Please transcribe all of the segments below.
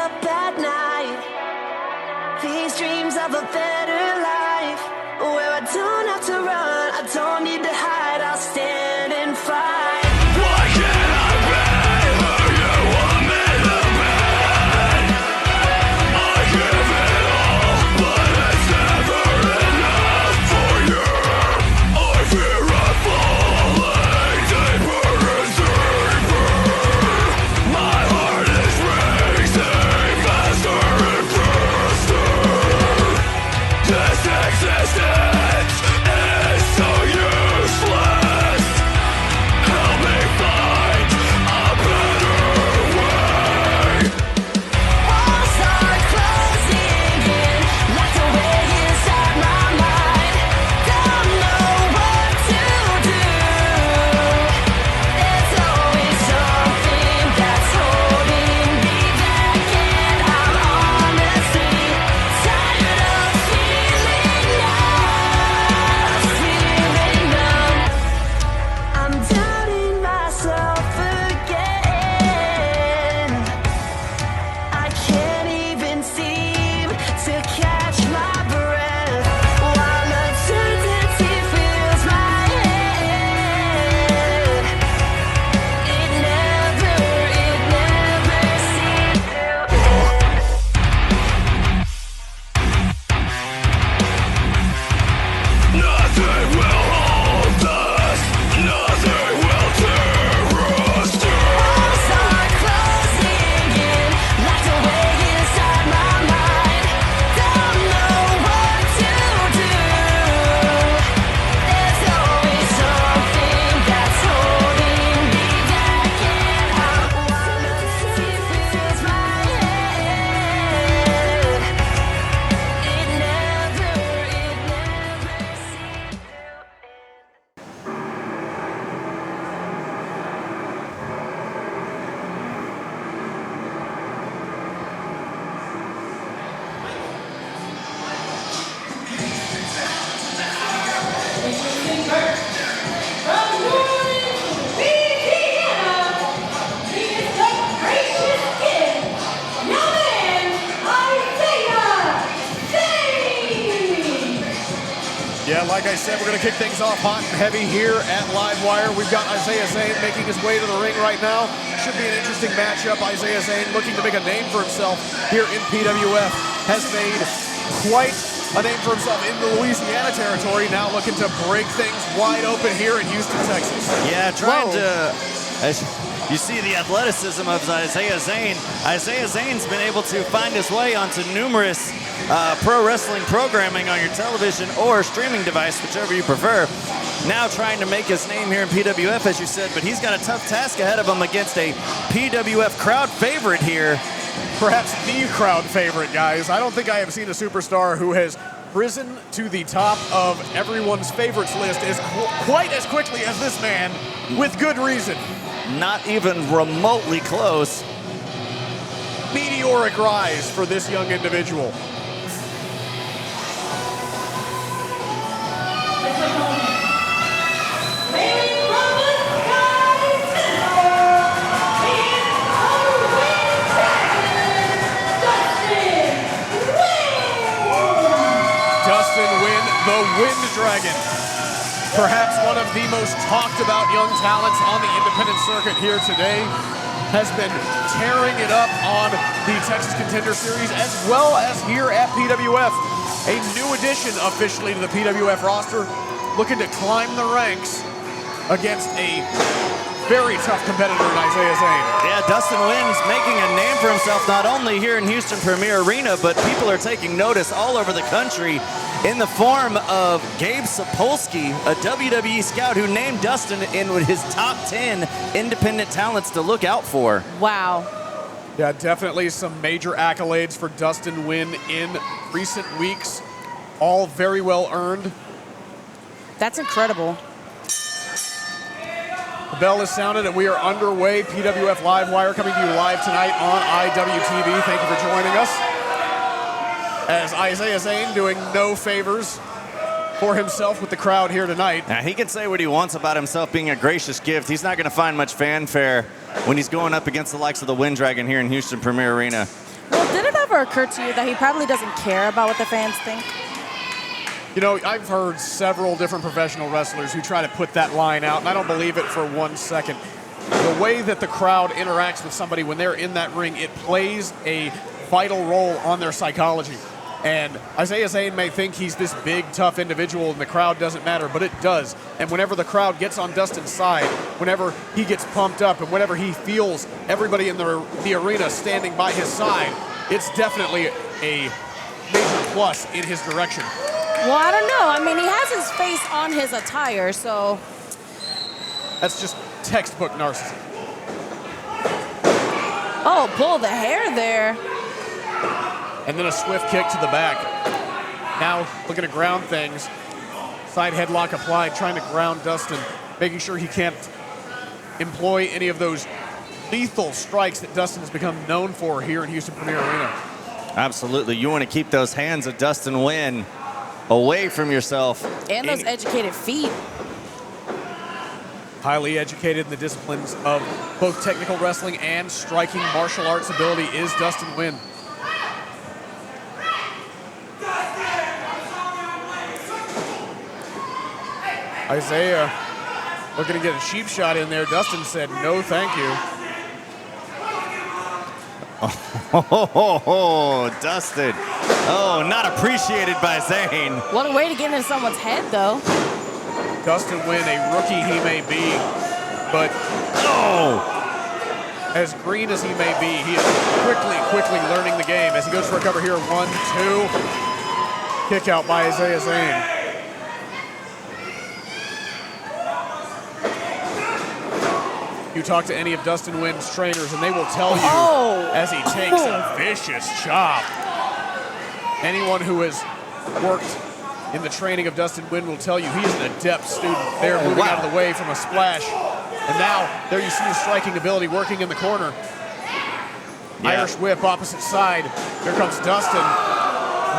up at night. These dreams of a better life, where I don't have to run, I don't need to hide, I'll stand and fight. Why can't I be who you want me to be? I give it all, but it's never enough for you. I fear I'm falling deeper and deeper. My heart is racing faster and faster. This existence is so useless. Help me find a better way. Walls are closing in, locked away inside my mind. Don't know what to do. There's always something that's holding me back, and I'm honestly tired of feeling numb. I'm doubting myself again. I can't even seem to catch my breath while uncertainty fills my head. It never seems to end. Nothing will hold us. Nothing will tear us down. Walls are closing in, locked away inside my mind. Don't know what to do. There's always something that's holding me back, and while uncertainty fills my head, it never seems to end. Yeah, like I said, we're going to kick things off hot and heavy here at LiveWire. We've got Isaiah Zane making his way to the ring right now. Should be an interesting matchup. Isaiah Zane looking to make a name for himself here in PWF. Has made quite a name for himself in the Louisiana territory. Now looking to break things wide open here in Houston, Texas. Yeah, trying to, as you see the athleticism of Isaiah Zane. Isaiah Zane's been able to find his way onto numerous pro wrestling programming on your television or streaming device, whichever you prefer. Now trying to make his name here in PWF, as you said, but he's got a tough task ahead of him against a PWF crowd favorite here. Perhaps the crowd favorite, guys. I don't think I have seen a superstar who has risen to the top of everyone's favorites list quite as quickly as this man, with good reason. Not even remotely close. Meteoric rise for this young individual. Dustin Nguyen, the Wind Dragon. Perhaps one of the most talked about young talents on the independent circuit here today. Has been tearing it up on the Texas Contender Series as well as here at PWF. A new addition officially to the PWF roster, looking to climb the ranks against a very tough competitor in Isaiah Zane. Yeah, Dustin Nguyen's making a name for himself not only here in Houston Premier Arena, but people are taking notice all over the country in the form of Gabe Sapolsky, a WWE scout who named Dustin in his top 10 independent talents to look out for. Wow. Yeah, definitely some major accolades for Dustin Nguyen in recent weeks. All very well earned. That's incredible. The bell is sounded and we are underway. PWF LiveWire coming to you live tonight on IWTV. Thank you for joining us. As Isaiah Zane doing no favors for himself with the crowd here tonight. Now, he can say what he wants about himself being a gracious gift. He's not going to find much fanfare when he's going up against the likes of the Wind Dragon here in Houston Premier Arena. Well, Did it ever occur to you that he probably doesn't care about what the fans think? You know, I've heard several different professional wrestlers who try to put that line out, and I don't believe it for 1 second. The way that the crowd interacts with somebody when they're in that ring, it plays a vital role on their psychology. And Isaiah Zane may think he's this big, tough individual and the crowd doesn't matter, but it does. And whenever the crowd gets on Dustin's side, whenever he gets pumped up, and whenever he feels everybody in the arena standing by his side, it's definitely a major plus in his direction. Well, I don't know. I mean, he has his face on his attire, so... That's just textbook narcissism. Oh, pull the hair there. And then a swift kick to the back. Now looking to ground things. Side headlock applied, trying to ground Dustin, making sure he can't employ any of those lethal strikes that Dustin has become known for here in Houston Premier Arena. Absolutely. You want to keep those hands of Dustin Nguyen away from yourself. And those educated feet. Highly educated in the disciplines of both technical wrestling and striking martial arts ability is Dustin Nguyen. Isaiah looking to get a cheap shot in there. Dustin said, no, thank you. Oh, Dustin. Oh, not appreciated by Zane. What a way to get into someone's head, though. Dustin Nguyen, a rookie he may be, but as green as he may be, he is quickly learning the game as he goes for a cover here. 1, 2. Kick out by Isaiah Zane. You talk to any of Dustin Nguyen's trainers and they will tell you as he takes a vicious chop. Anyone who has worked in the training of Dustin Nguyen will tell you he is an adept student. They're moving out of the way from a splash. And now there you see his striking ability working in the corner. Yeah. Irish whip opposite side. Here comes Dustin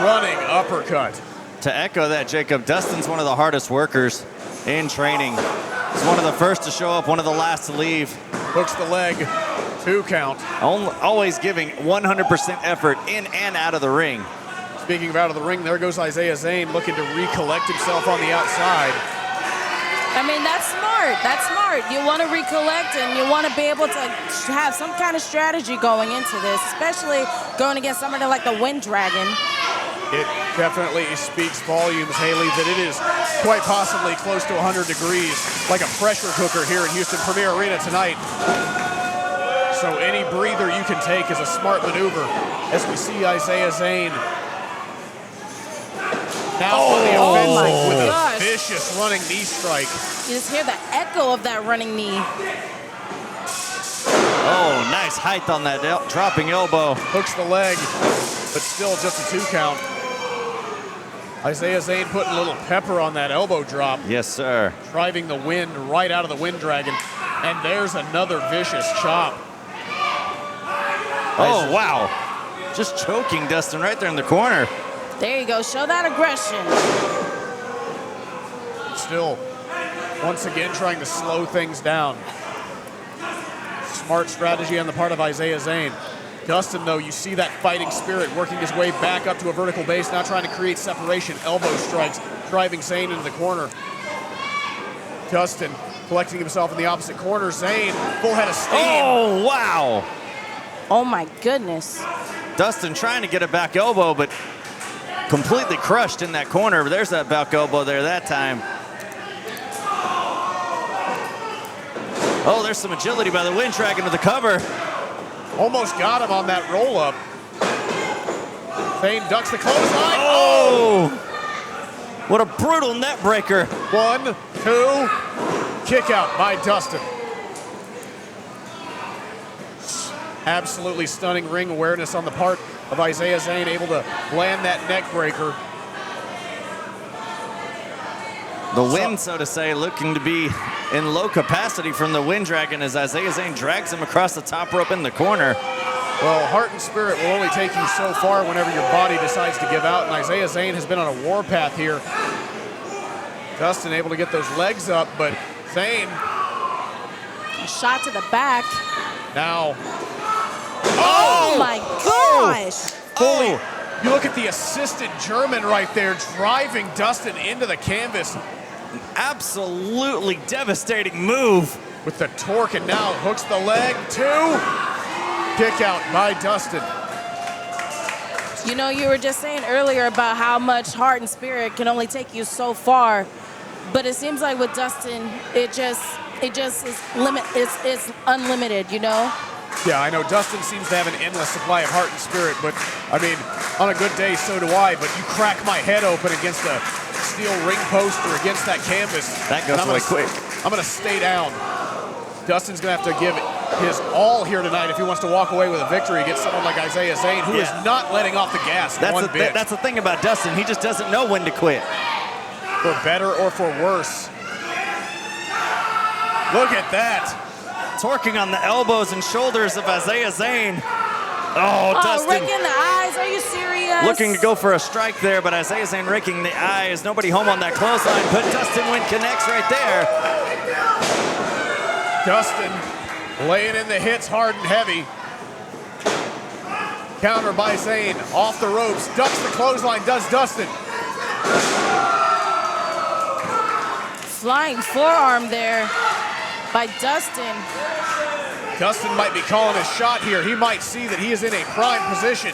running uppercut. To echo that, Jacob, Dustin's one of the hardest workers in training. He's one of the first to show up, one of the last to leave. Hooks the leg, 2 count. Always giving 100% effort in and out of the ring. Speaking of out of the ring, there goes Isaiah Zane looking to recollect himself on the outside. I mean, that's smart. That's smart. You want to recollect and you want to be able to have some kind of strategy going into this, especially going against somebody like the Wind Dragon. It definitely speaks volumes, Haley, that it is quite possibly close to 100 degrees, like a pressure cooker here in Houston Premier Arena tonight. So any breather you can take is a smart maneuver as we see Isaiah Zane now on the offensive with a vicious running knee strike. You just hear the echo of that running knee. Oh, nice height on that dropping elbow. Hooks the leg, but still just a 2 count. Isaiah Zane putting a little pepper on that elbow drop. Yes, sir. Driving the wind right out of the Wind Dragon. And there's another vicious chop. Oh, wow. Just choking Dustin right there in the corner. There you go. Show that aggression. Still, once again, trying to slow things down. Smart strategy on the part of Isaiah Zane. Dustin, though, you see that fighting spirit working his way back up to a vertical base, now trying to create separation, elbow strikes, driving Zane into the corner. Dustin collecting himself in the opposite corner. Zane, full head of steam. Oh, wow. Oh, my goodness. Dustin trying to get a back elbow, but completely crushed in that corner. But there's that back elbow there that time. Oh, there's some agility by the Wind Dragon to the cover. Almost got him on that roll-up. Zane ducks the clothesline. Oh! What a brutal net breaker. 1, 2, kick out by Dustin. Absolutely stunning ring awareness on the part of Isaiah Zane, able to land that neck breaker. The Wind, so to say, looking to be in low capacity from the Wind Dragon as Isaiah Zane drags him across the top rope in the corner. Well, heart and spirit will only take you so far whenever your body decides to give out, and Isaiah Zane has been on a warpath here. Dustin able to get those legs up, but Zane. A shot to the back. Now. Oh my God! gosh. Fully. You look at the assistant German right there driving Dustin into the canvas. Absolutely devastating move. With the torque, and now hooks the leg. 2. Kick out by Dustin. You know, you were just saying earlier about how much heart and spirit can only take you so far, but it seems like with Dustin, it just is it's unlimited, you know? Yeah, I know Dustin seems to have an endless supply of heart and spirit, but I mean, on a good day, so do I, but you crack my head open against a steel ring post or against that canvas. That goes away quick. I'm gonna stay down. Dustin's gonna have to give his all here tonight if he wants to walk away with a victory against someone like Isaiah Zane, who is not letting off the gas one bit. That's the thing about Dustin. He just doesn't know when to quit. For better or for worse. Look at that. Torquing on the elbows and shoulders of Isaiah Zane. Oh, Dustin. Raking the eyes. Are you serious? Looking to go for a strike there, but Isaiah Zane raking the eyes. Nobody home on that clothesline, but Dustin Nguyen connects right there. Dustin laying in the hits hard and heavy. Counter by Zane, off the ropes, ducks the clothesline, does Dustin. Flying forearm there by Dustin. Dustin might be calling his shot here. He might see that he is in a prime position.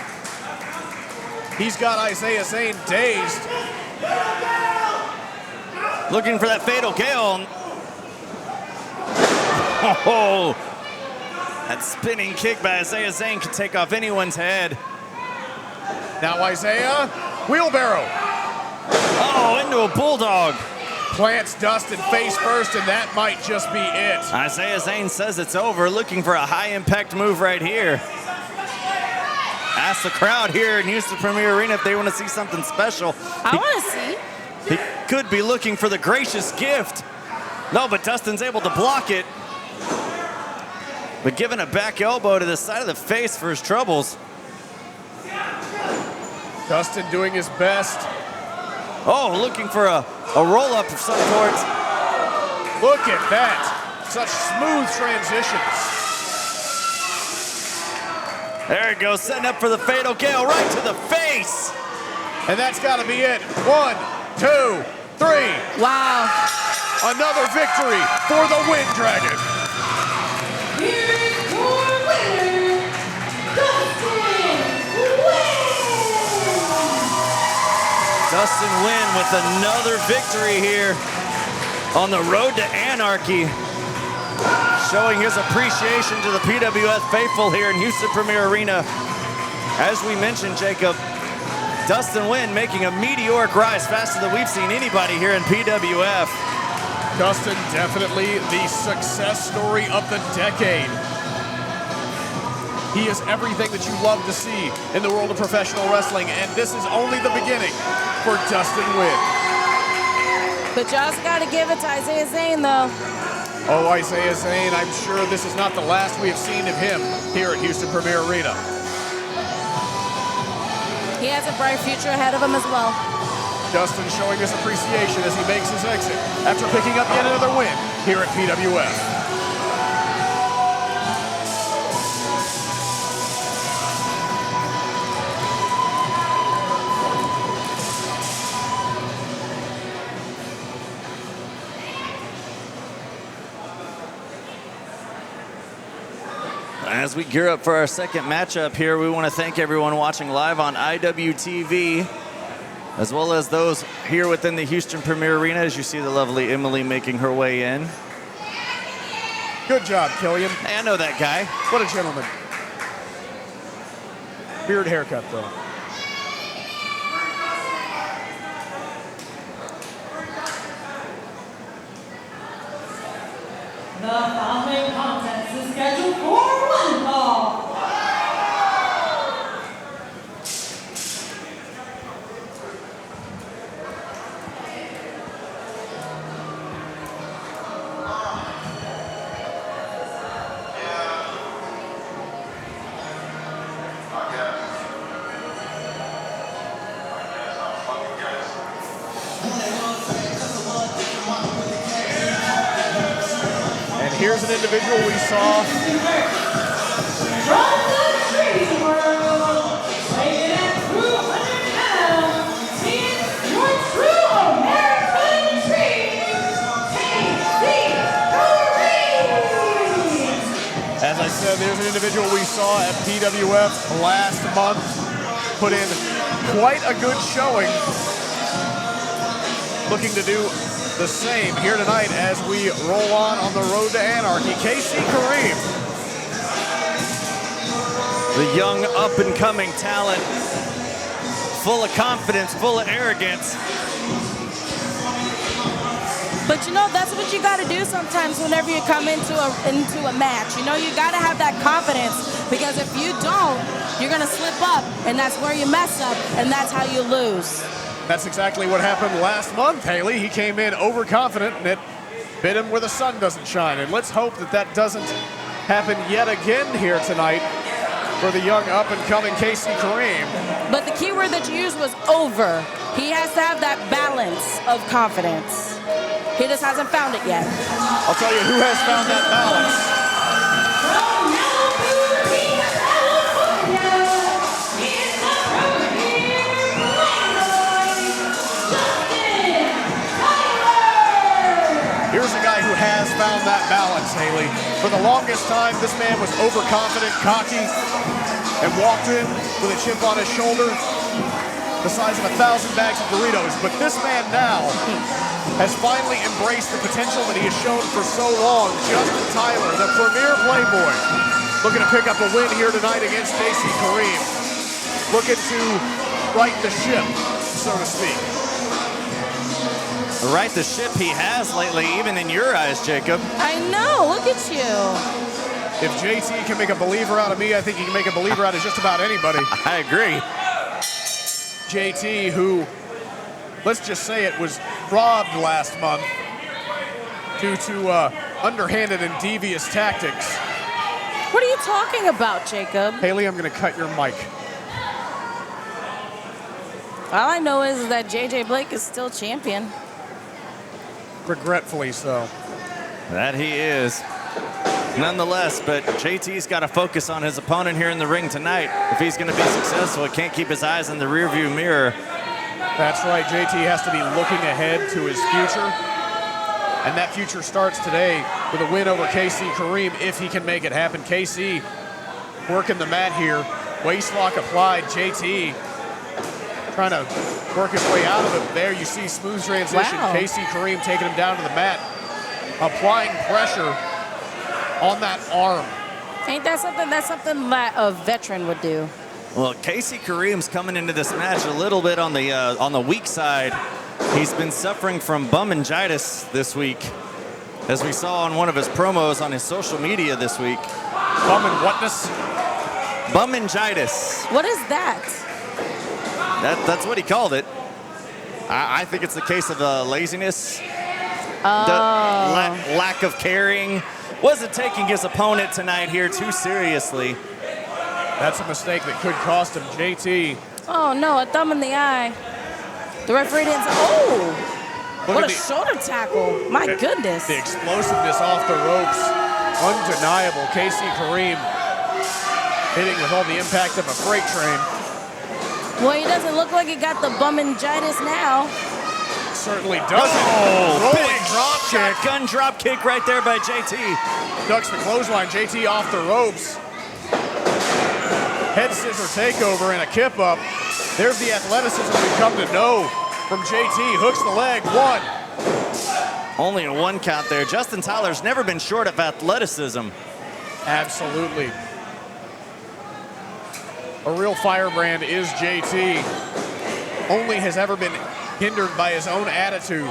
He's got Isaiah Zane dazed. Looking for that fatal gale. Oh, that spinning kick by Isaiah Zane could take off anyone's head. Now Isaiah, wheelbarrow. Oh, into a bulldog. Plants Dustin face first, and that might just be it. Isaiah Zane says it's over, looking for a high-impact move right here. Ask the crowd here in Houston Premier Arena if they want to see something special. I want to see. He could be looking for the gracious gift. No, but Dustin's able to block it. But giving a back elbow to the side of the face for his troubles. Dustin doing his best. Oh, looking for a roll-up of some sort. Look at that. Such smooth transitions. There it goes, setting up for the fatal gale right to the face. And that's got to be it. 1, 2, 3. Wow. Another victory for the Wind Dragon. Here's your winner, Dustin Nguyen with another victory here on the road to Anarchy. Showing his appreciation to the PWF faithful here in Houston Premier Arena. As we mentioned, Jacob, Dustin Nguyen making a meteoric rise faster than we've seen anybody here in PWF. Dustin, definitely the success story of the decade. He is everything that you love to see in the world of professional wrestling, and this is only the beginning for Dustin Nguyen. But you also got to give it to Isaiah Zane, though. Oh, Isaiah Zane, I'm sure this is not the last we have seen of him here at Houston Premier Arena. He has a bright future ahead of him as well. Dustin showing his appreciation as he makes his exit after picking up yet another win here at PWF. As we gear up for our second matchup here, we want to thank everyone watching live on IWTV, as well as those here within the Houston Premier Arena, as you see the lovely Emily making her way in. Good job, Killian. Hey, I know that guy. What a gentleman. Beard haircut, though. The following contest is scheduled for one fall. Here's an individual we saw From the Dream World, individual we saw at PWF last month. Put in quite a good showing. Looking to do the same here tonight as we roll on the road to Anarchy. KR'EAM. The young up-and-coming talent, full of confidence, full of arrogance. But you know, that's what you got to do sometimes whenever you come into a match. You know, you got to have that confidence, because if you don't, you're going to slip up, and that's where you mess up, and that's how you lose. That's exactly what happened last month, Haley. He came in overconfident, and it bit him where the sun doesn't shine. And let's hope that that doesn't happen yet again here tonight for the young up-and-coming KR'EAM. But the key word that you used was over. He has to have that balance of confidence. He just hasn't found it yet. I'll tell you who has found that balance. Here's a guy who has found that balance, Haley. For the longest time, this man was overconfident, cocky, and walked in with a chip on his shoulder the size of 1,000 bags of burritos. But this man now has finally embraced the potential that he has shown for so long. Justin Tyler, the premier Playboy, looking to pick up a win here tonight against KR'EAM. Looking to right the ship, so to speak. Right the ship he has lately, even in your eyes, Jacob. I know, look at you. If JT can make a believer out of me, I think he can make a believer out of just about anybody. I agree. JT, who, let's just say it, was robbed last month due to underhanded and devious tactics. What are you talking about, Jacob? Haley, I'm going to cut your mic. All I know is that JJ Blake is still champion. Regretfully so. That he is. Nonetheless, but JT's got to focus on his opponent here in the ring tonight. If he's going to be successful, he can't keep his eyes in the rearview mirror. That's right, JT has to be looking ahead to his future. And that future starts today with a win over KR'EAM if he can make it happen. KC working the mat here. Waistlock applied. JT trying to work his way out of it. There you see smooth transition. Wow. KR'EAM taking him down to the mat, applying pressure on that arm. Ain't that something that a veteran would do? Well, KR'EAM's coming into this match a little bit on the weak side. He's been suffering from bum-meningitis this week, as we saw on one of his promos on his social media this week. Bum and whatness? Bum-meningitis. What is that? That's what he called it. I think it's the case of laziness, lack of caring. Wasn't taking his opponent tonight here too seriously. That's a mistake that could cost him. JT. Oh no, a thumb in the eye. The referee didn't say, oh, what a shoulder tackle. My goodness. The explosiveness off the ropes, undeniable. KR'EAM hitting with all the impact of a freight train. Well, he doesn't look like he got the bum-meningitis now. Certainly doesn't. Oh, rolling big drop kick. shotgun drop kick right there by JT. Ducks the clothesline. JT off the ropes. Head scissor takeover and a kip up. There's the athleticism we've come to know from JT. Hooks the leg. One. Only a one count there. Justin Tyler's never been short of athleticism. Absolutely. A real firebrand is JT. Only has ever been hindered by his own attitude.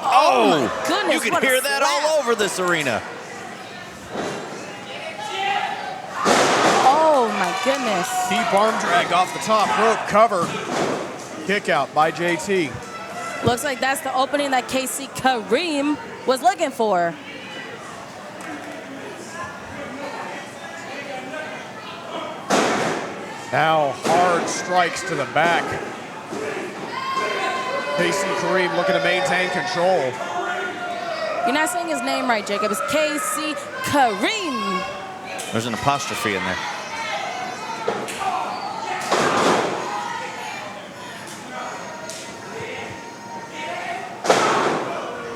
Oh my goodness. You can what a hear that slap. all over this arena. Oh my goodness. Deep arm drag off the top rope. Cover. Kick out by JT. Looks like that's the opening that KR'EAM was looking for. Now hard strikes to the back. KR'EAM looking to maintain control. You're not saying his name right, Jacob. It's KR'EAM. There's an apostrophe in there.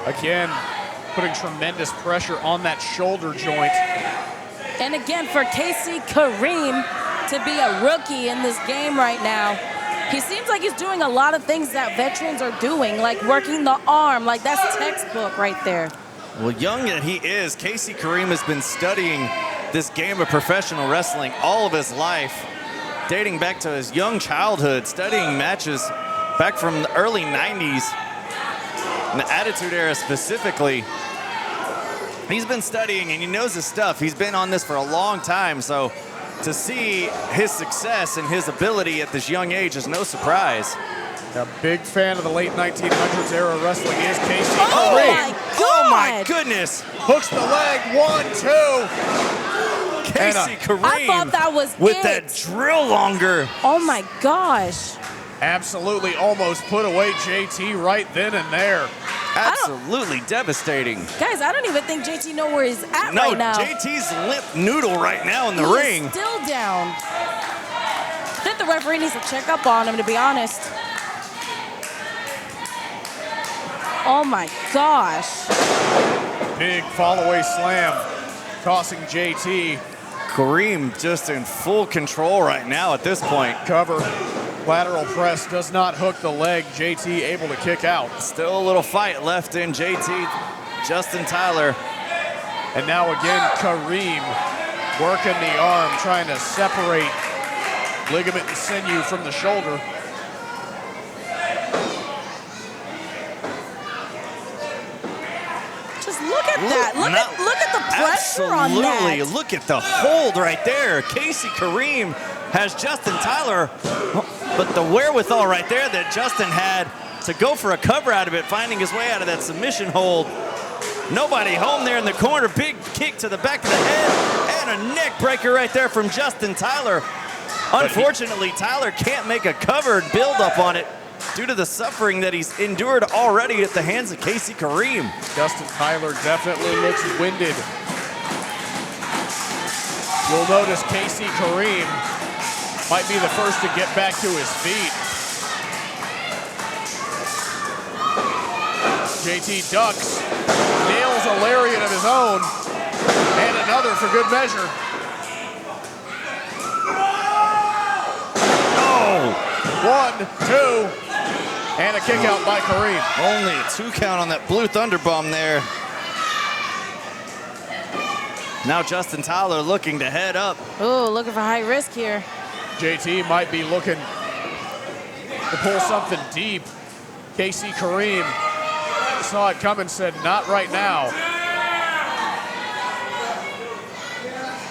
Again, putting tremendous pressure on that shoulder joint. And again, for KR'EAM to be a rookie in this game right now, he seems like he's doing a lot of things that veterans are doing, like working the arm. Like, that's textbook right there. Well, young that he is, KR'EAM has been studying this game of professional wrestling all of his life, dating back to his young childhood, studying matches back from the early 90s, and the Attitude Era specifically. He's been studying and he knows his stuff. He's been on this for a long time, so to see his success and his ability at this young age is no surprise. A big fan of the late 1900s era wrestling is KR'EAM. Oh my God! Oh my goodness! Hooks the leg, 1, 2. KR'EAM I thought that was with that drill longer. Oh my gosh. Absolutely almost put away JT right then and there. Absolutely devastating. Guys, I don't even think JT know where he's at right now. No, JT's limp noodle right now in the ring. He's still down. I think the referee needs to check up on him, to be honest. Oh my gosh. Big fall-away slam, tossing JT. KR'EAM just in full control right now at this point. Cover, lateral press, does not hook the leg. JT able to kick out. Still a little fight left in JT, Justin Tyler. And now again, KR'EAM working the arm, trying to separate ligament and sinew from the shoulder. Just look at that. Look at the pressure on that. Absolutely. Look at the hold right there. KR'EAM has Justin Tyler, but the wherewithal right there that Justin had to go for a cover out of it, finding his way out of that submission hold. Nobody home there in the corner. Big kick to the back of the head and a neck breaker right there from Justin Tyler. Unfortunately, Tyler can't make a covered build up on it due to the suffering that he's endured already at the hands of KR'EAM. Dustin Tyler definitely looks winded. You'll notice KR'EAM might be the first to get back to his feet. JT ducks, nails a lariat of his own, and another for good measure. Oh! 1, 2, and a kick out by KR'EAM. Only a 2 count on that blue thunder bomb there. Now Justin Tyler looking to head up. Oh, looking for high risk here. JT might be looking to pull something deep. KR'EAM saw it coming, said not right now.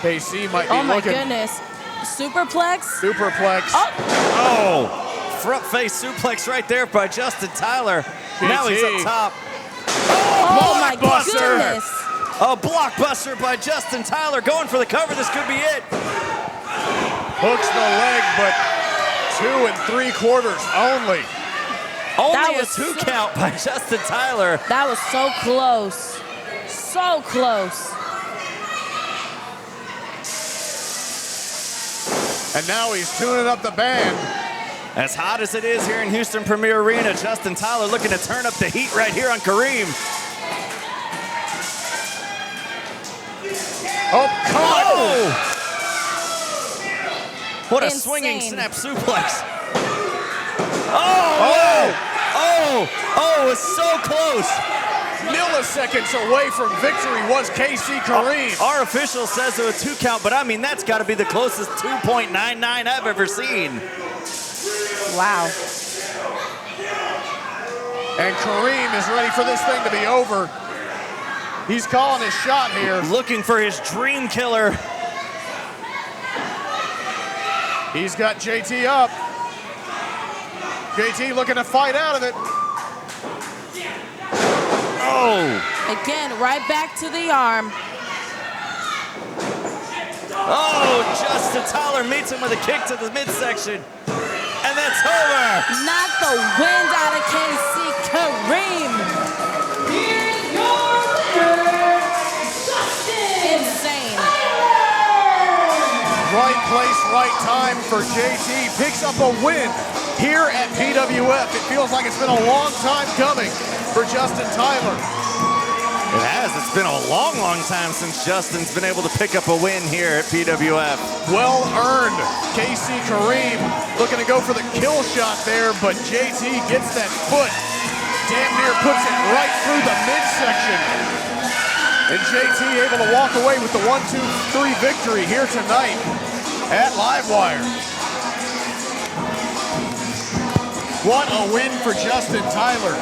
KC might be looking. Oh my goodness. Superplex? Superplex. Oh! Front face suplex right there by Justin Tyler. Now he's up top. Oh my goodness. A blockbuster by Justin Tyler going for the cover. This could be it. Hooks the leg, but 2 3/4 only. Only a 2 count by Justin Tyler. That was so close. So close. And now he's tuning up the band. As hot as it is here in Houston Premier Arena, Justin Tyler looking to turn up the heat right here on KR'EAM. Oh, come on! What a Insane. swinging snap suplex. Oh, it's so close. Milliseconds away from victory was KR'EAM. Our official says it was a 2 count, but I mean, that's got to be the closest 2.99 I've ever seen. Wow. And KR'EAM is ready for this thing to be over. He's calling his shot here. Looking for his dream killer. He's got JT up. JT looking to fight out of it. Oh! Again, right back to the arm. Oh, Justin Tyler meets him with a kick to the midsection. And that's over. Knock the wind out of KR'EAM. Here's your winner, Dustin. Insane. Right place, right time for JT. Picks up a win here at PWF. It feels like it's been a long time coming for Justin Tyler. It has. It's been a long, long time since Justin's been able to pick up a win here at PWF. Well earned. KR'EAM looking to go for the kill shot there, but JT gets that foot. Damn near puts it right through the midsection. And JT able to walk away with the 1-2-3 victory here tonight at LiveWire. What a win for Justin Tyler.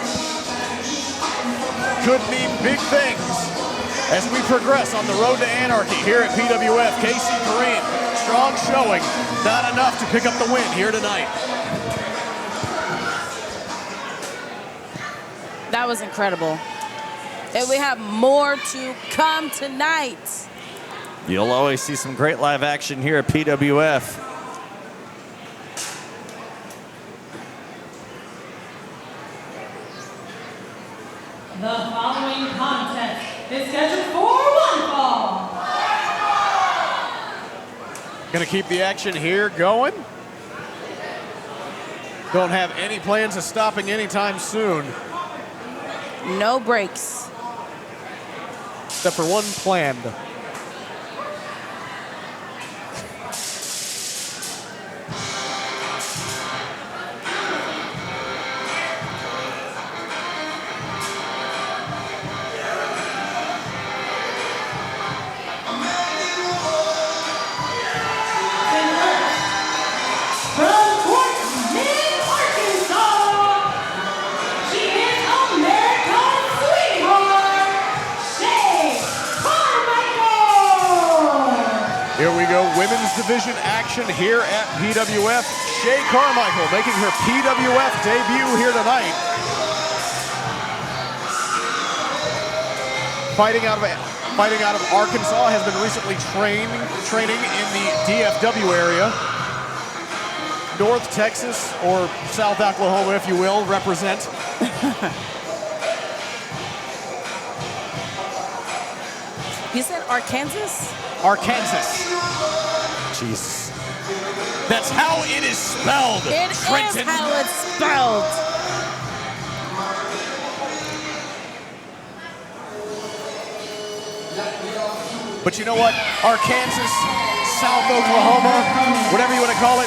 Could mean big things as we progress on the road to Anarchy here at PWF. KR'EAM, strong showing, not enough to pick up the win here tonight. That was incredible. And we have more to come tonight. You'll always see some great live action here at PWF. The following contest is scheduled for one fall. Gonna keep the action here going. Don't have any plans of stopping anytime soon. No breaks. Except for one planned. Here we go, women's division action here at PWF. Shay Karmichael making her PWF debut here tonight. Fighting out of Arkansas, has been recently training in the DFW area. North Texas, or South Oklahoma, if you will, represent. You said Arkansas? Arkansas. Jesus. That's how it is spelled, It Trenton. is how it's spelled. But you know what? Arkansas, South Oklahoma, whatever you want to call it.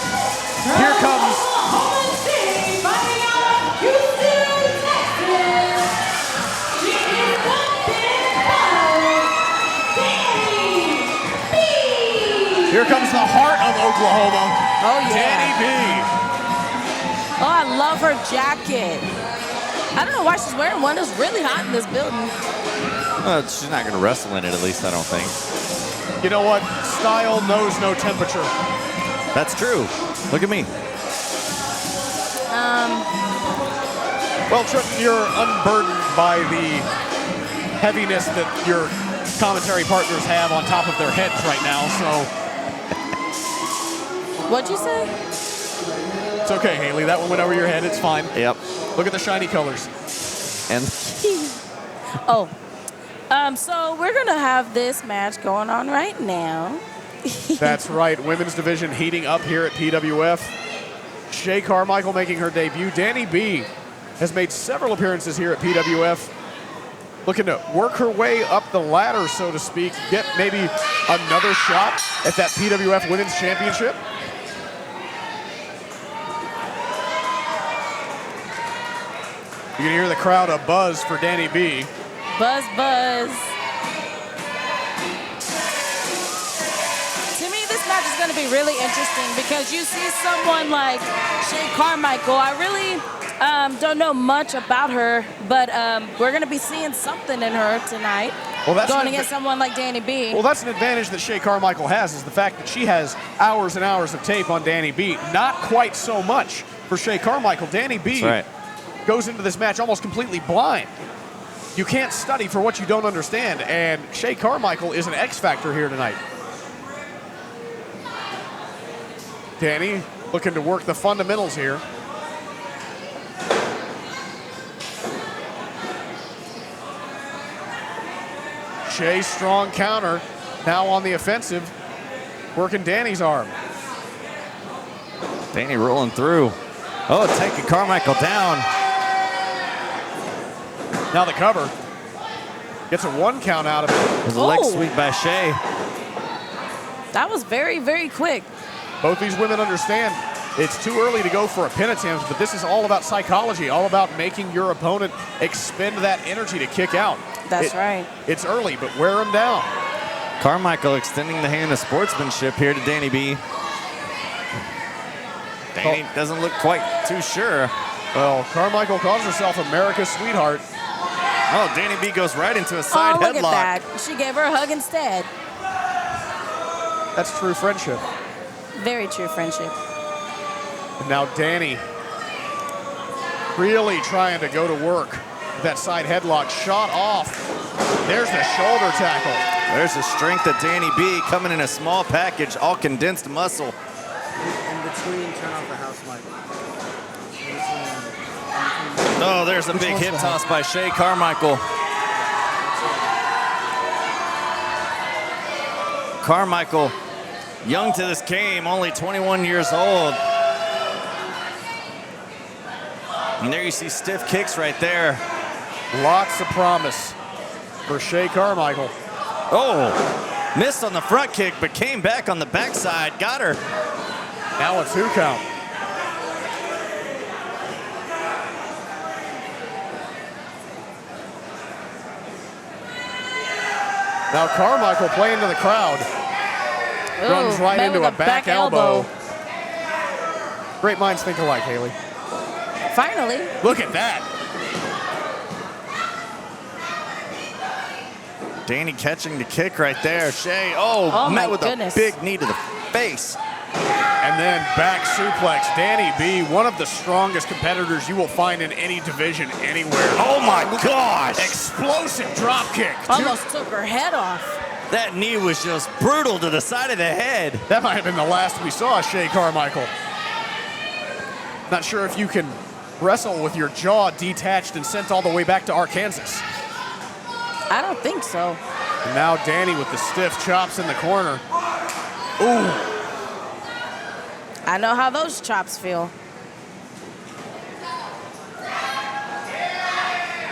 Here comes Oklahoma City, fighting out of Houston, Texas. She is Dustin B. Here comes the heart of Oklahoma. Oh, yeah. Danni B. Oh, I love her jacket. I don't know why she's wearing one. It's really hot in this building. She's not going to wrestle in it, at least I don't think. You know what? Style knows no temperature. That's true. Look at me. Well, Trenton, you're unburdened by the heaviness that your commentary partners have on top of their heads right now, so What'd you say? it's okay, Haley. That one went over your head. It's fine. Yep. Look at the shiny colors. And Oh. So we're gonna have this match going on right now. That's right. Women's division heating up here at PWF. Shay Karmichael making her debut. Danni B has made several appearances here at PWF. Looking to work her way up the ladder, so to speak. Get maybe another shot at that PWF Women's Championship. You can hear the crowd a buzz for Danni B. Buzz, buzz. To me, this match is going to be really interesting because you see someone like Shay Karmichael. I really don't know much about her, but we're going to be seeing something in her tonight. Well, that's going against someone like Danni B. Well, that's an advantage that Shay Karmichael has, is the fact that she has hours and hours of tape on Danni B. Not quite so much for Shay Karmichael. Danni B that's right. goes into this match almost completely blind. You can't study for what you don't understand, and Shay Karmichael is an X factor here tonight. Danni looking to work the fundamentals here. Shay, strong counter, now on the offensive, working Danny's arm. Danni rolling through. Oh, taking Carmichael down. Now the cover. Gets a 1 count out of it. There's a leg sweep by Shay. That was very, very quick. Both these women understand it's too early to go for a pin attempt, but this is all about psychology, all about making your opponent expend that energy to kick out. That's right. It's early, but wear them down. Carmichael extending the hand of sportsmanship here to Danni B. Danni doesn't look quite too sure. Well, Carmichael calls herself America's sweetheart. Oh, Danni B goes right into a side look headlock. at that. She gave her a hug instead. That's true friendship. Very true friendship. And now Danni really trying to go to work. That side headlock shot off. There's the shoulder tackle. There's the strength of Danni B coming in a small package, all condensed muscle. In between, turn off the house mic. Oh, there's a big hip toss by Shay Carmichael. Carmichael, young to this game, only 21 years old. And there you see stiff kicks right there. Lots of promise for Shay Carmichael. Oh, missed on the front kick, but came back on the backside. Got her. Now a 2 count. Now Carmichael playing to the crowd. Runs right into a back elbow. Great minds think alike, Haley. Finally. Look at that. Danni catching the kick right there. Shay, met my with goodness. a big knee to the face. And then back suplex. Danni B, one of the strongest competitors you will find in any division anywhere. Oh my gosh! Explosive drop kick. Almost took her head off. That knee was just brutal to the side of the head. That might have been the last we saw of Shay Carmichael. Not sure if you can wrestle with your jaw detached and sent all the way back to Arkansas. I don't think so. And now Danni with the stiff chops in the corner. Ooh. I know how those chops feel.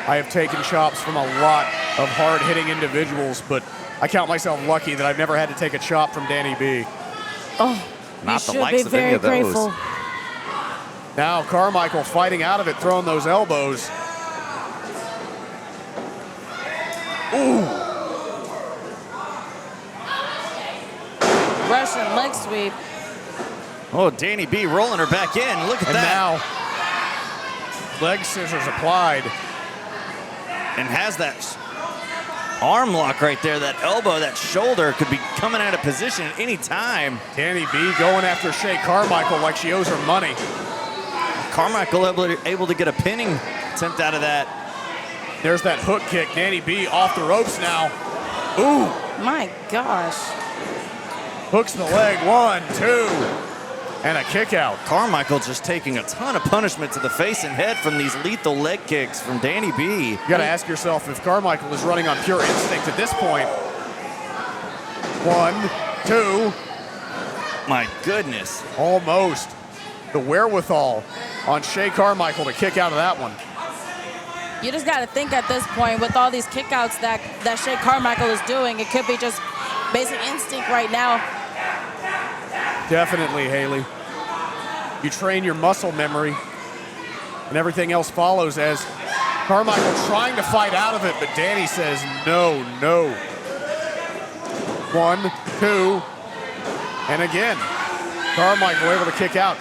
I have taken chops from a lot of hard-hitting individuals, but I count myself lucky that I've never had to take a chop from Danni B. Oh, Not the you should likes be of any very of those. grateful. Now Carmichael fighting out of it, throwing those elbows. Ooh. Russian leg sweep. Oh, Danni B rolling her back in. Look at And that. now, leg scissors applied. And has that arm lock right there. That elbow, that shoulder could be coming out of position at any time. Danni B going after Shay Carmichael like she owes her money. Carmichael able to get a pinning attempt out of that. There's that hook kick. Danni B off the ropes now. Ooh. My gosh. Hooks the leg. 1, 2. And a kick out. Carmichael just taking a ton of punishment to the face and head from these lethal leg kicks from Danni B. You got to ask yourself if Carmichael is running on pure instinct at this point. 1, 2. My goodness. Almost. The wherewithal on Shay Carmichael to kick out of that one. You just got to think at this point with all these kickouts that Shay Carmichael is doing, it could be just basic instinct right now. Definitely, Haley. You train your muscle memory, and everything else follows as Carmichael trying to fight out of it, but Danni says no, no. 1, 2, and again, Carmichael able to kick out.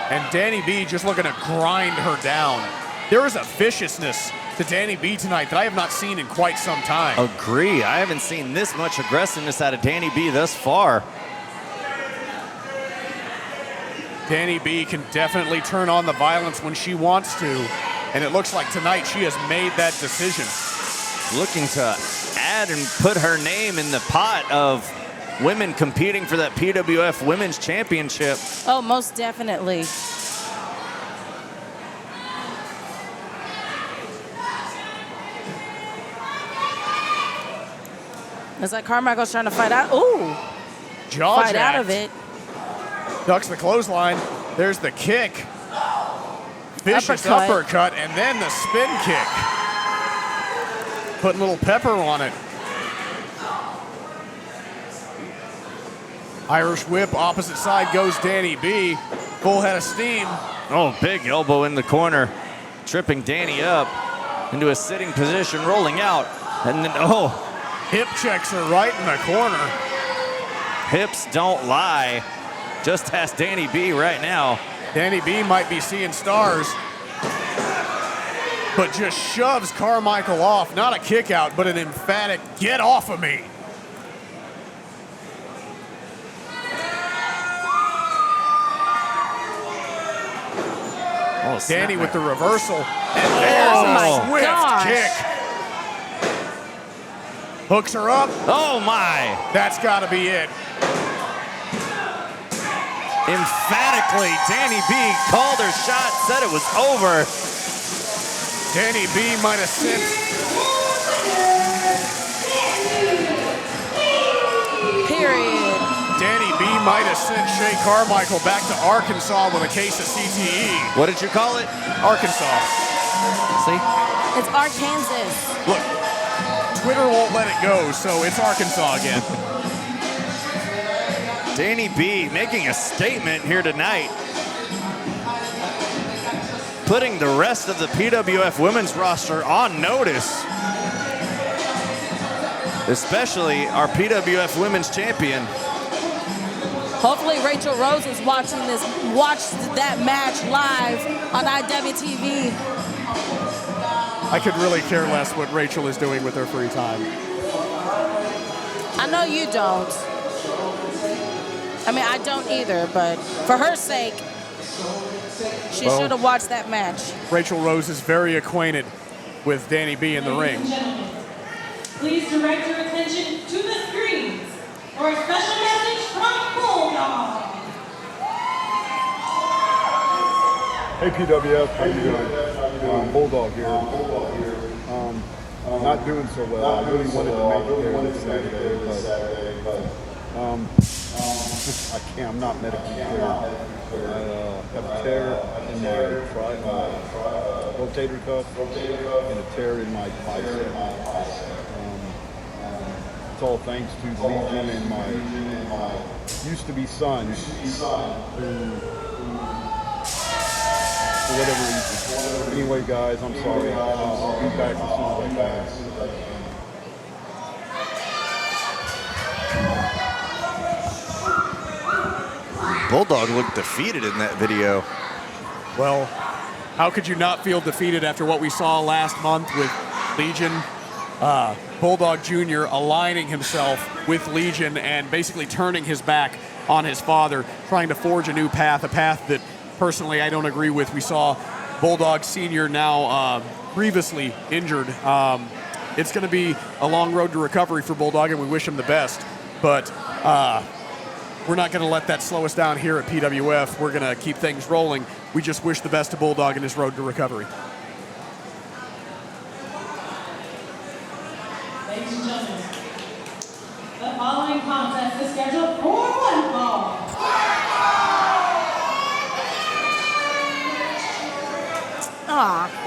And Danni B just looking to grind her down. There is a viciousness to Danni B tonight that I have not seen in quite some time. Agree. I haven't seen this much aggressiveness out of Danni B thus far. Danni B can definitely turn on the violence when she wants to, and it looks like tonight she has made that decision. Looking to add and put her name in the pot of women competing for that PWF Women's Championship. Oh, most definitely. It's like Carmichael's trying to fight out. Ooh, Jaw fight out jacked. of it. Ducks the clothesline. There's the kick. Vicious uppercut, and then the spin kick. putting a little pepper on it. Irish whip, opposite side goes Danni B. Full head of steam. Oh, big elbow in the corner, tripping Danni up into a sitting position, rolling out. And then, oh. Hip checks are right in the corner. Hips don't lie. Just ask Danni B right now. Danni B might be seeing stars, but just shoves Carmichael off. Not a kick out, but an emphatic get off of me. Oh, Danni with the reversal. And there's a swift kick. Hooks her up. Oh my. That's gotta be it. Emphatically, Danni B called her shot, said it was over. Danni B might have sent. Period. Danni B might have sent Shay Carmichael back to Arkansas with a case of CTE. What did you call it? Arkansas. See? It's Arkansas. Look, Twitter won't let it go, so it's Arkansas again. Danni B making a statement here tonight. Putting the rest of the PWF women's roster on notice. Especially our PWF women's champion. Hopefully Rachel Rose is watched that match live on IWTV. I could really care less what Rachel is doing with her free time. I know you don't. I mean, I don't either, but for her sake, she should have watched that match. Rachel Rose is very acquainted with Danni B in the ring. Please direct your attention to the screens for a special message from Bulldog. Hey PWF, how you doing? Bulldog here. Not doing so well. I really wanted to make it there this Saturday, but I can't. I'm not medically cleared. I have a tear in my rotator cuff and a tear in my bicep. It's all thanks to Legion and my used-to-be son, who, for whatever reason. Anyway, guys, I'm sorry. I'll be back as soon as I can. Bulldog looked defeated in that video. Well, how could you not feel defeated after what we saw last month with Legion? Bulldog Jr. aligning himself with Legion and basically turning his back on his father, trying to forge a new path, a path that personally I don't agree with. We saw Bulldog Sr. now grievously injured. It's going to be a long road to recovery for Bulldog, and we wish him the best. But we're not going to let that slow us down here at PWF. We're going to keep things rolling. We just wish the best to Bulldog in his road to recovery. Ladies and gentlemen, the following contest is scheduled for one fall. Aw.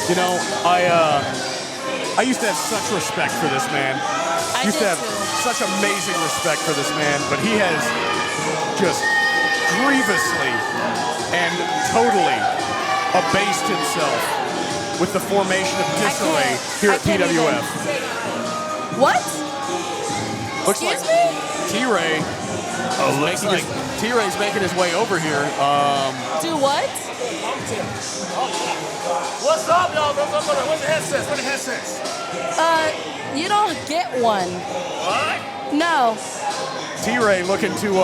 You know, I used to have such respect for this man. I used to did have too. such amazing respect for this man, but he has just grievously and totally abased himself with the formation of disarray here at PWF. What? Looks Excuse like me? T-Ray. T-Ray's making his way over here. Do what? What's up, y'all? Where's the headsets? Where the headsets? You don't get one. What? No. T-Ray looking to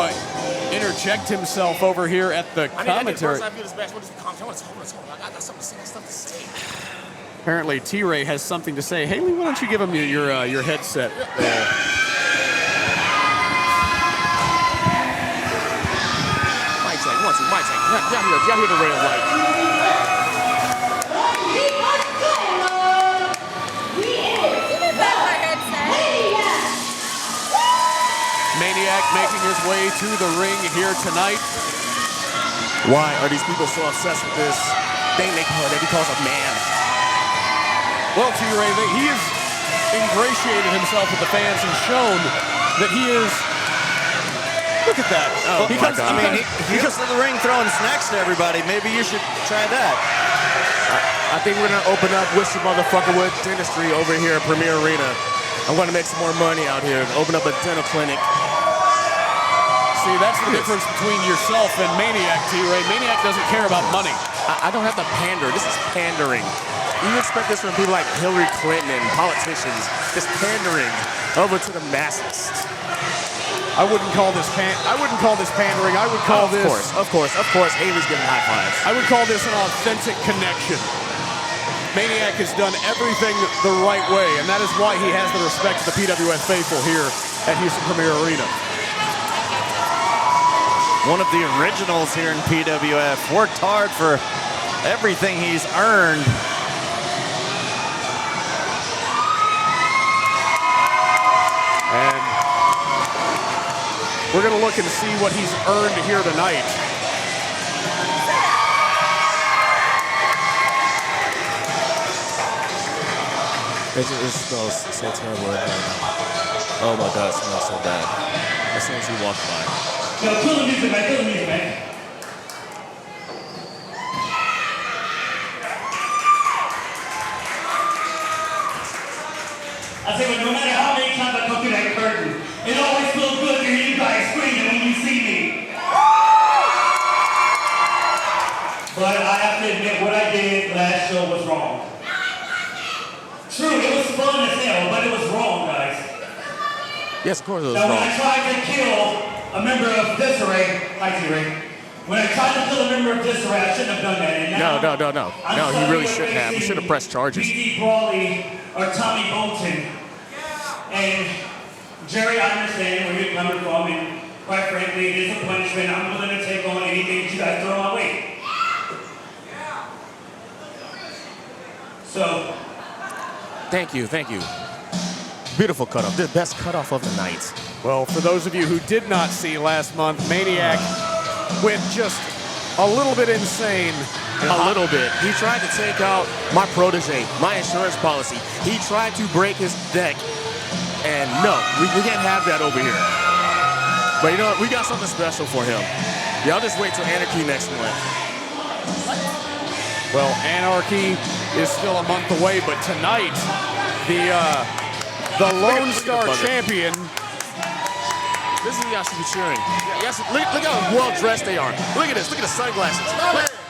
interject himself over here at the commentary. I view this match, what is the commentary? I got something to say. I got stuff to say. Apparently, T-Ray has something to say. Haley, why don't you give him your headset there? Mic check, one, two, mic check. Y'all hear the red light. Maniac making his way to the ring here tonight. Why are these people so obsessed with this thing they call that he calls a man? Well, T-Ray, he has ingratiated himself with the fans and shown that he is. Look at that. Oh, he comes to the ring throwing snacks to everybody. Maybe you should try that. I think we're going to open up with some motherfucker with dentistry over here at Premier Arena. I'm going to make some more money out here and open up a dental clinic. See, that's the difference between yourself and Maniac, T-Ray. Maniac doesn't care about money. I don't have to pander. This is pandering. You expect this from people like Hillary Clinton and politicians. This pandering over to the masses. I wouldn't call this pandering. I would call this. Of course. Haley's giving high fives. I would call this an authentic connection. Maniac has done everything the right way, and that is why he has the respect of the PWF faithful here at Houston Premier Arena. One of the originals here in PWF. Worked hard for everything he's earned. And we're going to look and see what he's earned here tonight. It smells so terrible right now. Oh my God, it smells so bad. As soon as he walked by. Yo, kill the music, man. Kill the music, man. I say, well, no matter how many times I come through that curtain, it always feels good to hear you guys screaming when you see me. But I have to admit, what I did last show was wrong. True, it was fun as hell, but it was wrong, guys. Yes, of course it was now, wrong. when I tried to kill a member of Disarray, when I tried to kill a member of Disarray, I shouldn't have done that. And now, No, he really shouldn't have. He should have pressed charges. Bdbrawley or Tommy Bolton. And Jerry, I understand where you're coming from, and quite frankly, it is a punishment. I'm willing to take on anything that you guys throw my way. So. Thank you. Beautiful cutoff. The best cutoff of the night. Well, for those of you who did not see last month, Maniac went just a little bit insane. A little bit. He tried to take out my protege, my insurance policy. He tried to break his neck. And no, we can't have that over here. But you know what? We got something special for him. Y'all just wait till Anarchy next month. Well, Anarchy is still a month away, but tonight, the Lone Star champion. This is who y'all should be cheering. Yes, look how well dressed they are. Look at this. Look at the sunglasses.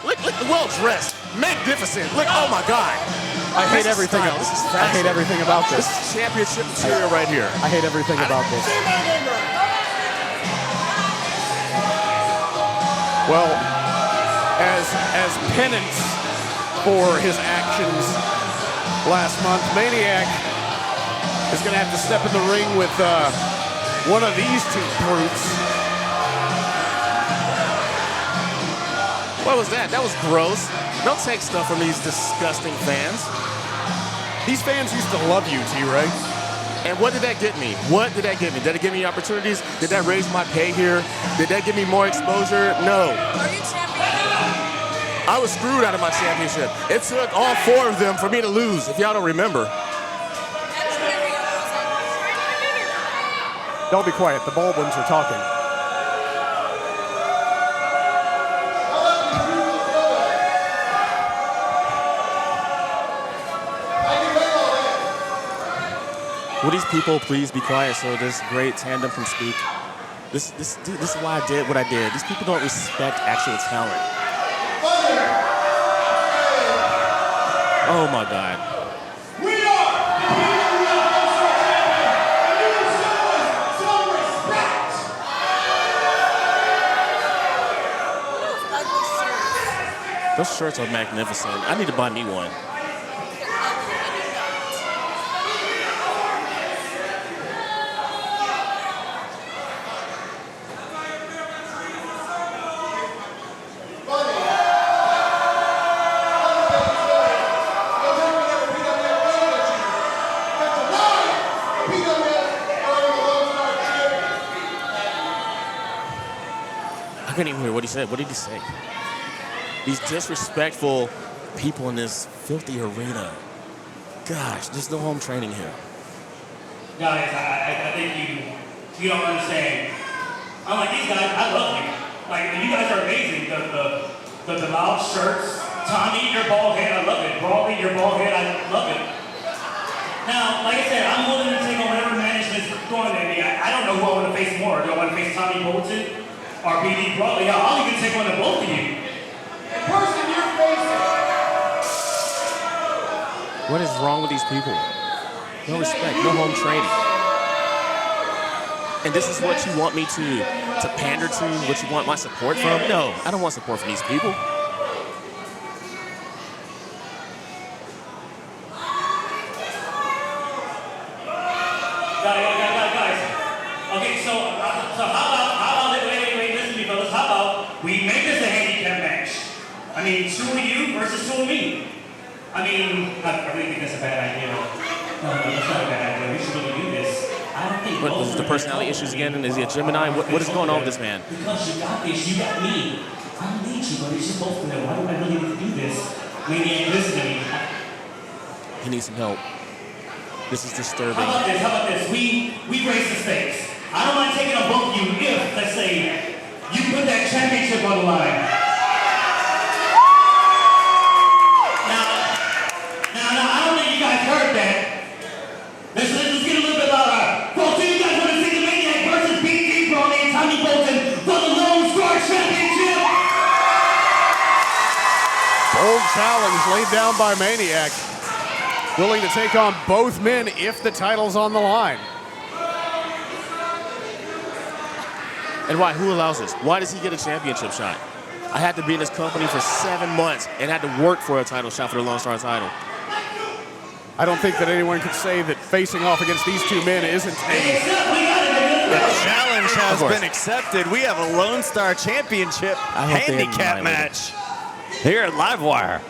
Look well dressed. Magnificent. Look, oh my God. I hate everything. I hate everything about this. This is championship material right here. I hate everything about this. Well, as penance for his actions last month, Maniac is going to have to step in the ring with one of these two brutes. What was that? That was gross. Don't take stuff from these disgusting fans. These fans used to love you, T-Ray. And what did that get me? What did that get me? Did it give me opportunities? Did that raise my pay here? Did that give me more exposure? No. Are you champion? I was screwed out of my championship. It took all 4 of them for me to lose, if y'all don't remember. Don't be quiet. The Baldwins are talking. Will these people please be quiet so this great tandem can speak? This is why I did what I did. These people don't respect actual talent. Oh my God. Those shirts are magnificent. I need to buy me one. I couldn't even hear what he said. What did he say? These disrespectful people in this filthy arena. Gosh, there's no home training here. Guys, I think you don't understand. I'm like, these guys, I love you. Like, you guys are amazing. The loud shirts. Tommy, your bald head, I love it. Brawley, your bald head, I love it. Now, like I said, I'm willing to take on whatever management's throwing at me. I don't know who I want to face more. Do I want to face Tommy Bolton or Bdbrawley? I'll even take one of both of you. The person you're facing. What is wrong with these people? No respect, no home training. And this is what you want me to pander to? What you want my support from? No, I don't want support from these people. Guys. Okay, so how about, wait, listen to me, fellas. How about we make this a handicap match? I mean, 2 of you versus 2 of me. I mean, I really think that's a bad idea. No, that's not a bad idea. We should really do this. I don't think. What is the personality issues again? And is he a Gemini? What is going on with this man? Because you got this, you got me. I don't need you, but it's just both of them. Why do I really need to do this? Maniac, listen to me. He needs some help. This is disturbing. How about this? We raise the stakes. I don't mind taking on both of you if, let's say, you put that championship on the line. Now, I don't think you guys heard that. Let's get a little bit louder. Folks, do you guys want to see the Maniac versus Bdbrawley and Tommy Bolton for the Lone Star Championship? Bold challenge laid down by Maniac. Willing to take on both men if the title's on the line. And why? Who allows this? Why does he get a championship shot? I had to be in this company for 7 months and had to work for a title shot for the Lone Star title. I don't think that anyone could say that facing off against these 2 men isn't The challenge has been accepted. We have a Lone Star Championship handicap match here at LiveWire.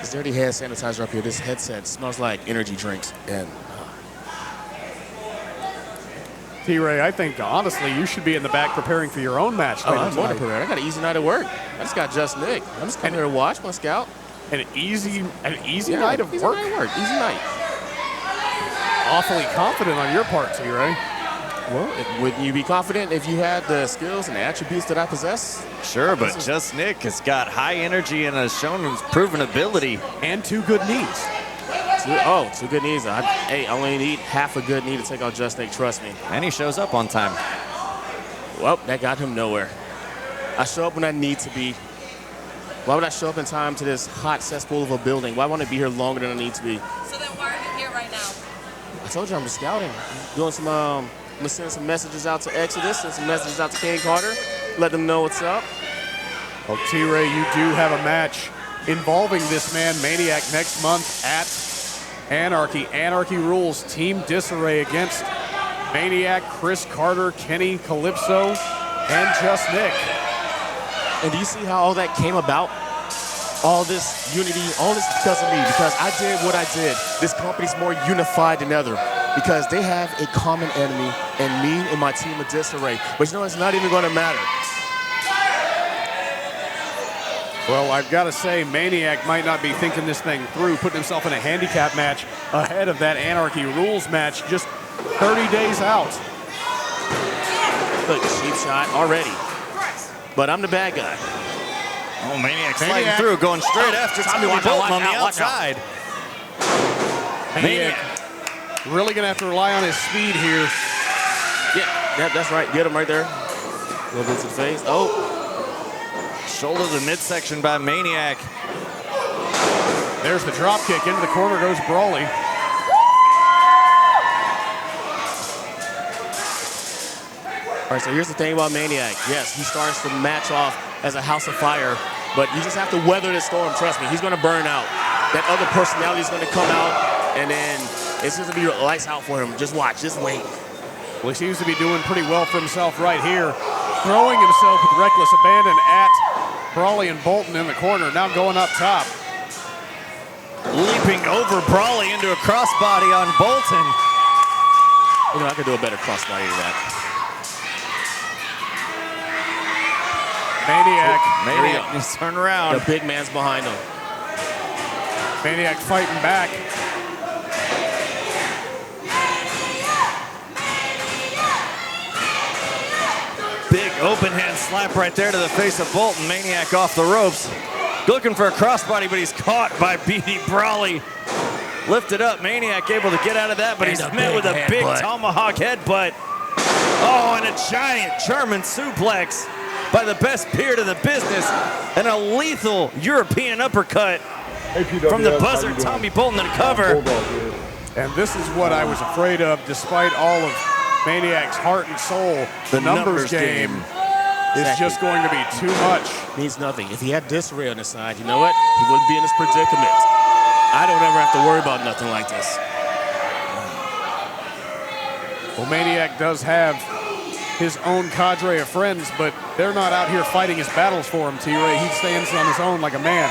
This dirty hand sanitizer up here. This headset smells like energy drinks. And T-Ray, I think honestly you should be in the back preparing for your own match. I'm going to prepare. I got an easy night at work. I just got Jus Nic. I'm just coming here to watch my scout. An easy night of work. Easy night. Awfully confident on your part, T-Ray. Well, wouldn't you be confident if you had the skills and the attributes that I possess? Sure, but Jus Nic has got high energy and has shown his proven ability. And 2 good knees. 2 good knees. I only need half a good knee to take out Jus Nic, trust me. And he shows up on time. Well, that got him nowhere. I show up when I need to be. Why would I show up in time to this hot cesspool of a building? Why won't I be here longer than I need to be? So then why are you here right now? I told you I'm just scouting. I'm doing some, I'm gonna send some messages out to Exodus and some messages out to King Carter. Let them know what's up. Well, T-Ray, you do have a match involving this man, Maniac, next month at Anarchy. Anarchy rules Team Disarray against Maniac, Chris Carter, Kenny, Calypso, and Jus Nic. And do you see how all that came about? All this unity, all this because of me, because I did what I did. This company's more unified than ever because they have a common enemy and me and my team of Disarray. But you know, it's not even going to matter. Well, I've got to say, Maniac might not be thinking this thing through, putting himself in a handicap match ahead of that Anarchy rules match just 30 days out. Look, cheap shot already. But I'm the bad guy. Oh, Maniac sliding through, going straight after Tommy Bolton on the outside. Maniac really going to have to rely on his speed here. Yeah, that's right. Get him right there. A little bit to the face. Oh. Shoulder to midsection by Maniac. There's the drop kick. Into the corner goes Brawley. All right, so here's the thing about Maniac. Yes, he starts the match off as a house of fire, but you just have to weather the storm. Trust me, he's going to burn out. That other personality is going to come out, and then it's just going to be lights out for him. Just watch, just wait. Well, he seems to be doing pretty well for himself right here. Throwing himself with reckless abandon at Brawley and Bolton in the corner. Now going up top. Leaping over Brawley into a crossbody on Bolton. You know, I could do a better crossbody than that. Maniac. Just turn around. The big man's behind him. Maniac fighting back. Big open hand slap right there to the face of Bolton. Maniac off the ropes. Looking for a crossbody, but he's caught by Bdbrawley. Lifted up. Maniac able to get out of that, but he's met with a big tomahawk headbutt. Oh, and a giant German suplex by the best beard of the business, and a lethal European uppercut from the buzzer, Tommy Bolton, to cover. And this is what I was afraid of, despite all of Maniac's heart and soul. The numbers game is just going to be too much. Means nothing. If he had Disarray on his side, you know what? He wouldn't be in this predicament. I don't ever have to worry about nothing like this. Well, Maniac does have his own cadre of friends, but they're not out here fighting his battles for him, T-Ray. He stands on his own like a man.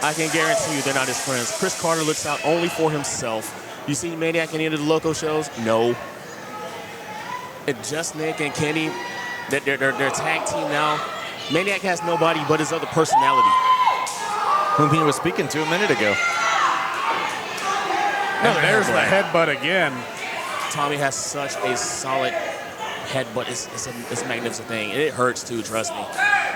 I can guarantee you they're not his friends. Chris Carter looks out only for himself. You see Maniac in any of the local shows? No. And Jus Nic and Kenny, they're tag team now. Maniac has nobody but his other personality, whom he was speaking to a minute ago. And there's the headbutt again. Tommy has such a solid headbutt. It's a magnificent thing. And it hurts too, trust me.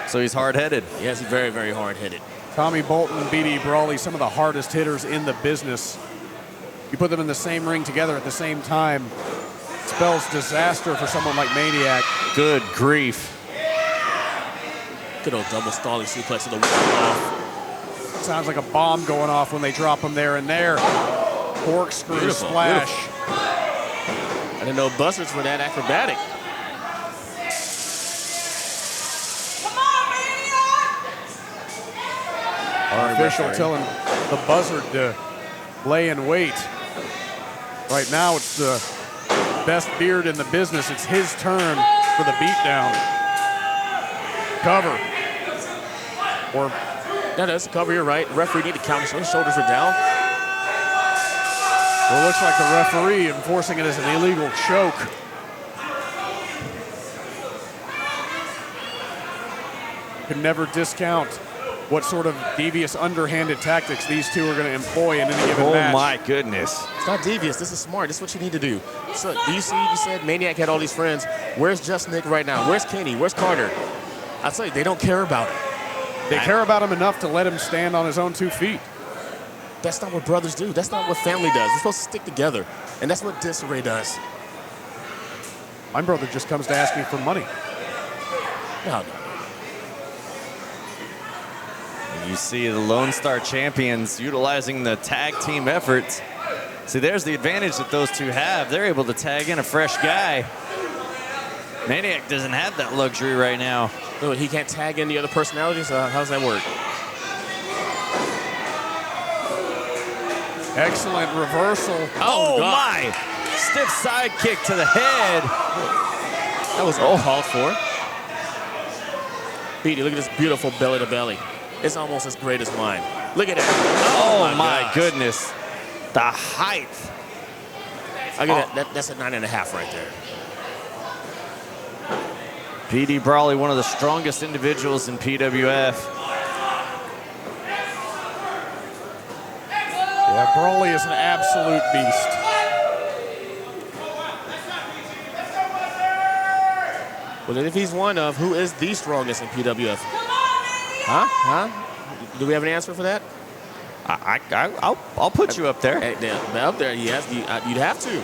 So he's hard-headed. Yes, he's very, very hard-headed. Tommy Bolton and Bdbrawley, some of the hardest hitters in the business. You put them in the same ring together at the same time, it spells disaster for someone like Maniac. Good grief. Good old double stalling suplex to the off. Sounds like a bomb going off when they drop him there and there. Corkscrew splash. Beautiful. I didn't know buzzards were that acrobatic. Our official telling the buzzard to lay in wait. Right now, it's the best beard in the business. It's his turn for the beatdown. Cover. Or that's a cover. You're right. Referee need to count. His shoulders are down. Well, it looks like the referee enforcing it as an illegal choke. Can never discount what sort of devious underhanded tactics these two are going to employ in any given match. Oh my goodness. It's not devious. This is smart. This is what you need to do. So, do you see, you said Maniac had all these friends. Where's Jus Nic right now? Where's Kenny? Where's Carter? I'll tell you, they don't care about him. They care about him enough to let him stand on his own 2 feet. That's not what brothers do. That's not what family does. We're supposed to stick together. And that's what Disarray does. My brother just comes to ask me for money. No. You see the Lone Star champions utilizing the tag team efforts. See, there's the advantage that those two have. They're able to tag in a fresh guy. Maniac doesn't have that luxury right now. No, he can't tag in the other personalities? How does that work? Excellent reversal. Oh my! Stiff side kick to the head. That was all called for. Petey, look at this beautiful belly to belly. It's almost as great as mine. Look at that. Oh my goodness. The height. I get that. That's a 9.5 right there. Bdbrawley, one of the strongest individuals in PWF. Yeah, Brawley is an absolute beast. Well, then if he's one of, who is the strongest in PWF? Huh? Do we have an answer for that? I'll put you up there. Up there, yes. You'd have to.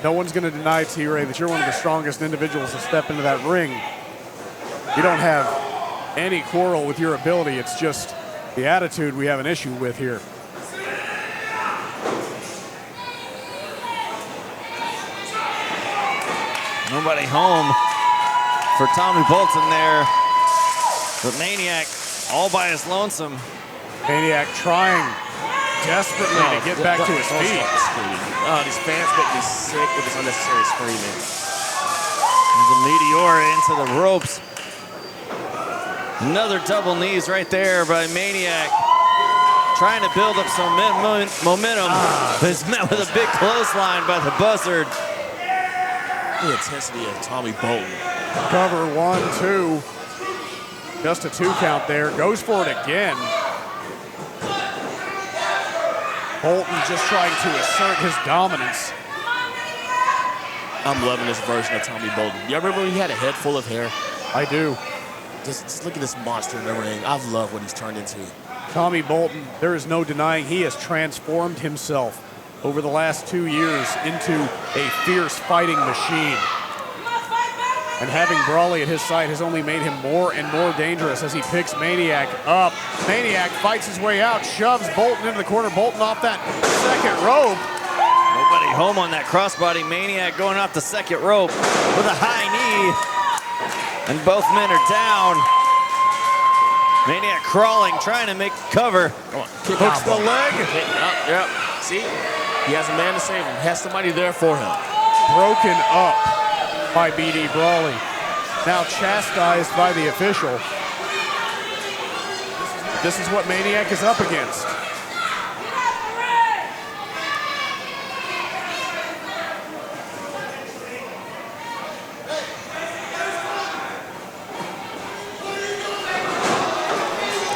No one's going to deny, T-Ray, that you're one of the strongest individuals to step into that ring. You don't have any quarrel with your ability. It's just The attitude we have an issue with here. Nobody home for Tommy Bolton there. But Maniac all by his lonesome. Maniac trying desperately to get back to his feet. Oh, these fans make me sick with this unnecessary screaming. The meteor into the ropes. Another double knees right there by Maniac. Trying to build up some momentum. But it's met with a big clothesline by the Buzzard. The intensity of Tommy Bolton. Cover 1, 2. Just a 2 count there. Goes for it again. Bolton just trying to assert his dominance. I'm loving this version of Tommy Bolton. You remember when he had a head full of hair? I do. Just look at this monster in the ring. I love what he's turned into. Tommy Bolton, there is no denying he has transformed himself over the last 2 years into a fierce fighting machine. And having Brawley at his side has only made him more and more dangerous as he picks Maniac up. Maniac fights his way out, shoves Bolton into the corner. Bolton off that second rope. Nobody home on that crossbody. Maniac going off the second rope with a high knee. And both men are down. Maniac crawling, trying to make cover. Come on. Hooks the leg. Yep. See? He has a man to save him. He has somebody there for him. Broken up by Bdbrawley. Now chastised by the official. This is what Maniac is up against.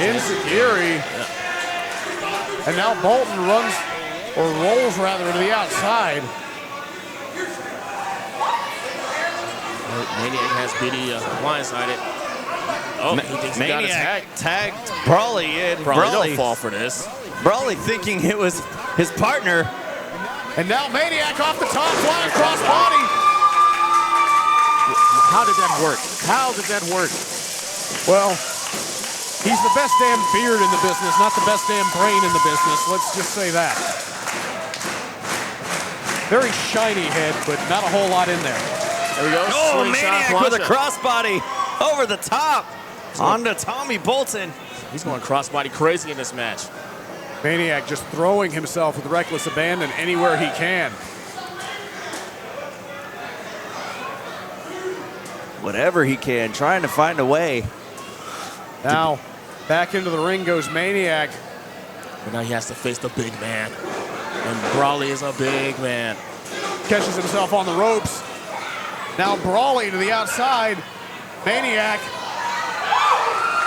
Insecurity. And now Bolton runs, or rolls rather, to the outside. Maniac has Biddy blindsided. Oh, he thinks he got his tag. Tagged Brawley in. Brawley don't fall for this. Brawley thinking it was his partner. And now Maniac off the top, flying cross body. How did that work? How did that work? Well, he's the best damn beard in the business, not the best damn brain in the business. Let's just say that. Very shiny head, but not a whole lot in there. There we go. Oh, Maniac with a crossbody over the top onto Tommy Bolton. He's going crossbody crazy in this match. Maniac just throwing himself with reckless abandon anywhere he can. Whatever he can, trying to find a way. Now, back into the ring goes Maniac. But now he has to face the big man. And Brawley is a big man. Catches himself on the ropes. Now Brawley to the outside. Maniac.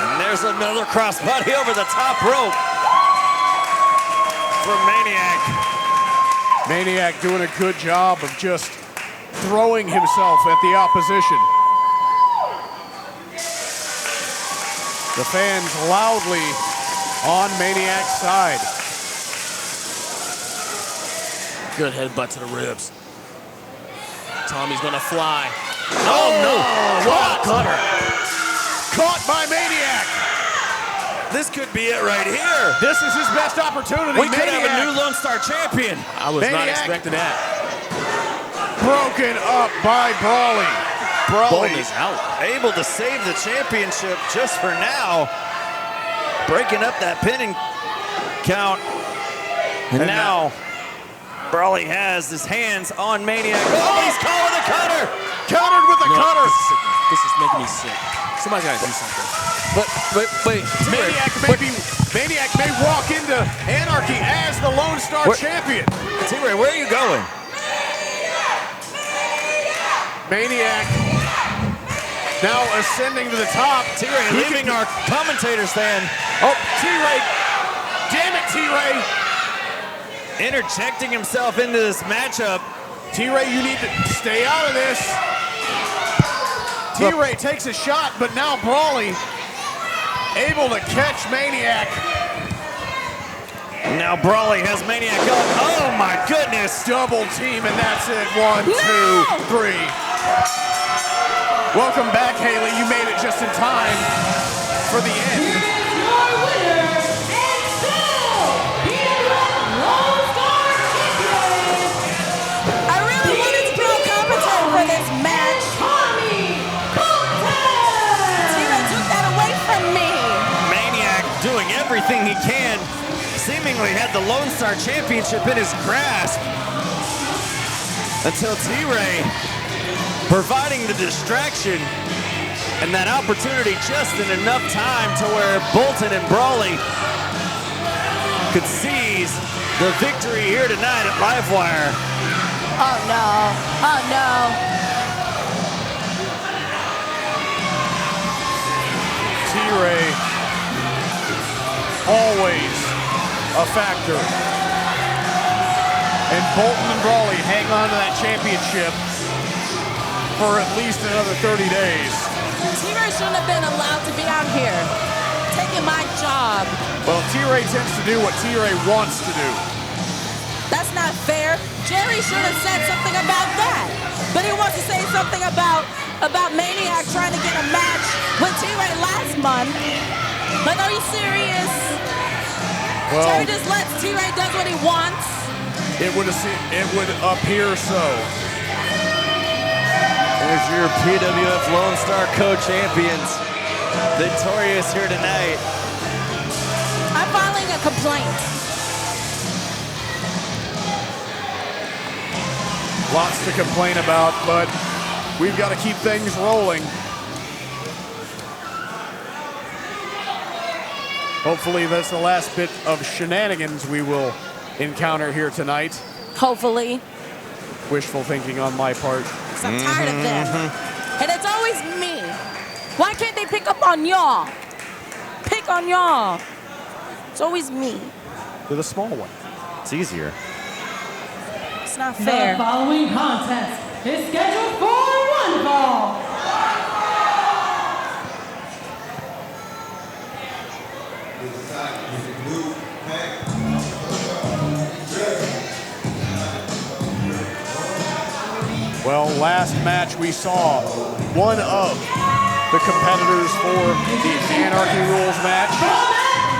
And there's another crossbody over the top rope for Maniac. Maniac doing a good job of just throwing himself at the opposition. The fans loudly on Maniac's side. Good headbutt to the ribs. Tommy's gonna fly. Oh no! What a cutter! Caught by Maniac. This could be it right here. This is his best opportunity. We could have a new Lone Star champion. I was not expecting that. Broken up by Brawley. Brawley is out. Able to save the championship just for now. Breaking up that pinning count. And now Brawley has his hands on Maniac. Oh, he's calling the cutter. Countered with a cutter. This is making me sick. Somebody's got to do something. Wait. Maniac may walk into Anarchy as the Lone Star champion. T-Ray, where are you going? Maniac now ascending to the top. T-Ray leaving our commentator stand. Oh, T-Ray. Damn it, T-Ray. Interjecting himself into this matchup. T-Ray, you need to stay out of this. T-Ray takes a shot, but now Brawley able to catch Maniac. Now Brawley has Maniac up. Oh my goodness. Double team, and that's it. 1, 2, 3. Welcome back, Haley. You made it just in time for the end. Your winner, seemingly had the Lone Star Championship in his grasp until T-Ray providing the distraction and that opportunity just in enough time to where Bolton and Brawley could seize the victory here tonight at LiveWire. Oh no, oh no. T-Ray, always a factor. And Bolton and Brawley hang on to that championship for at least another 30 days. T-Ray shouldn't have been allowed to be out here taking my job. Well, T-Ray tends to do what T-Ray wants to do. That's not fair. Jerry should have said something about that. But he wants to say something about Maniac trying to get a match with T-Ray last month. Like, are you serious? Well, Jerry just lets T-Ray does what he wants. It would appear so. There's your PWF Lone Star co-champions, victorious here tonight. I'm filing a complaint. Lots to complain about, but we've got to keep things rolling. Hopefully that's the last bit of shenanigans we will encounter here tonight. Hopefully. Wishful thinking on my part. I'm tired of them. And it's always me. Why can't they pick up on y'all? Pick on y'all. It's always me. With a small one. It's easier. It's not fair. The following contest is scheduled for one fall. Well, last match we saw one of the competitors for the Anarchy Rules match. From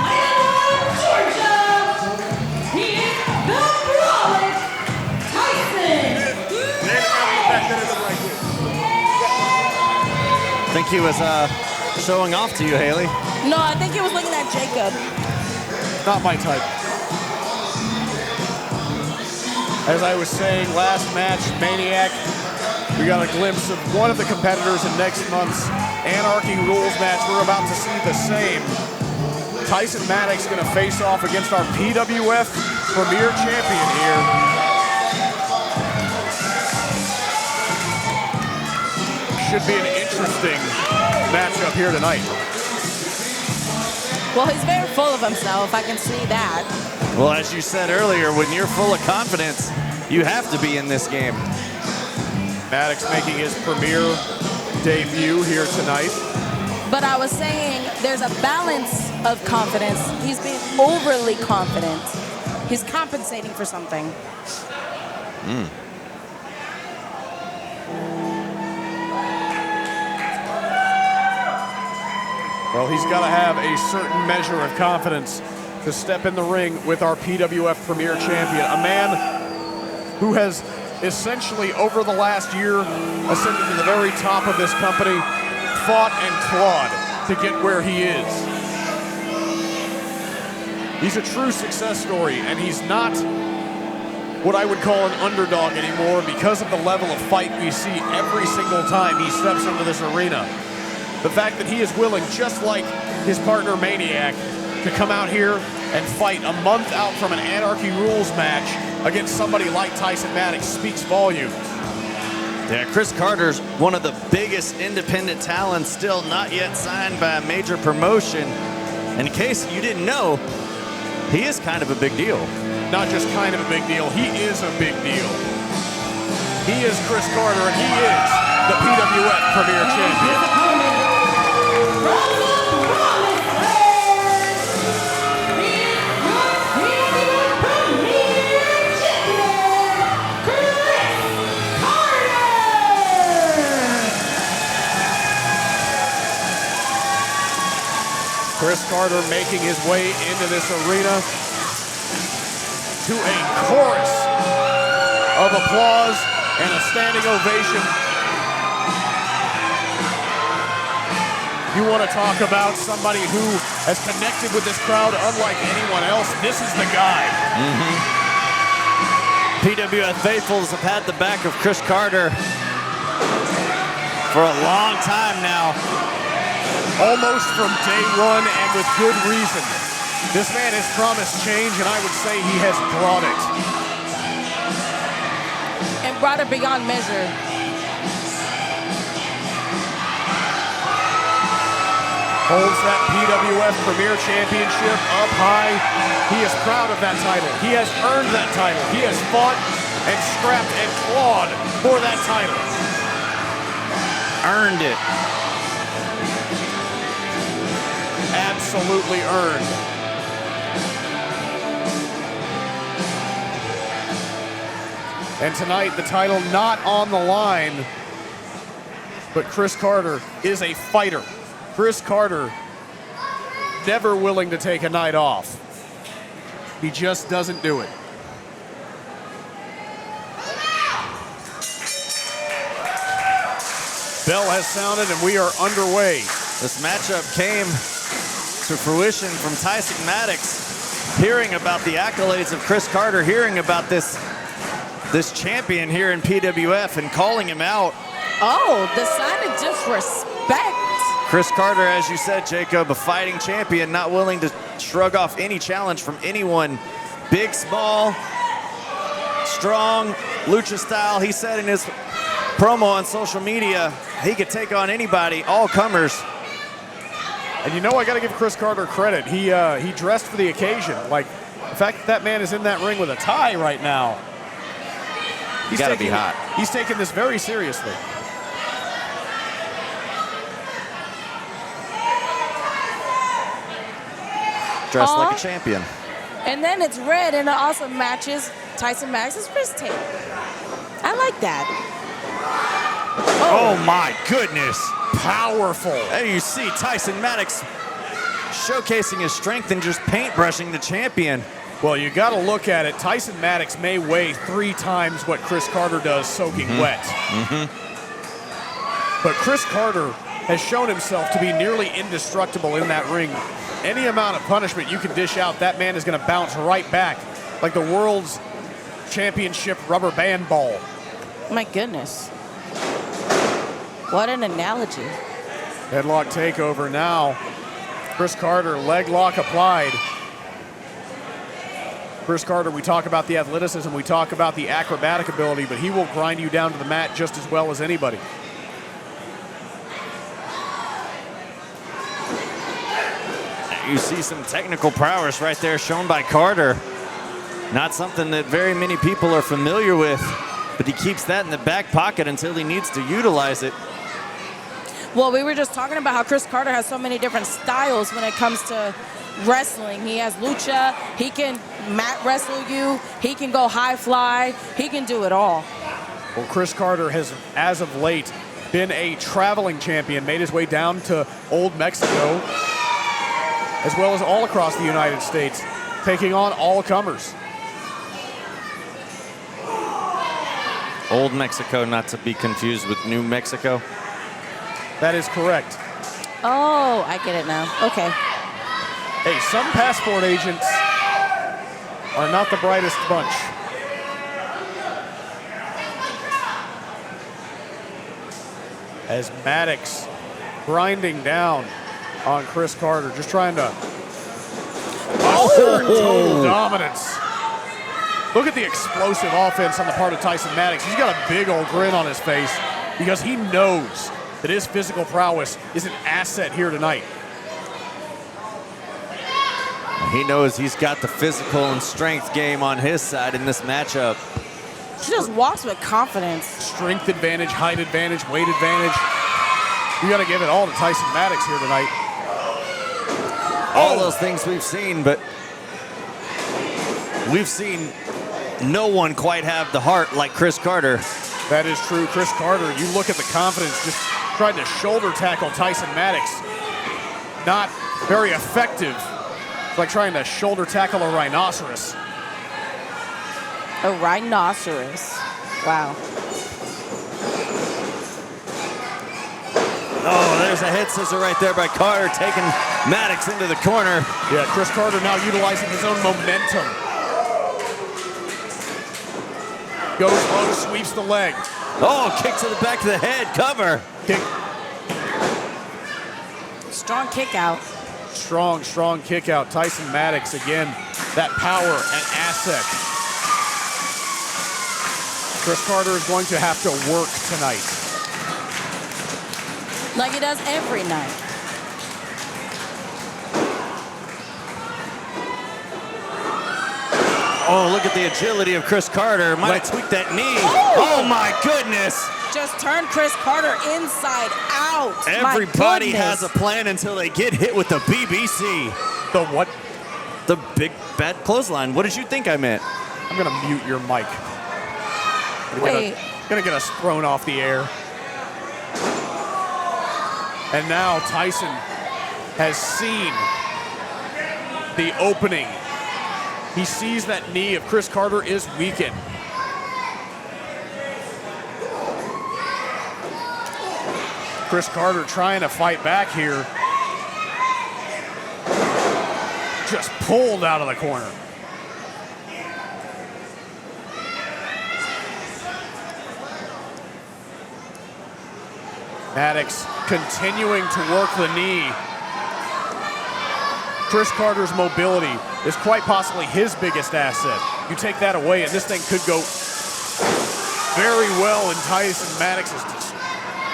Atlanta, Georgia, he is the Brawler, Tyson. Think he was showing off to you, Haley? No, I think he was looking at Jacob. Not my type. As I was saying, last match, Maniac, we got a glimpse of one of the competitors in next month's Anarchy Rules match. We're about to see the same. Tyson Maddox going to face off against our PWF Premier Champion here. Should be an interesting matchup here tonight. Well, he's very full of himself. I can see that. Well, as you said earlier, when you're full of confidence, you have to be in this game. Maddox making his premier debut here tonight. But I was saying there's a balance of confidence. He's being overly confident. He's compensating for something. Well, he's got to have a certain measure of confidence to step in the ring with our PWF Premier Champion, a man who has essentially over the last year ascended to the very top of this company, fought and clawed to get where he is. He's a true success story, and he's not what I would call an underdog anymore because of the level of fight we see every single time he steps into this arena. The fact that he is willing, just like his partner Maniac, to come out here and fight a month out from an Anarchy Rules match against somebody like Tyson Maddox speaks volumes. Yeah, Chris Carter's one of the biggest independent talents still not yet signed by a major promotion. And in case you didn't know, he is kind of a big deal. Not just kind of a big deal, he is a big deal. He is Chris Carter, and he is the PWF Premier Champion. Chris Carter making his way into this arena to a chorus of applause and a standing ovation. You want to talk about somebody who has connected with this crowd unlike anyone else? This is the guy. PWF faithfuls have had the back of Chris Carter for a long time now. Almost from day one, and with good reason. This man has promised change, and I would say he has brought it. And brought it beyond measure. Holds that PWF Premier Championship up high. He is proud of that title. He has earned that title. He has fought and scrapped and clawed for that title. Earned it. Absolutely earned. And tonight, the title not on the line, but Chris Carter is a fighter. Chris Carter, never willing to take a night off. He just doesn't do it. Bell has sounded and we are underway. This matchup came to fruition from Tyson Maddox, hearing about the accolades of Chris Carter, hearing about this champion here in PWF and calling him out. Oh, the sign of disrespect. Chris Carter, as you said, Jacob, a fighting champion, not willing to shrug off any challenge from anyone. Big, small, strong, lucha style. He said in his promo on social media, he could take on anybody, all comers. And you know, I got to give Chris Carter credit. He dressed for the occasion. Like, the fact that man is in that ring with a tie right now. He's got to be hot. He's taking this very seriously. Dressed like a champion. And then it's red, and it also matches Tyson Maddox's wrist tape. I like that. Oh my goodness. Powerful. And you see Tyson Maddox showcasing his strength and just paintbrushing the champion. Well, you got to look at it. Tyson Maddox may weigh 3 times what Chris Carter does soaking wet. But Chris Carter has shown himself to be nearly indestructible in that ring. Any amount of punishment you can dish out, that man is going to bounce right back like the world's championship rubber band ball. My goodness. What an analogy. Headlock takeover now. Chris Carter, leg lock applied. Chris Carter, we talk about the athleticism, we talk about the acrobatic ability, but he will grind you down to the mat just as well as anybody. You see some technical prowess right there shown by Carter. Not something that very many people are familiar with, but he keeps that in the back pocket until he needs to utilize it. Well, we were just talking about how Chris Carter has so many different styles when it comes to wrestling. He has lucha, he can mat wrestle you, he can go high fly, he can do it all. Well, Chris Carter has, as of late, been a traveling champion, made his way down to Old Mexico, as well as all across the United States, taking on all comers. Old Mexico, not to be confused with New Mexico. That is correct. Oh, I get it now. Okay. Hey, some passport agents are not the brightest bunch. As Maddox grinding down on Chris Carter, just trying to assert total dominance. Look at the explosive offense on the part of Tyson Maddox. He's got a big old grin on his face because he knows that his physical prowess is an asset here tonight. He knows he's got the physical and strength game on his side in this matchup. She just walks with confidence. Strength advantage, height advantage, weight advantage. You got to give it all to Tyson Maddox here tonight. All those things we've seen, but we've seen no one quite have the heart like Chris Carter. That is true. Chris Carter, you look at the confidence, just tried to shoulder tackle Tyson Maddox. Not very effective. It's like trying to shoulder tackle a rhinoceros. A rhinoceros. Wow. Oh, there's a head scissor right there by Carter, taking Maddox into the corner. Yeah, Chris Carter now utilizing his own momentum. Goes low, sweeps the leg. Oh, kick to the back of the head, cover. Kick. Strong kick out. Strong kick out. Tyson Maddox again, that power and asset. Chris Carter is going to have to work tonight. Like he does every night. Oh, look at the agility of Chris Carter. Might have tweaked that knee. Oh my goodness. Just turned Chris Carter inside out. Everybody has a plan until they get hit with the BBC. The what? The big bad clothesline. What did you think I meant? I'm gonna mute your mic. Wait. Gonna get us thrown off the air. And now Tyson has seen the opening. He sees that knee of Chris Carter is weakened. Chris Carter trying to fight back here. Just pulled out of the corner. Maddox continuing to work the knee. Chris Carter's mobility is quite possibly his biggest asset. You take that away and this thing could go very well in Tyson Maddox's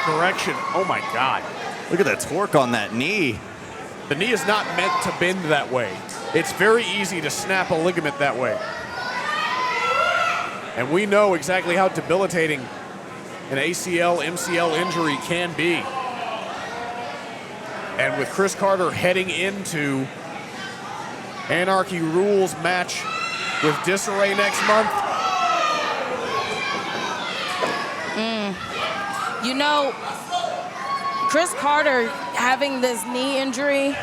direction. Oh my God. Look at the torque on that knee. The knee is not meant to bend that way. It's very easy to snap a ligament that way. And we know exactly how debilitating an ACL, MCL injury can be. And with Chris Carter heading into Anarchy Rules match with Disarray next month. You know, Chris Carter having this knee injury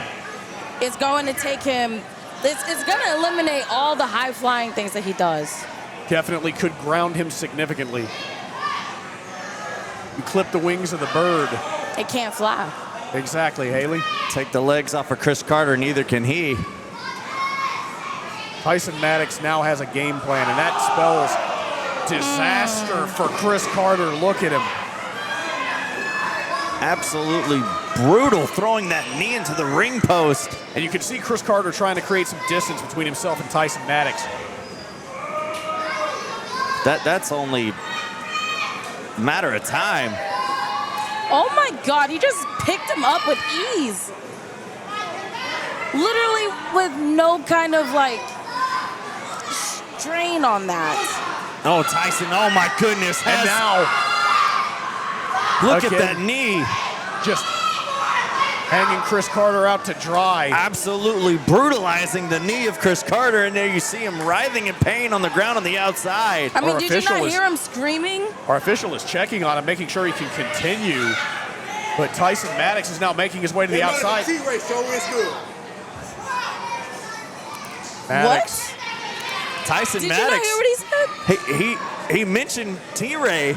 is going to take him, it's going to eliminate all the high-flying things that he does. Definitely could ground him significantly. You clip the wings of the bird. It can't fly. Exactly, Haley. Take the legs off of Chris Carter, neither can he. Tyson Maddox now has a game plan, and that spells disaster for Chris Carter. Look at him. Absolutely brutal, throwing that knee into the ring post. And you can see Chris Carter trying to create some distance between himself and Tyson Maddox. That's only a matter of time. Oh my God, he just picked him up with ease. Literally with no kind of like strain on that. Oh, Tyson, oh my goodness. And now, look at that knee. Just hanging Chris Carter out to dry. Absolutely brutalizing the knee of Chris Carter, and there you see him writhing in pain on the ground on the outside. I mean, did you not hear him screaming? Our official is checking on him, making sure he can continue. But Tyson Maddox is now making his way to the outside. Maddox. What? Tyson Did Maddox. you not hear what he said? He mentioned T-Ray.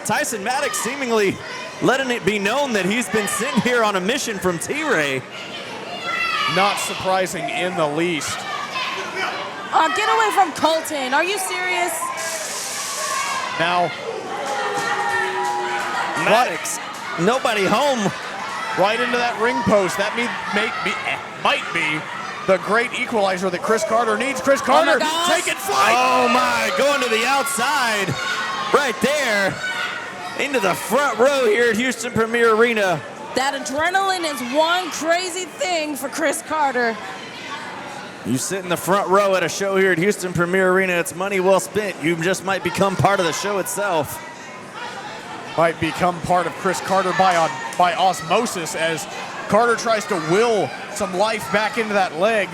Tyson Maddox seemingly letting it be known that he's been sent here on a mission from T-Ray. Not surprising in the least. Get away from Colton. Are you serious? Now, Maddox, nobody home. Right into that ring post. That might be the great equalizer that Chris Carter needs. Chris Carter, taking flight. Oh my, going to the outside. Right there. Into the front row here at Houston Premier Arena. That adrenaline is one crazy thing for Chris Carter. You sit in the front row at a show here at Houston Premier Arena, it's money well spent. You just might become part of the show itself. Might become part of Chris Carter by osmosis as Carter tries to will some life back into that leg.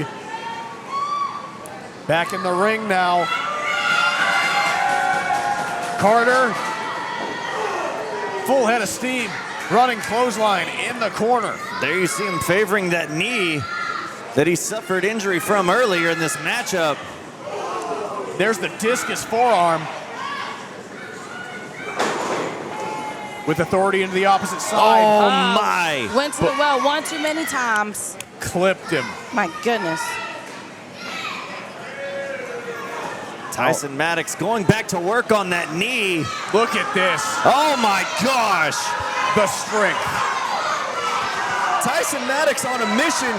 Back in the ring now. Carter, full head of steam, running clothesline in the corner. There you see him favoring that knee that he suffered injury from earlier in this matchup. There's the discus forearm. with authority into the opposite side. Oh, my. Went to the well one too many times. Clipped him. My goodness. Tyson Maddox going back to work on that knee. Look at this. Oh, my gosh. The strength. Tyson Maddox on a mission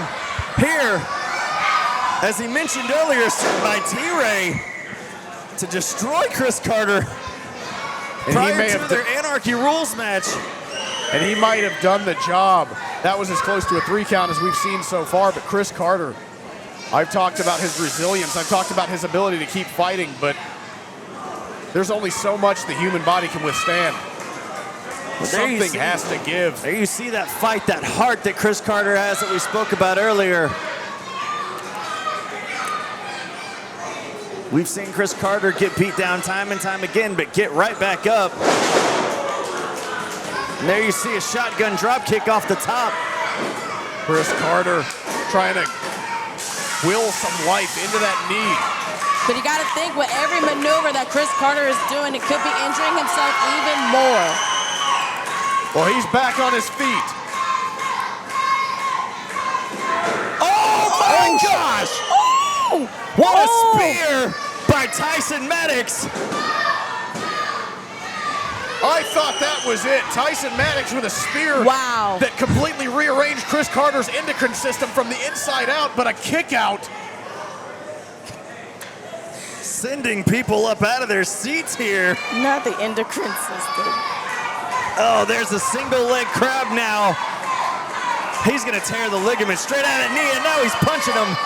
here, as he mentioned earlier, sent by T-Ray to destroy Chris Carter prior to their Anarchy rules match. And he might have done the job. That was as close to a 3 count as we've seen so far, but Chris Carter, I've talked about his resilience. I've talked about his ability to keep fighting, but there's only so much the human body can withstand. Something has to give. There you see that fight, that heart that Chris Carter has that we spoke about earlier. We've seen Chris Carter get beat down time and time again, but get right back up. And there you see a shotgun drop kick off the top. Chris Carter trying to will some life into that knee. But you got to think with every maneuver that Chris Carter is doing, it could be injuring himself even more. Well, he's back on his feet. Oh my gosh! Oh! What a spear by Tyson Maddox. I thought that was it. Tyson Maddox with a spear that completely rearranged Chris Carter's endocrine system from the inside out, but a kick out. Sending people up out of their seats here. Not the endocrine system. Oh, there's a single leg crab now. He's gonna tear the ligament straight out of the knee, and now he's punching him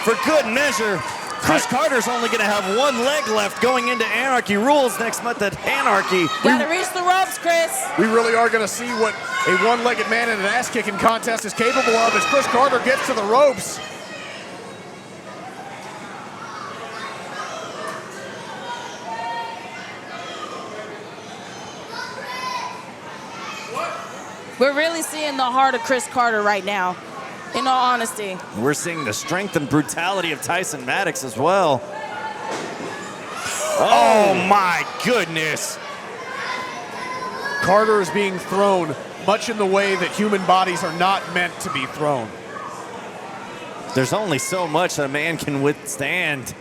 for good measure. Chris Carter's only gonna have 1 leg left going into Anarchy rules next month at Anarchy. Gotta reach the ropes, Chris. We really are gonna see what a one-legged man in an ass-kicking contest is capable of as Chris Carter gets to the ropes. We're really seeing the heart of Chris Carter right now, in all honesty. We're seeing the strength and brutality of Tyson Maddox as well. Oh my goodness. Carter is being thrown much in the way that human bodies are not meant to be thrown. There's only so much a man can withstand.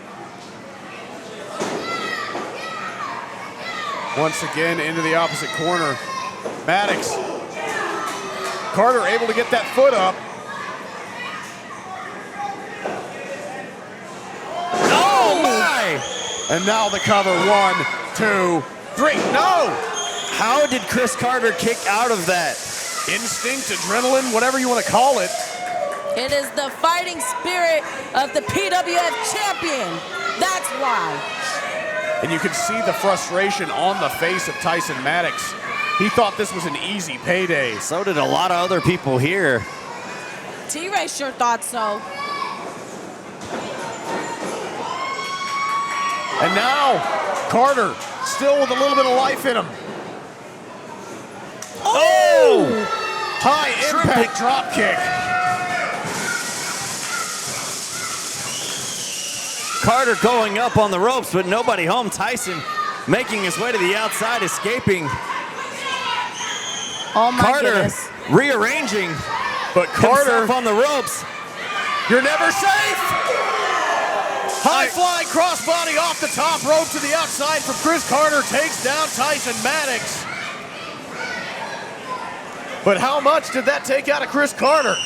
Once again into the opposite corner. Maddox. Carter able to get that foot up. Oh my! And now the cover. 1, 2, 3. No! How did Chris Carter kick out of that? Instinct, adrenaline, whatever you want to call it. It is the fighting spirit of the PWF champion. That's why. And you can see the frustration on the face of Tyson Maddox. He thought this was an easy payday. So did a lot of other people here. T-Ray sure thought so. And now, Carter, still with a little bit of life in him. Oh! High impact drop kick. Carter going up on the ropes, but nobody home. Tyson making his way to the outside, escaping. Oh my Carter goodness. rearranging, but Carter himself on the ropes. You're never safe. High flying crossbody off the top rope to the outside from Chris Carter takes down Tyson Maddox. But how much did that take out of Chris Carter?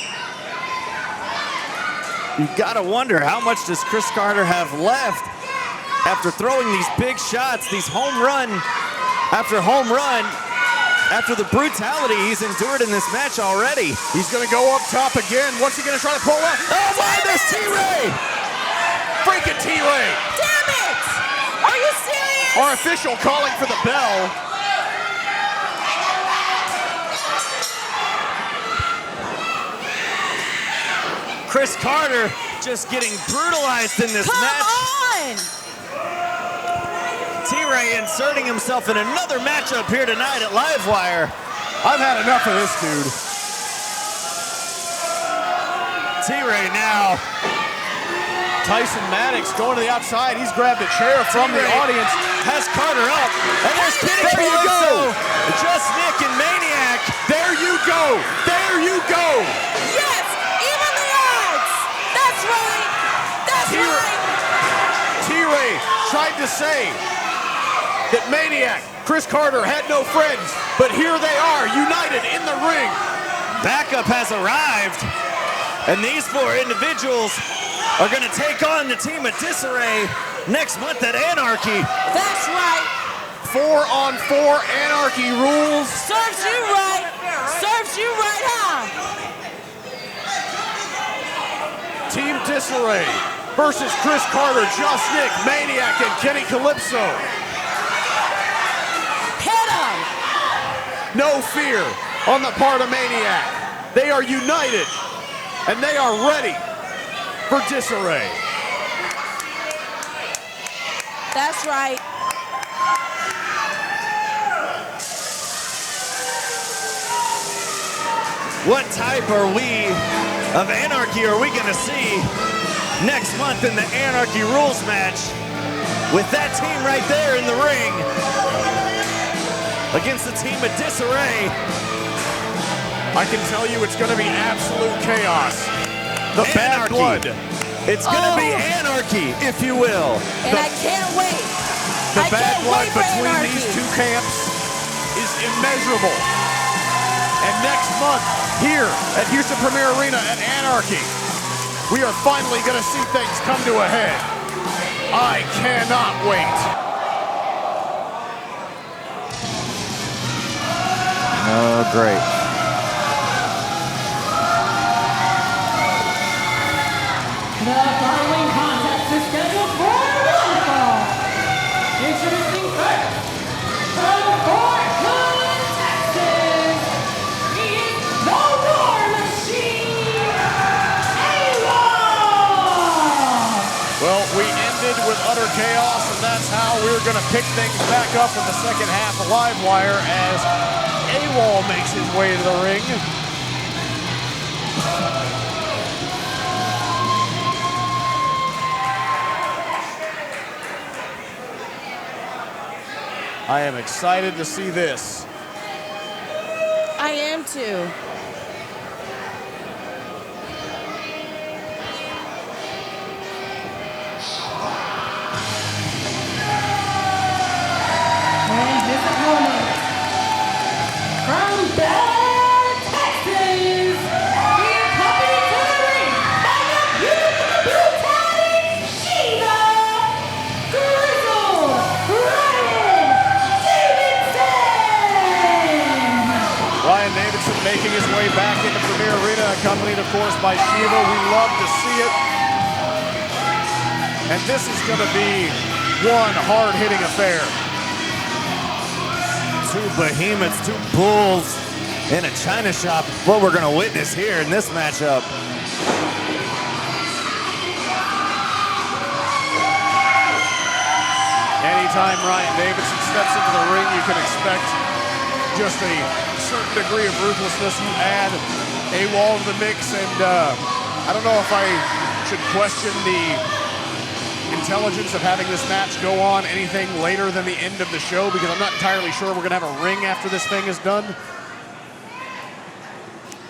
You gotta wonder, how much does Chris Carter have left after throwing these big shots, these home run after home run, after the brutality he's endured in this match already. He's gonna go up top again. What's he gonna try to pull out? Oh my, there's T-Ray! Freaking T-Ray! Damn it! Are you serious? Our official calling for the bell. Chris Carter just getting brutalized in this match. Come on! T-Ray inserting himself in another matchup here tonight at LiveWire. I've had enough of this dude. T-Ray now Tyson Maddox going to the outside. He's grabbed a chair from the audience. Has Carter up. And there's Calypso. Jus Nic and Maniac. There you go. There you go. Yes, even the odds. That's right. That's right. T-Ray tried to say that Maniac, Chris Carter, had no friends, but here they are, united in the ring. Backup has arrived, and these four individuals are going to take on the team of Disarray next month at Anarchy. That's right. 4-on-4 Anarchy rules. Serves you right. Serves you right, huh? Team Disarray versus Chris Carter, Jus Nic, Maniac, and Kenny Calypso. Hit him. No fear on the part of Maniac. They are united, and they are ready for Disarray. That's right. What type of Anarchy are we gonna see next month in the Anarchy rules match with that team right there in the ring against the team of Disarray? I can tell you it's gonna be absolute chaos. The bad Anarchy. blood. It's gonna be Anarchy, if you will. And I can't wait. The I bad can't blood wait for between Anarchy. these two camps is immeasurable. And next month, here at Houston Premier Arena at Anarchy, we are finally going to see things come to a head. I cannot wait. Oh, great. The following contest is scheduled for one fall. Introducing first, from Portland, Texas, he is the War Machine, Awol! Well, we ended with utter chaos, and that's how we're going to pick things back up in the second half of LiveWire as Awol makes his way to the ring. I am excited to see this. I am too. And his opponent, from Bolton, Texas, he accompanied to the ring by the beautiful brutality Shiva, Grizzled Ryan Davidson. Ryan Davidson making his way back into Premier Arena, accompanied, of course, by Shiva. We love to see it. And this is going to be one hard-hitting affair. Two behemoths, two bulls in a china shop. What we're going to witness here in this matchup. Anytime Ryan Davidson steps into the ring, you can expect just a certain degree of ruthlessness. You add Awol to the mix, and I don't know if I should question the intelligence of having this match go on anything later than the end of the show, because I'm not entirely sure we're going to have a ring after this thing is done.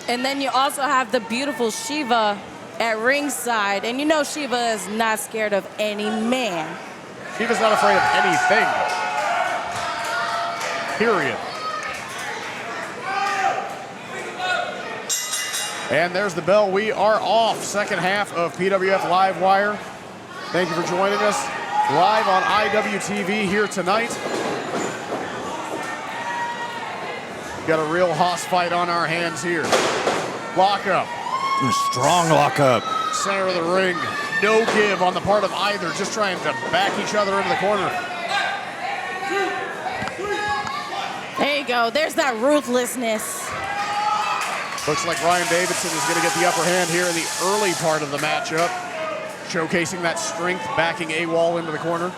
And then you also have the beautiful Shiva at ringside. And you know Shiva is not scared of any man. Shiva's not afraid of anything. Period. And there's the bell. We are off. Second half of PWF LiveWire. Thank you for joining us live on IWTV here tonight. Got a real hoss fight on our hands here. Lockup. Strong lockup. Center of the ring. No give on the part of either. Just trying to back each other into the corner. There you go. There's that ruthlessness. Looks like Ryan Davidson is going to get the upper hand here in the early part of the matchup. Showcasing that strength, backing Awol into the corner.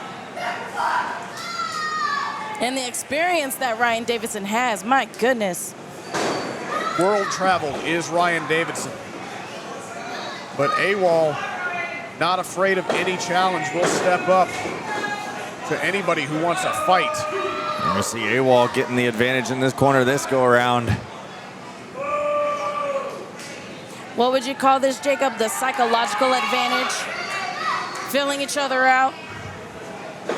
And the experience that Ryan Davidson has, my goodness. World traveled is Ryan Davidson. But Awol not afraid of any challenge, will step up to anybody who wants a fight. And we see Awol getting the advantage in this corner this go around. What would you call this, Jacob? The psychological advantage? Filling each other out?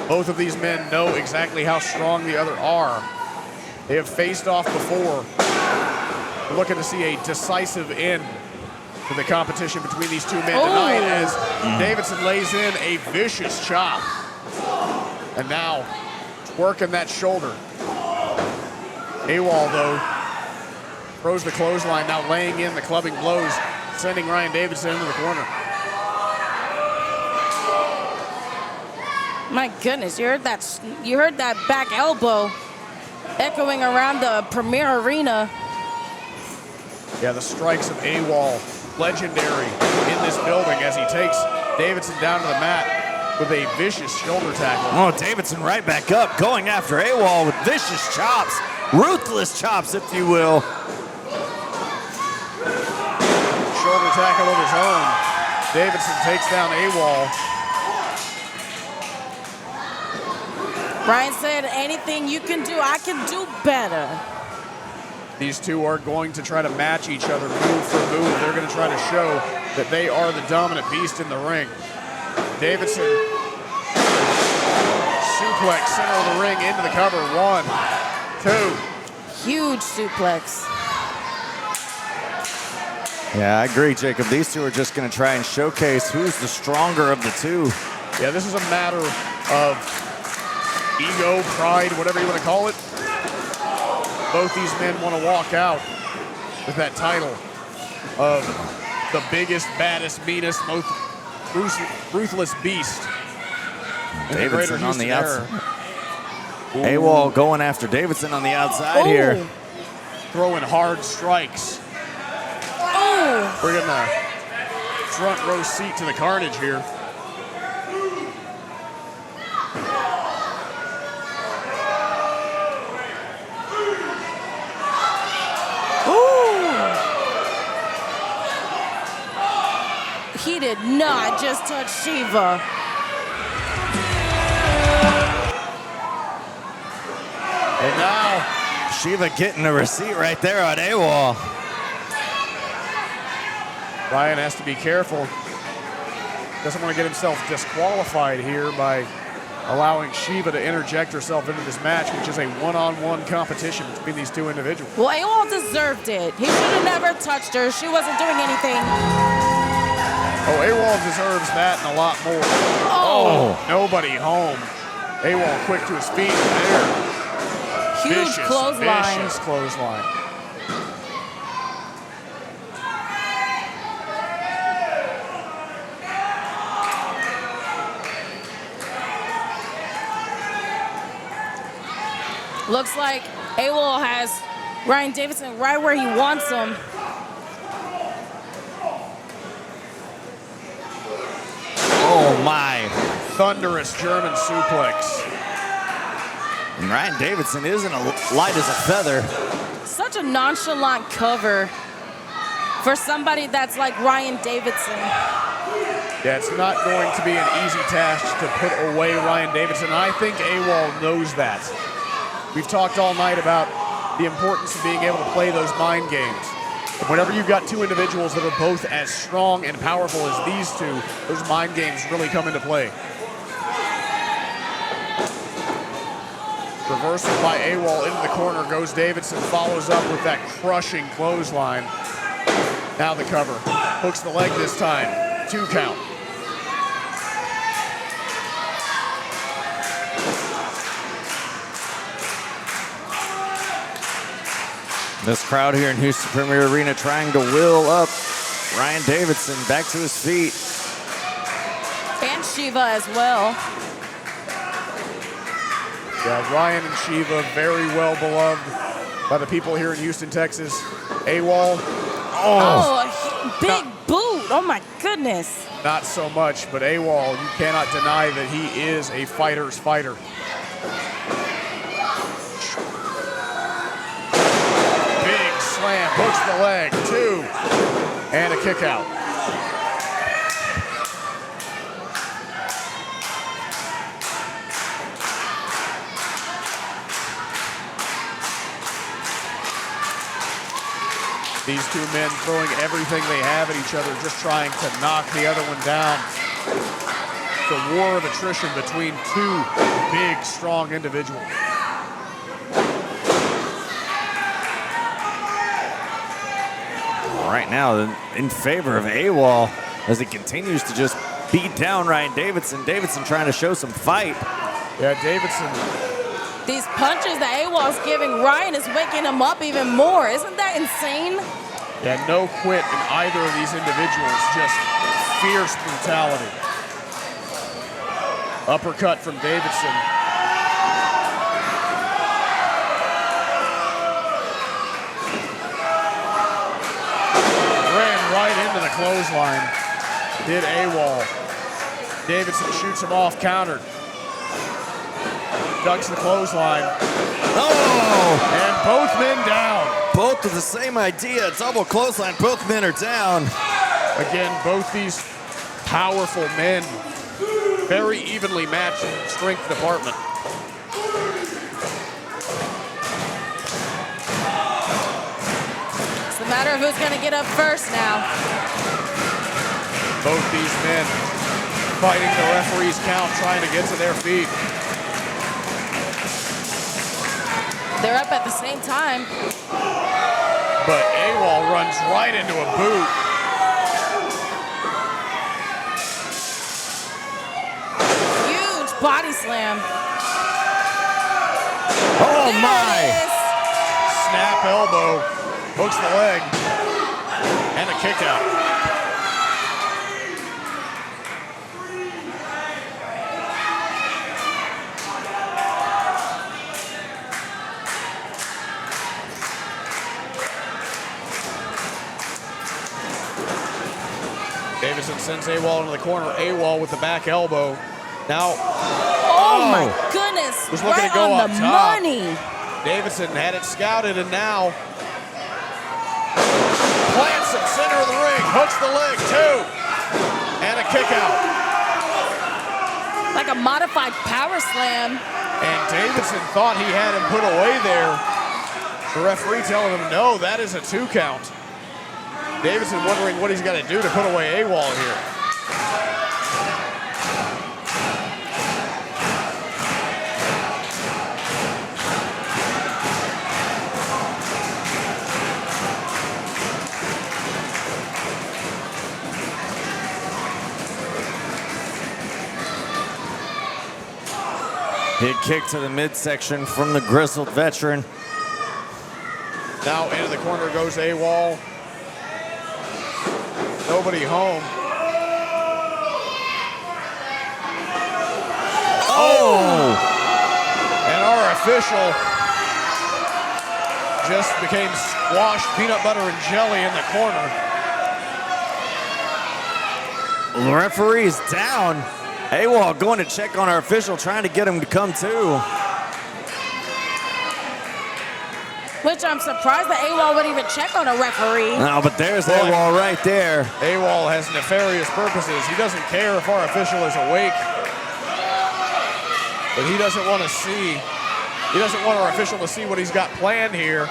Both of these men know exactly how strong the other are. They have faced off before. We're looking to see a decisive end to the competition between these two men tonight as Davidson lays in a vicious chop. And now, working that shoulder. Awol, though, throws the clothesline, now laying in the clubbing blows, sending Ryan Davidson into the corner. My goodness, you heard that back elbow echoing around the Premier Arena. Yeah, the strikes of Awol, legendary in this building as he takes Davidson down to the mat with a vicious shoulder tackle. Oh, Davidson right back up, going after Awol with vicious chops, ruthless chops, if you will. Shoulder tackle of his own. Davidson takes down Awol. Ryan said, anything you can do, I can do better. These two are going to try to match each other move for move. They're going to try to show that they are the dominant beast in the ring. Davidson, suplex, center of the ring, into the cover. 1, 2. Huge suplex. Yeah, I agree, Jacob. These two are just going to try and showcase who's the stronger of the two. Yeah, this is a matter of ego, pride, whatever you want to call it. Both these men want to walk out with that title of the biggest, baddest, meanest, most ruthless beast. Davidson on the outside. Awol going after Davidson on the outside here. Throwing hard strikes. We're getting a front row seat to the carnage here. He did not just touch Shiva. And now, Shiva getting a receipt right there on Awol. Ryan has to be careful. Doesn't want to get himself disqualified here by allowing Shiva to interject herself into this match, which is a one-on-one competition between these two individuals. Well, Awol deserved it. He should have never touched her. She wasn't doing anything. Oh, Awol deserves that and a lot more. Oh, nobody home. Awol quick to his feet there. Huge clothesline. Vicious clothesline. Looks like Awol has Ryan Davidson right where he wants him. Oh my. Thunderous German suplex. And Ryan Davidson isn't light as a feather. Such a nonchalant cover for somebody that's like Ryan Davidson. Yeah, it's not going to be an easy task to put away Ryan Davidson. And I think Awol knows that. We've talked all night about the importance of being able to play those mind games. And whenever you've got two individuals that are both as strong and powerful as these two, those mind games really come into play. Reversal by Awol into the corner goes Davidson, follows up with that crushing clothesline. Now the cover. Hooks the leg this time. 2 count. This crowd here in Houston Premier Arena trying to will up Ryan Davidson back to his feet. And Shiva as well. Yeah, Ryan and Shiva, very well beloved by the people here in Houston, Texas. Awol. Big boot. Oh my goodness. Not so much, but Awol, you cannot deny that he is a fighter's fighter. Big slam, hooks the leg, 2, and a kick out. These two men throwing everything they have at each other, just trying to knock the other one down. It's a war of attrition between two big, strong individuals. Right now, in favor of Awol as he continues to just beat down Ryan Davidson. Davidson trying to show some fight. Yeah, Davidson. These punches that Awol's giving Ryan is waking him up even more. Isn't that insane? Yeah, no quit in either of these individuals. Just fierce brutality. Uppercut from Davidson. Ran right into the clothesline. Did Awol. Davidson shoots him off, countered. Ducks the clothesline. Oh! And both men down. Both with the same idea. Double clothesline. Both men are down. Again, both these powerful men, very evenly matched in strength department. It's a matter of who's going to get up first now. Both these men fighting the referee's count, trying to get to their feet. They're up at the same time. But Awol runs right into a boot. Huge body slam. Oh There my! it is. Snap elbow, hooks the leg, and a kick out. Davidson sends Awol into the corner. Awol with the back elbow. Now, Oh my goodness. was looking Right to go on up the top. money. Davidson had it scouted, and now plants him center of the ring, hooks the leg, two, and a kick out. Like a modified power slam. And Davidson thought he had him put away there. The referee telling him, no, that is a 2 count. Davidson wondering what he's got to do to put away Awol here. Big kick to the midsection from the grizzled veteran. Now into the corner goes Awol. Nobody home. Oh! And our official just became squashed peanut butter and jelly in the corner. The referee is down. Awol going to check on our official, trying to get him to come to. Which I'm surprised that Awol would even check on a referee. No, but there's Awol right there. Awol has nefarious purposes. He doesn't care if our official is awake. But he doesn't want our official to see what he's got planned here.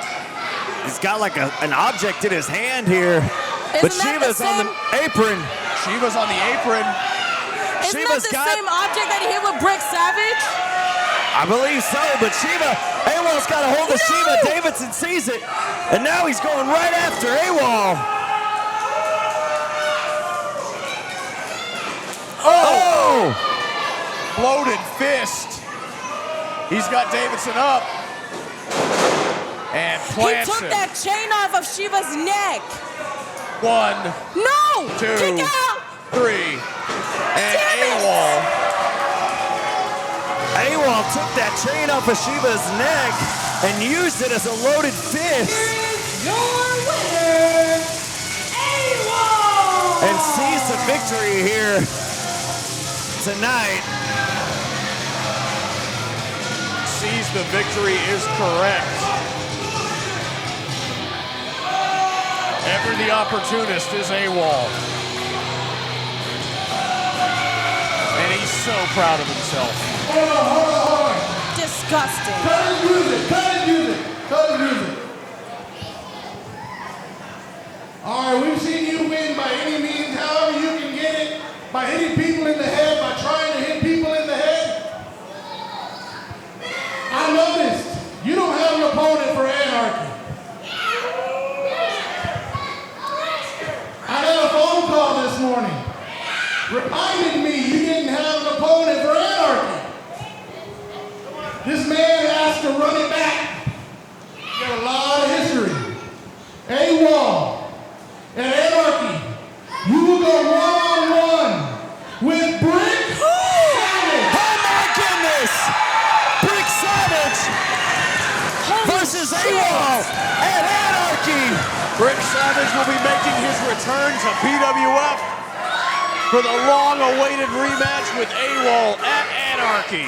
He's got like an object in his hand here. But Shiva's on the apron. Shiva's on the apron. Isn't that the same object that he hit with Brick Savage? I believe so, but Awol's got a hold of Shiva. Davidson sees it, and now he's going right after Awol. Oh! Bloated fist. He's got Davidson up. And plants He took him. that chain off of Shiva's neck. 1, No! 2, Kick out! 3. And Awol took that chain off of Shiva's neck and used it as a loaded fist. Your winner, Awol! And sees the victory here tonight. sees the victory is correct. Ever the opportunist is Awol. And he's so proud of himself. Disgusting. Cut his music, cut his music, cut his music. any means, however you can get it, by hitting people in the head, by trying to hit people in the head. I noticed you don't have an opponent for Anarchy. I got a phone call this morning reminding me you didn't have an opponent for Anarchy. This man asked to run it back. You got a lot of history. Awol and Anarchy, you will go one-on-one with Brick Savage. Oh my goodness! Brick Savage versus Awol and Anarchy. Brick Savage will be making his return to BWF for the long-awaited rematch with Awol at Anarchy.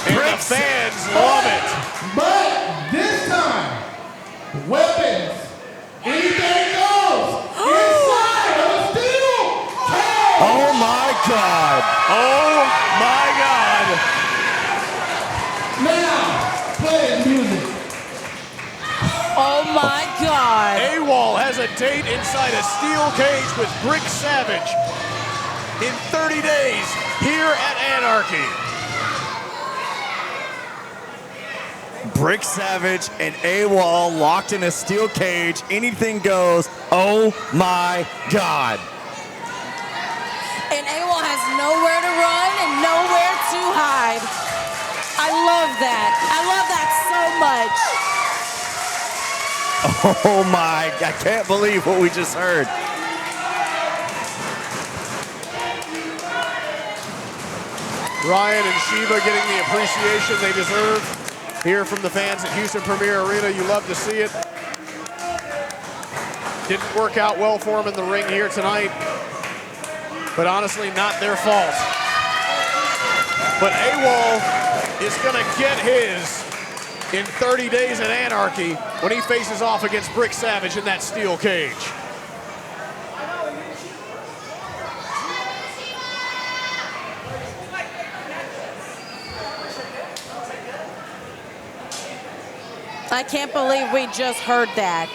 And the fans love it. But this time, weapons, anything goes inside of a steel cage. Oh my God! Oh my God! Now, play his music. Oh my God! Awol has a date inside a steel cage with Brick Savage in 30 days here at Anarchy. Brick Savage and Awol locked in a steel cage. Anything goes. Oh my God. And Awol has nowhere to run and nowhere to hide. I love that. I love that so much. Oh my, I can't believe what we just heard. Ryan and Sheba getting the appreciation they deserve here from the fans at Houston Premier Arena. You love to see it. Didn't work out well for them in the ring here tonight, but honestly, not their fault. But Awol is gonna get his in 30 days at Anarchy when he faces off against Brick Savage in that steel cage. I can't believe we just heard that.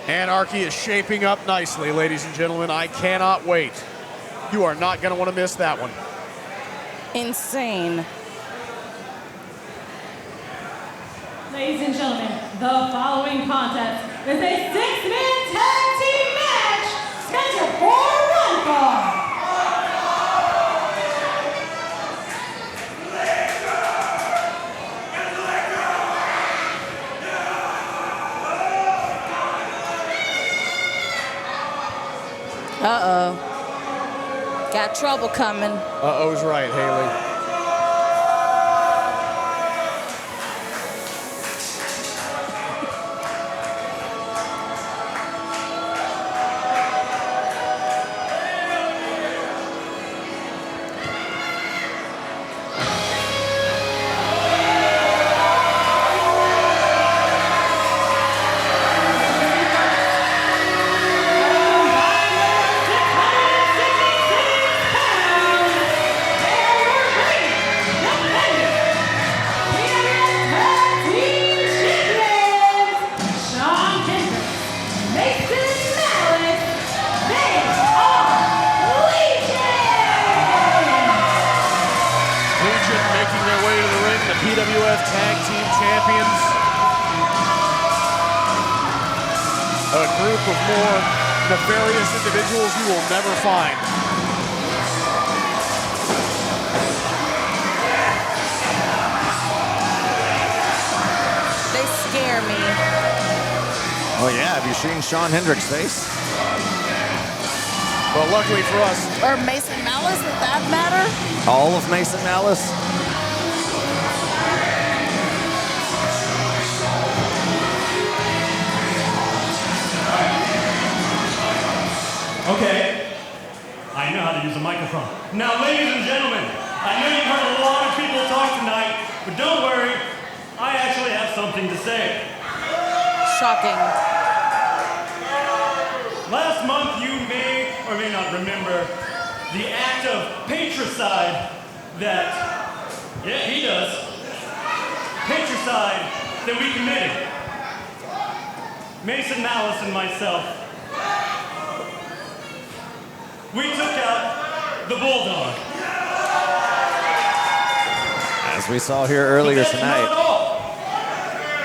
Anarchy is shaping up nicely, ladies and gentlemen. I cannot wait. You are not going to want to miss that one. Insane. Ladies and gentlemen, the following contest is a six-man tag team match scheduled for one fall. Uh-oh. Got trouble coming. Uh-oh's right, Haley. BWF Tag Team Champions. A group of more nefarious individuals you will never find. They scare me. Oh yeah, have you seen Shawn Hendricks' face? Well, luckily for us. Or Mason Malice, does that matter? All of Mason Malice? Okay, I know how to use a microphone. Now, ladies and gentlemen, I know you've heard a lot of people talk tonight, but don't worry, I actually have something to say. Shocking. Last month, you may or may not remember the act of patricide that, yeah, he does, patricide that we committed. Mason Malice and myself we took out the Bulldog. As we saw here earlier But that's not tonight. all.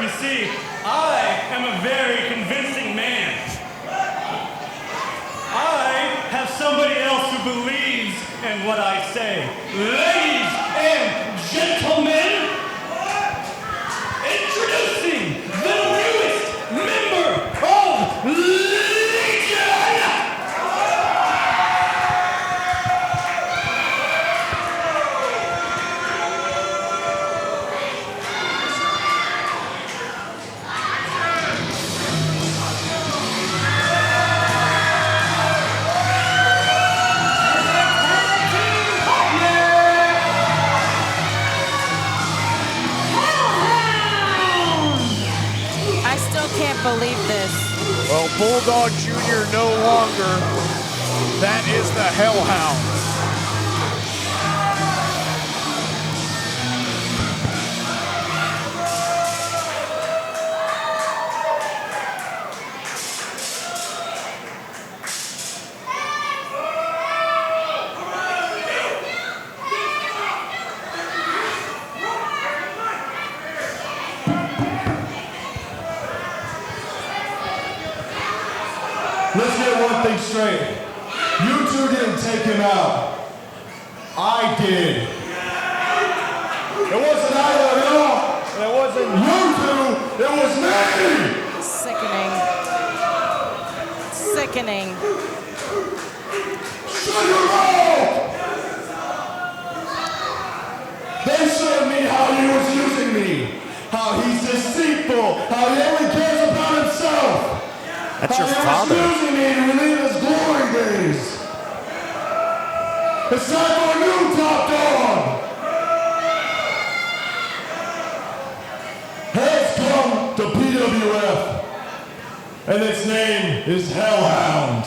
You see, I am a very convincing man. I have somebody else who believes in what I say. Ladies and gentlemen, introducing the newest member of Legion! Believe this. Well, Bulldog Jr. no longer. That is the Hellhound. Let's get one thing straight. You two didn't take him out. I did. It wasn't either of y'all. And it wasn't you two. It was me. Sickening. Sickening. They showed me how he was using me. How he's deceitful. How he only cares about himself. That's your father. Using me to relive his glory days. It's time for a new top dog. Has come to PWF, and its name is Hellhound.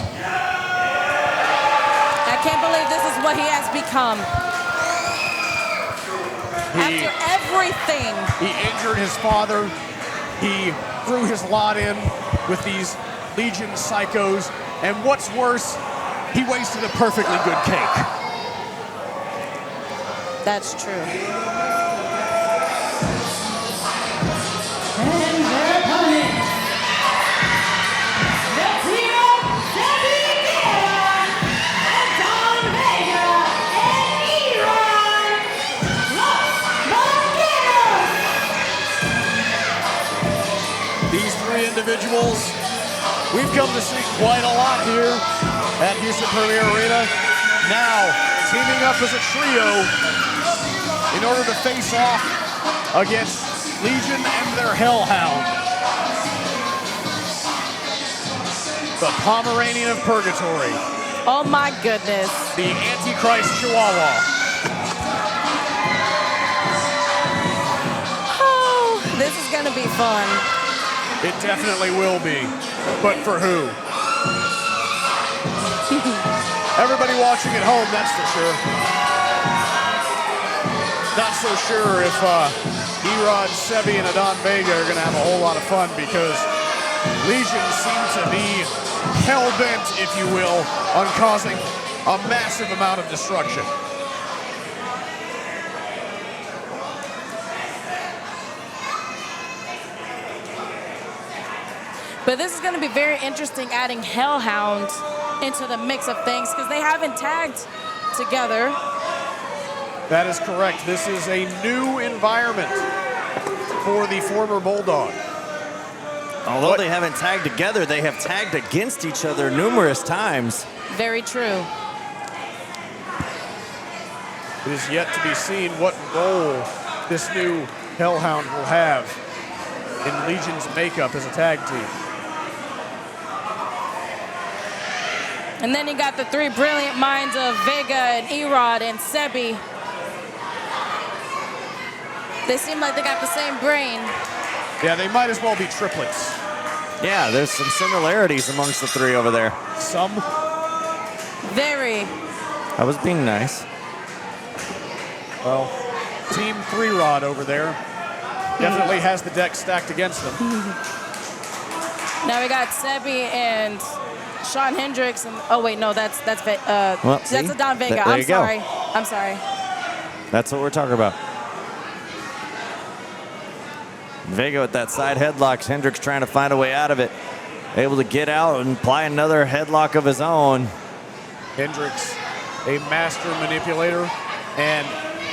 I can't believe this is what he has become. After everything. He injured his father. He threw his lot in with these Legion psychos, and what's worse, he wasted a perfectly good cake. That's true. And their opponent, the team of Sebi, Guerra, Adan, Vega, and ERod, Los Banqueros. These three individuals we've come to see quite a lot here at Houston Premier Arena. Now, teaming up as a trio in order to face off against Legion and their Hellhound. The Pomeranian of Purgatory. Oh my goodness. The Antichrist Chihuahua. Oh, this is gonna be fun. It definitely will be. But for who? Everybody watching at home, that's for sure. Not so sure if ERod, Sebi, and Adan Vega are going to have a whole lot of fun because Legion seem to be hell-bent, if you will, on causing a massive amount of destruction. But this is going to be very interesting adding Hellhound into the mix of things because they haven't tagged together. That is correct. This is a new environment for the former Bulldog. Although they haven't tagged together, they have tagged against each other numerous times. Very true. It is yet to be seen what role this new Hellhound will have in Legion's makeup as a tag team. And then you got the three brilliant minds of Vega and ERod and Sebi. They seem like they got the same brain. Yeah, they might as well be triplets. Yeah, there's some similarities amongst the three over there. Some? Very. I was being nice. Well, Team 3-Rod over there definitely has the deck stacked against them. Now we got Sebi and Shawn Hendricks and oh wait, no, that's Well, that's see? Adan Vega. There I'm you go. sorry. I'm sorry. That's what we're talking about. Vega with that side headlock. Hendricks trying to find a way out of it. Able to get out and apply another headlock of his own. Hendricks, a master manipulator and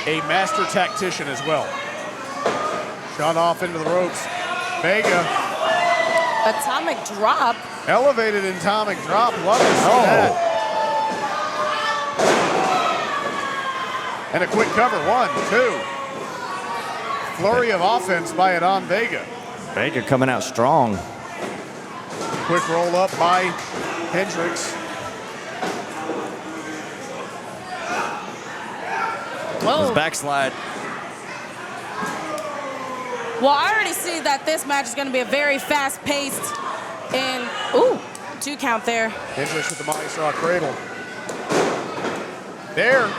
a master tactician as well. Shot off into the ropes. Vega. Atomic drop. Elevated atomic drop. Love to see that. And a quick cover. 1, 2. Flurry of offense by Adan Vega. Vega coming out strong. Quick roll up by Hendricks. Whoa. His backslide. Well, I already see that this match is going to be a very fast-paced and, ooh, 2 count there. Hendricks with the Molly Straw Cradle. There.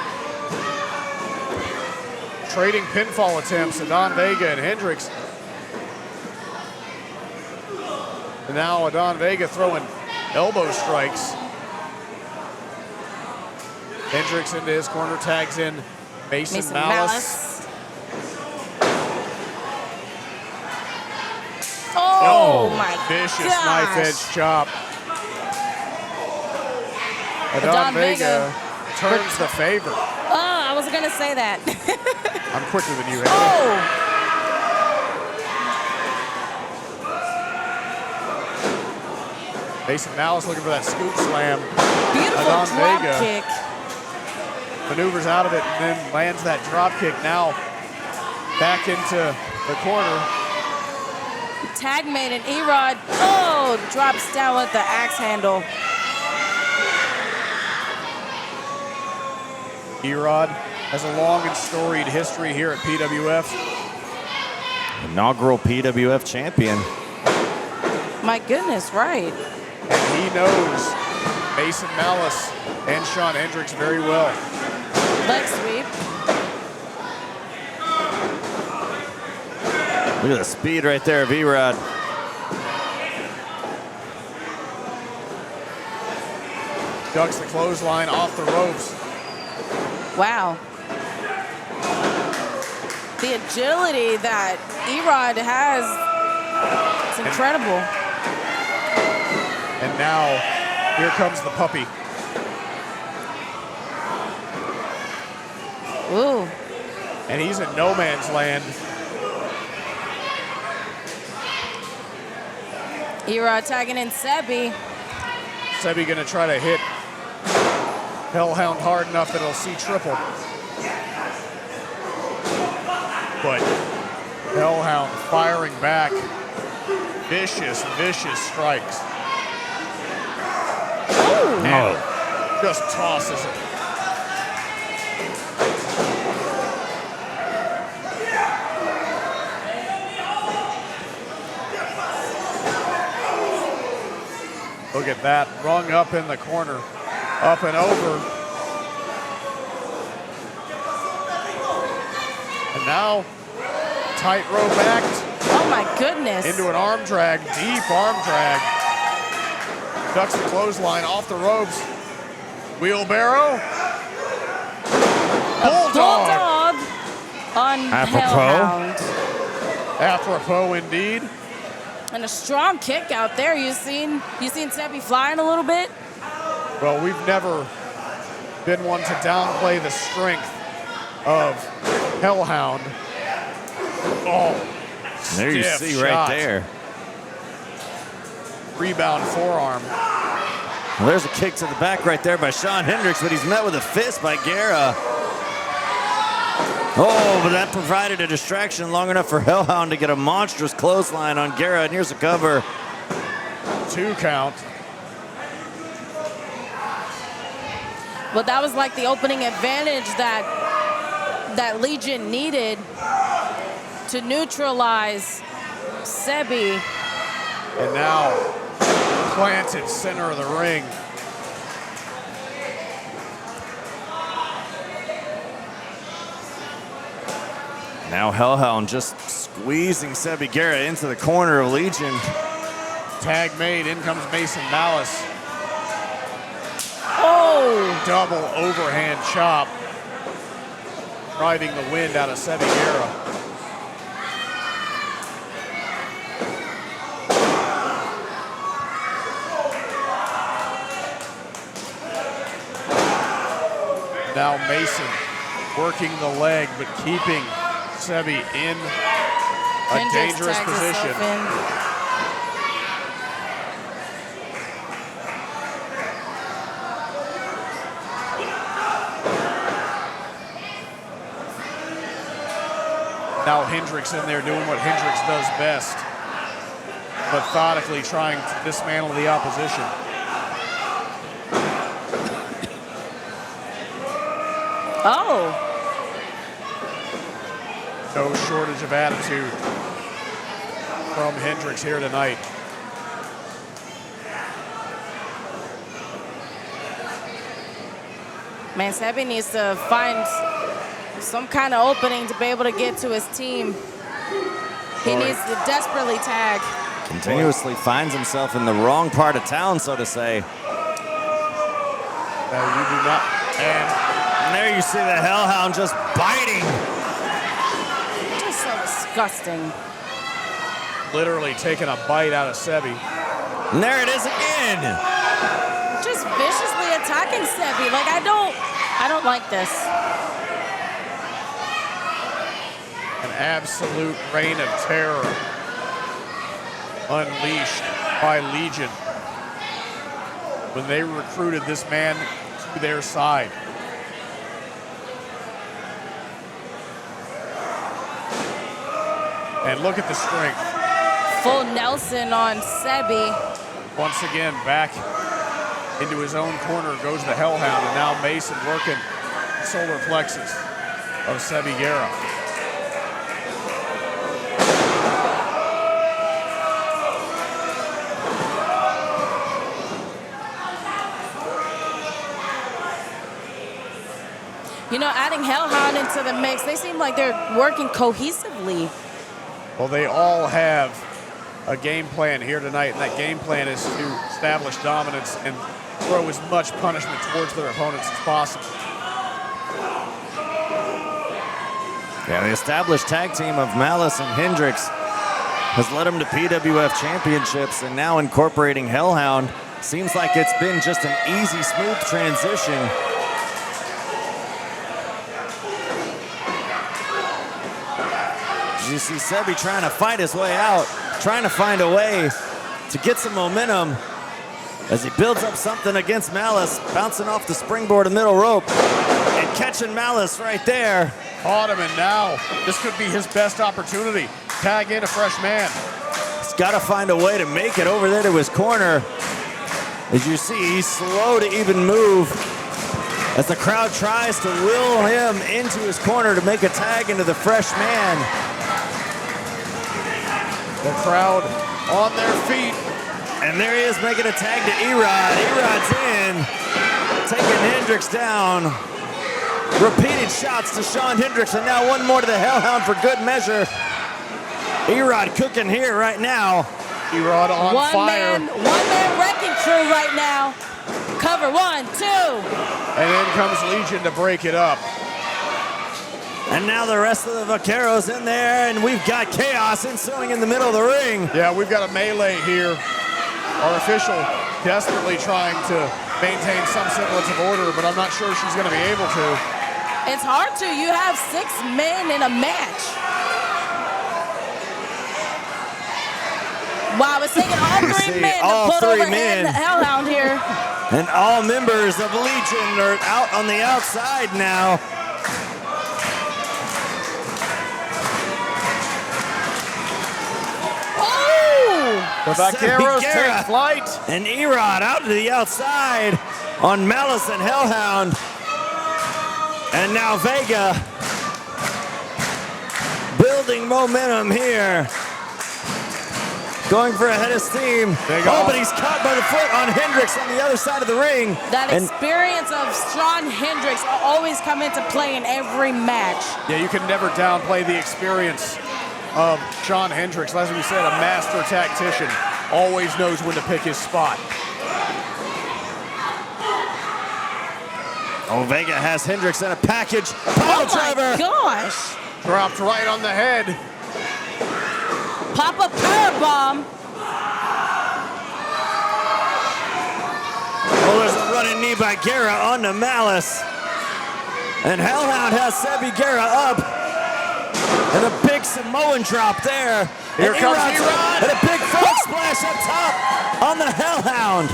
Trading pinfall attempts, Adan Vega and Hendricks. And now Adan Vega throwing elbow strikes. Hendricks into his corner, tags in Mason Malice. Oh my vicious gosh. knife edge chop. Adan Vega turns the favor. Oh, I wasn't gonna say that. I'm quicker than you, Henry. Oh! Mason Malice looking for that scoop slam. Beautiful Adan drop Vega kick. maneuvers out of it and then lands that drop kick. Now back into the corner. Tag made an ERod. Oh, drops down with the axe handle. ERod has a long and storied history here at PWF. Inaugural PWF champion. My goodness, right. And he knows Mason Malice and Shawn Hendricks very well. Leg sweep. Look at the speed right there of ERod. Ducks the clothesline off the ropes. Wow. The agility that ERod has, it's incredible. And now, here comes the puppy. Ooh. And he's in no man's land. ERod tagging in Sebi. Sebi gonna try to hit Hellhound hard enough that he'll see triple. But Hellhound firing back. Vicious, vicious strikes. Ooh. And just tosses it. Look at that, rung up in the corner, up and over. And now, tightrope act. Oh my goodness. Into an arm drag, deep arm drag. Ducks the clothesline off the ropes. Wheelbarrow. Bulldog. On Apropos. Hellhound. Apropos indeed. And a strong kick out there. You seen Sebi flying a little bit? Well, we've never been one to downplay the strength of Hellhound. Oh, there you stiff see shot. right there. Rebound forearm. Well, there's a kick to the back right there by Shawn Hendricks, but he's met with a fist by Guerra. Oh, but that provided a distraction long enough for Hellhound to get a monstrous clothesline on Guerra, and here's a cover. 2 count. Well, that was like the opening advantage that Legion needed to neutralize Sebi. And now, planted center of the ring. Now Hellhound just squeezing Sebi Guerra into the corner of Legion. Tag made, in comes Mason Malice. Oh! Double overhand chop. Driving the wind out of Sebi Guerra. Now Mason working the leg, but keeping Sebi in a dangerous position. Now Hendricks in there doing what Hendricks does best, methodically trying to dismantle the opposition. Oh. No shortage of attitude from Hendricks here tonight. Man, Sebi needs to find some kind of opening to be able to get to his team. He needs to desperately tag. Continuously finds himself in the wrong part of town, so to say. No, you do not. And there you see the Hellhound just biting. Just so disgusting. Literally taking a bite out of Sebi. And there it is again. Just viciously attacking Sebi. Like, I don't like this. An absolute reign of terror unleashed by Legion when they recruited this man to their side. And look at the strength. Full Nelson on Sebi. Once again, back into his own corner goes the Hellhound, and now Mason working solar plexus of Sebi Guerra. You know, adding Hellhound into the mix, they seem like they're working cohesively. Well, they all have a game plan here tonight, and that game plan is to establish dominance and throw as much punishment towards their opponents as possible. Yeah, the established tag team of Malice and Hendricks has led them to PWF championships, and now incorporating Hellhound seems like it's been just an easy, smooth transition. You see Sebi trying to fight his way out, trying to find a way to get some momentum as he builds up something against Malice, bouncing off the springboard of middle rope and catching Malice right there. Caught him, and now this could be his best opportunity. Tag in a fresh man. He's got to find a way to make it over there to his corner. As you see, he's slow to even move as the crowd tries to will him into his corner to make a tag into the fresh man. The crowd on their feet. And there he is making a tag to ERod. ERod's in, taking Hendricks down. Repeated shots to Sean Hendricks, and now one more to the Hellhound for good measure. ERod cooking here right now. ERod on fire. One man wrecking crew right now. Cover 1, 2. And in comes Legion to break it up. And now the rest of the Vaqueros in there, and we've got Chaos ensuing in the middle of the ring. Yeah, we've got a melee here. Our official desperately trying to maintain some semblance of order, but I'm not sure she's going to be able to. It's hard to. You have 6 men in a match. Wow, it's taking all 3 men to put over the Hellhound here. And all members of Legion are out on the outside now. The Vaqueros take flight. And ERod out to the outside on Malice and Hellhound. And now Vega building momentum here. Going for a head of steam. Oh, but he's caught by the foot on Hendricks on the other side of the ring. That experience of Sean Hendricks always come into play in every match. Yeah, you can never downplay the experience of Sean Hendricks. As we said, a master tactician, always knows when to pick his spot. Oh, Vega has Hendricks in a package. Oh my gosh. Dropped right on the head. Pop a power bomb. Oh, there's a running knee by Guerra on the Malice. And Hellhound has Sebi Guerra up. And a big Samoan drop there. Here and comes ERod's ERod. And a big frog splash up top on the Hellhound.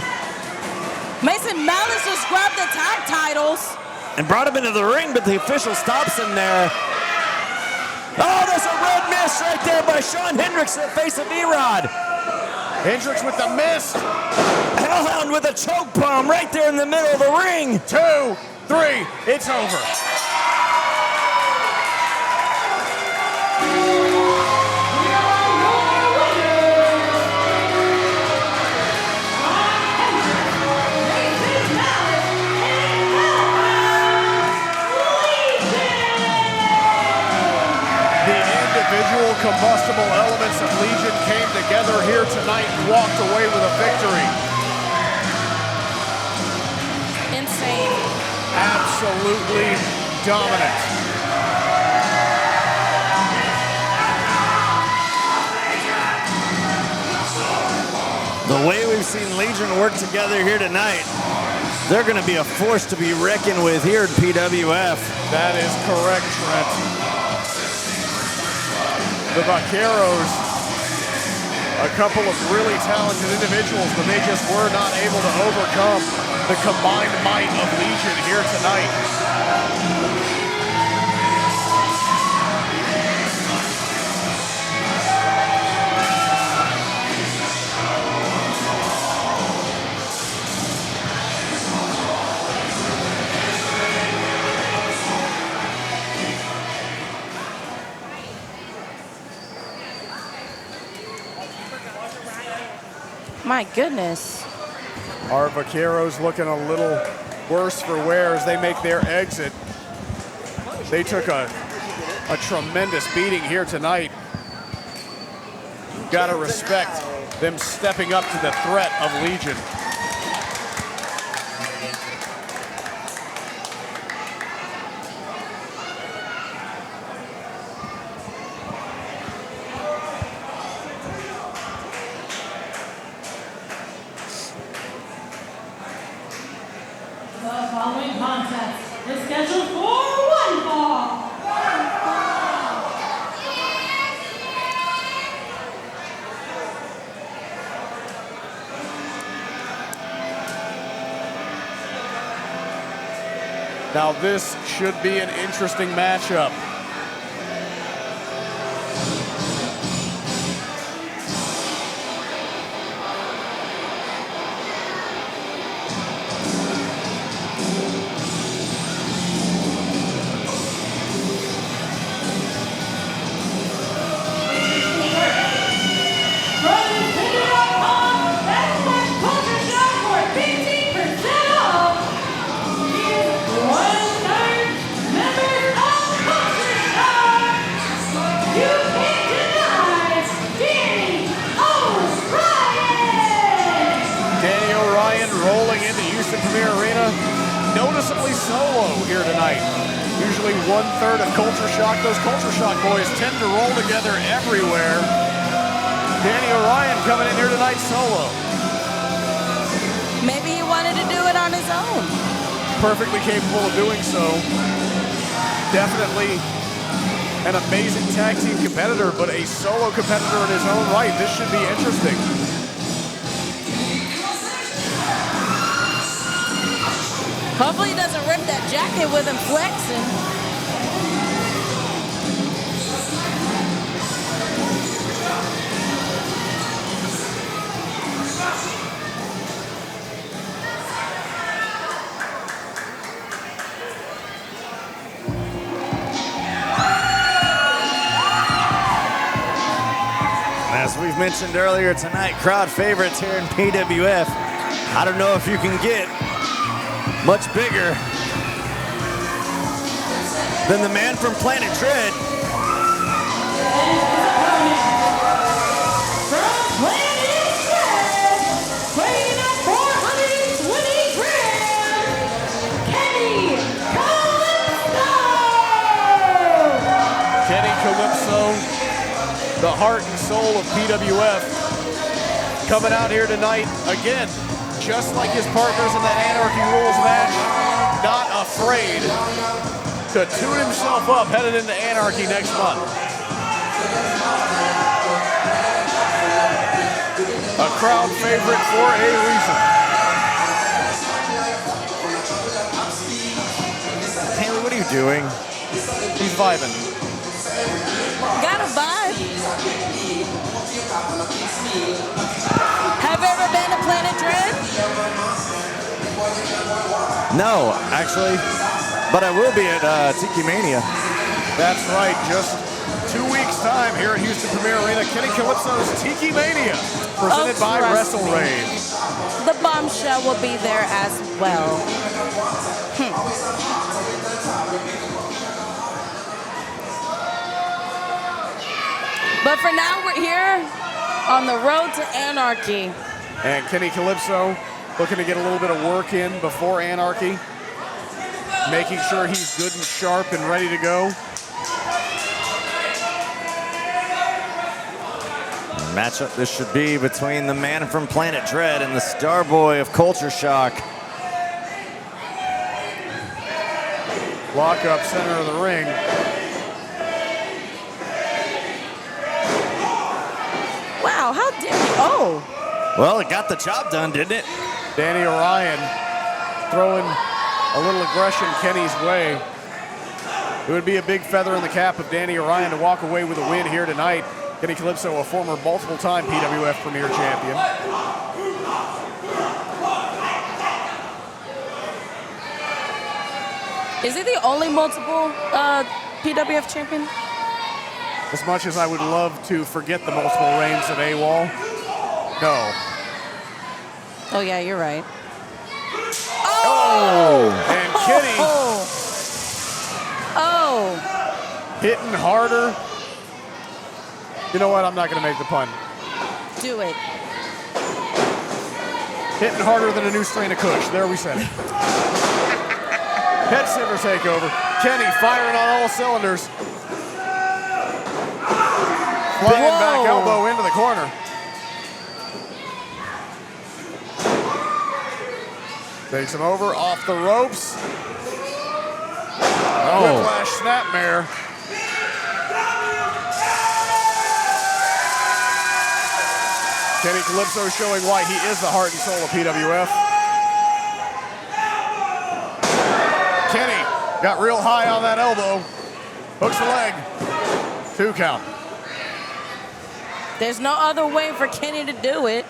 Mason Malice just grabbed the tag titles. And brought him into the ring, but the official stops him there. Oh, there's a red miss right there by Sean Hendricks in the face of ERod. Hendricks with the miss. Hellhound with a choke bomb right there in the middle of the ring. 2, 3, it's over. Individual combustible elements of Legion came together here tonight and walked away with a victory. Insane. Absolutely dominant. The way we've seen Legion work together here tonight, they're going to be a force to be reckoned with here at PWF. That is correct, Trent. The Vaqueros, a couple of really talented individuals, but they just were not able to overcome the combined might of Legion here tonight. My goodness. Our Vaqueros looking a little worse for wear as they make their exit. They took a tremendous beating here tonight. Got to respect them stepping up to the threat of Legion. The following contest is scheduled for one fall. Now this should be an interesting matchup. Noticeably solo here tonight. Usually 1/3 of Culture Shock. Those Culture Shock boys tend to roll together everywhere. Danni Orion coming in here tonight solo. Maybe he wanted to do it on his own. Perfectly capable of doing so. Definitely an amazing tag team competitor, but a solo competitor in his own right. This should be interesting. Hopefully he doesn't rip that jacket with him flexing. As we've mentioned earlier tonight, crowd favorites here in PWF. I don't know if you can get much bigger than the man from Planet Dread. From Planet Dread, weighing at 420 grams, Kenny the heart and soul of PWF, coming out here tonight again, just like his partners in the Anarchy Rules match, not afraid to tune himself up headed into Anarchy next month. A crowd favorite for a reason. Haley, what are you doing? He's vibing. Got a vibe. Have you ever been to Planet Dread? No, actually, but I will be at Tiki Mania. That's right, just 2 weeks time here at Houston Premier Arena, Kenny Calypso's Tiki Mania, presented by trust Wrestle me. Rave. The Bombshell will be there as well. But for now, we're here on the road to Anarchy. And Kenny Calypso looking to get a little bit of work in before Anarchy, making sure he's good and sharp and ready to go. Matchup this should be between the man from Planet Dread and the star boy of Culture Shock. Lock up center of the ring. Wow, how dare you? Oh. Well, it got the job done, didn't it? Danny Orion throwing a little aggression Kenny's way. It would be a big feather in the cap of Danny Orion to walk away with a win here tonight. Kenny Calypso, a former multiple-time PWF Premier Champion. Is he the only multiple PWF champion? As much as I would love to forget the multiple reigns of Awol, no. Oh, yeah, you're right. Oh! And Kenny Oh. hitting harder. You know what? I'm not going to make the pun. Do it. Hitting harder than a new strain of Kush. There we said it. Head scissor takeover. Kenny firing on all cylinders. Flying back elbow into the corner. Takes him over off the ropes. Whiplash snapmare. Kenny Calypso showing why he is the heart and soul of PWF. Kenny got real high on that elbow. Hooks the leg. 2 count. There's no other way for Kenny to do it.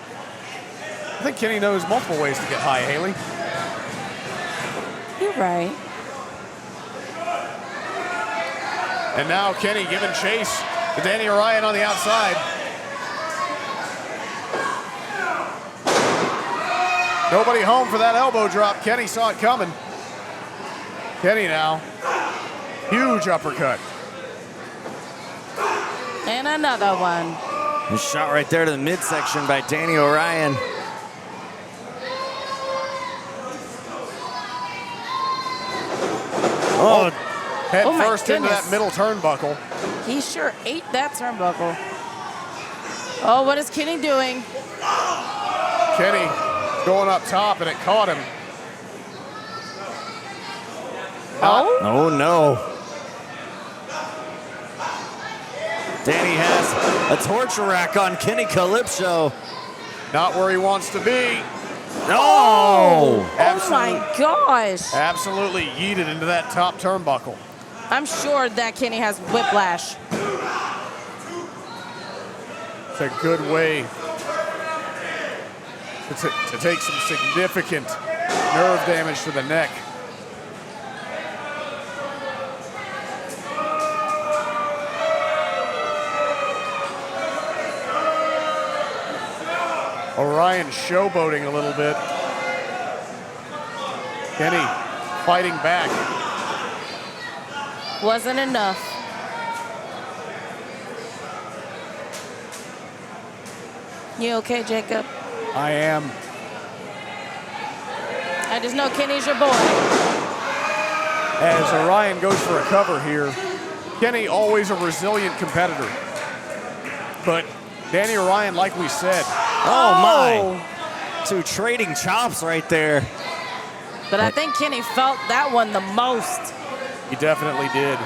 I think Kenny knows multiple ways to get high, Haley. You're right. And now Kenny giving chase to Danny Orion on the outside. Nobody home for that elbow drop. Kenny saw it coming. Kenny now. Huge uppercut. And another one. A shot right there to the midsection by Danny Orion. Oh, head oh my first into goodness. that middle turnbuckle. He sure ate that turnbuckle. Oh, what is Kenny doing? Kenny going up top, and it caught him. Oh? Oh, no. Danny has a torture rack on Kenny Calypso. Not where he wants to be. No! Oh my gosh. Absolutely yeeted into that top turnbuckle. I'm sure that Kenny has whiplash. It's a good way to take some significant nerve damage to the neck. Orion showboating a little bit. Kenny fighting back. Wasn't enough. You okay, Jacob? I am. I just know Kenny's your boy. As Orion goes for a cover here, Kenny always a resilient competitor. but Danni Orion, like we said. Oh my. 2 trading chops right there. But I think Kenny felt that one the most. He definitely did.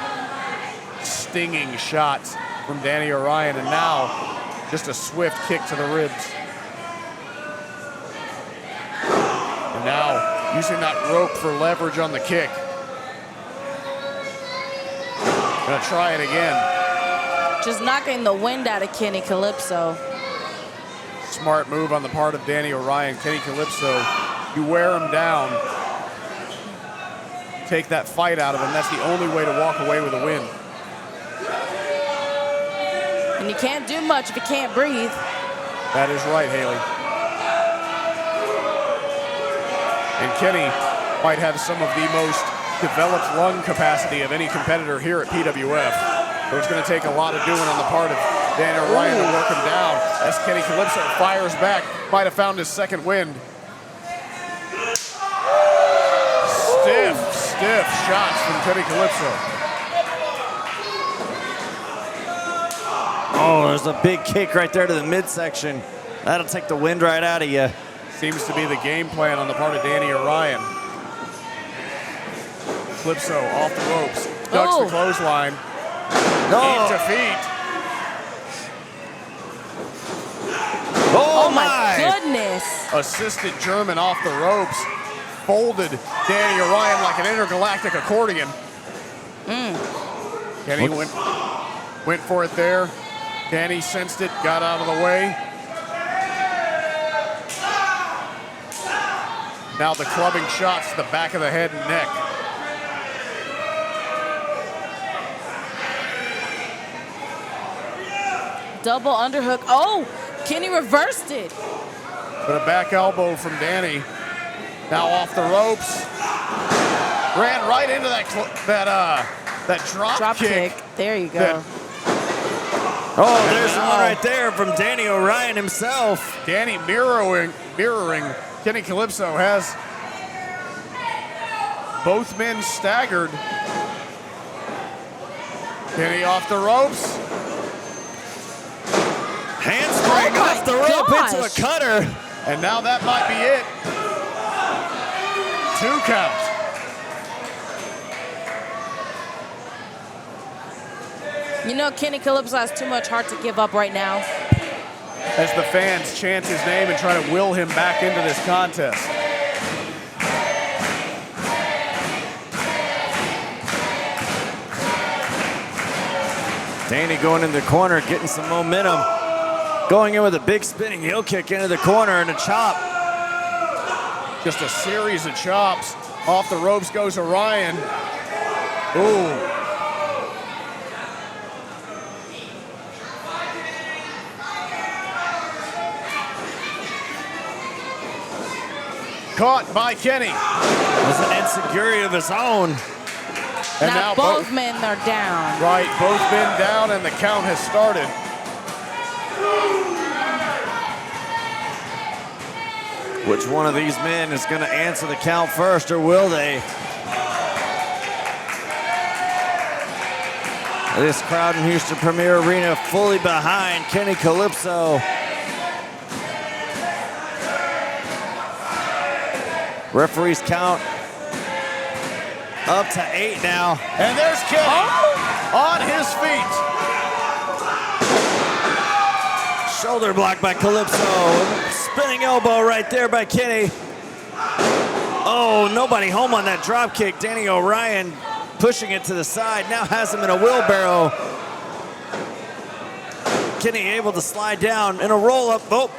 Stinging shots from Danni Orion, and now just a swift kick to the ribs. And now using that rope for leverage on the kick. Gonna try it again. Just knocking the wind out of Kenny Calypso. Smart move on the part of Danni Orion. Kenny Calypso, you wear him down. Take that fight out of him. That's the only way to walk away with a win. And you can't do much if you can't breathe. That is right, Haley. And Kenny might have some of the most developed lung capacity of any competitor here at PWF. So it's going to take a lot of doing on the part of Danni Orion to work him down. As Kenny Calypso fires back, might have found his second wind. Stiff shots from Kenny Calypso. Oh, there's a big kick right there to the midsection. That'll take the wind right out of you. Seems to be the game plan on the part of Danni Orion. Calypso off the ropes, ducks the clothesline. Feet to feet. Oh my goodness. Assisted German off the ropes. Folded Danni Orion like an intergalactic accordion. Kenny went for it there. Danni sensed it, got out of the way. Now the clubbing shots to the back of the head and neck. Double underhook. Oh, Kenny reversed it. But a back elbow from Danni. Now off the ropes. Ran right into that drop kick. There you go. Oh, there's one right there from Danni Orion himself. Danni mirroring Kenny Calypso has both men staggered. Kenny off the ropes. Handspring off the rope into a cutter. And now that might be it. 2 count. You know, Kenny Calypso has too much heart to give up right now. As the fans chant his name and try to will him back into this contest. Danni going in the corner, getting some momentum. Going in with a big spinning heel kick into the corner and a chop. Just a series of chops. Off the ropes goes Orion. Ooh. Caught by Kenny. Was an insecurity of his own. And now both men are down. Right, both men down, and the count has started. Which one of these men is going to answer the count first, or will they? This crowd in Houston Premier Arena fully behind Kenny Calypso. Referees count up to 8 now. And there's Kenny on his feet. Shoulder block by Calypso. Spinning elbow right there by Kenny. Oh, nobody home on that drop kick. Danni Orion pushing it to the side. Now has him in a wheelbarrow. Kenny able to slide down in a roll up. Oh,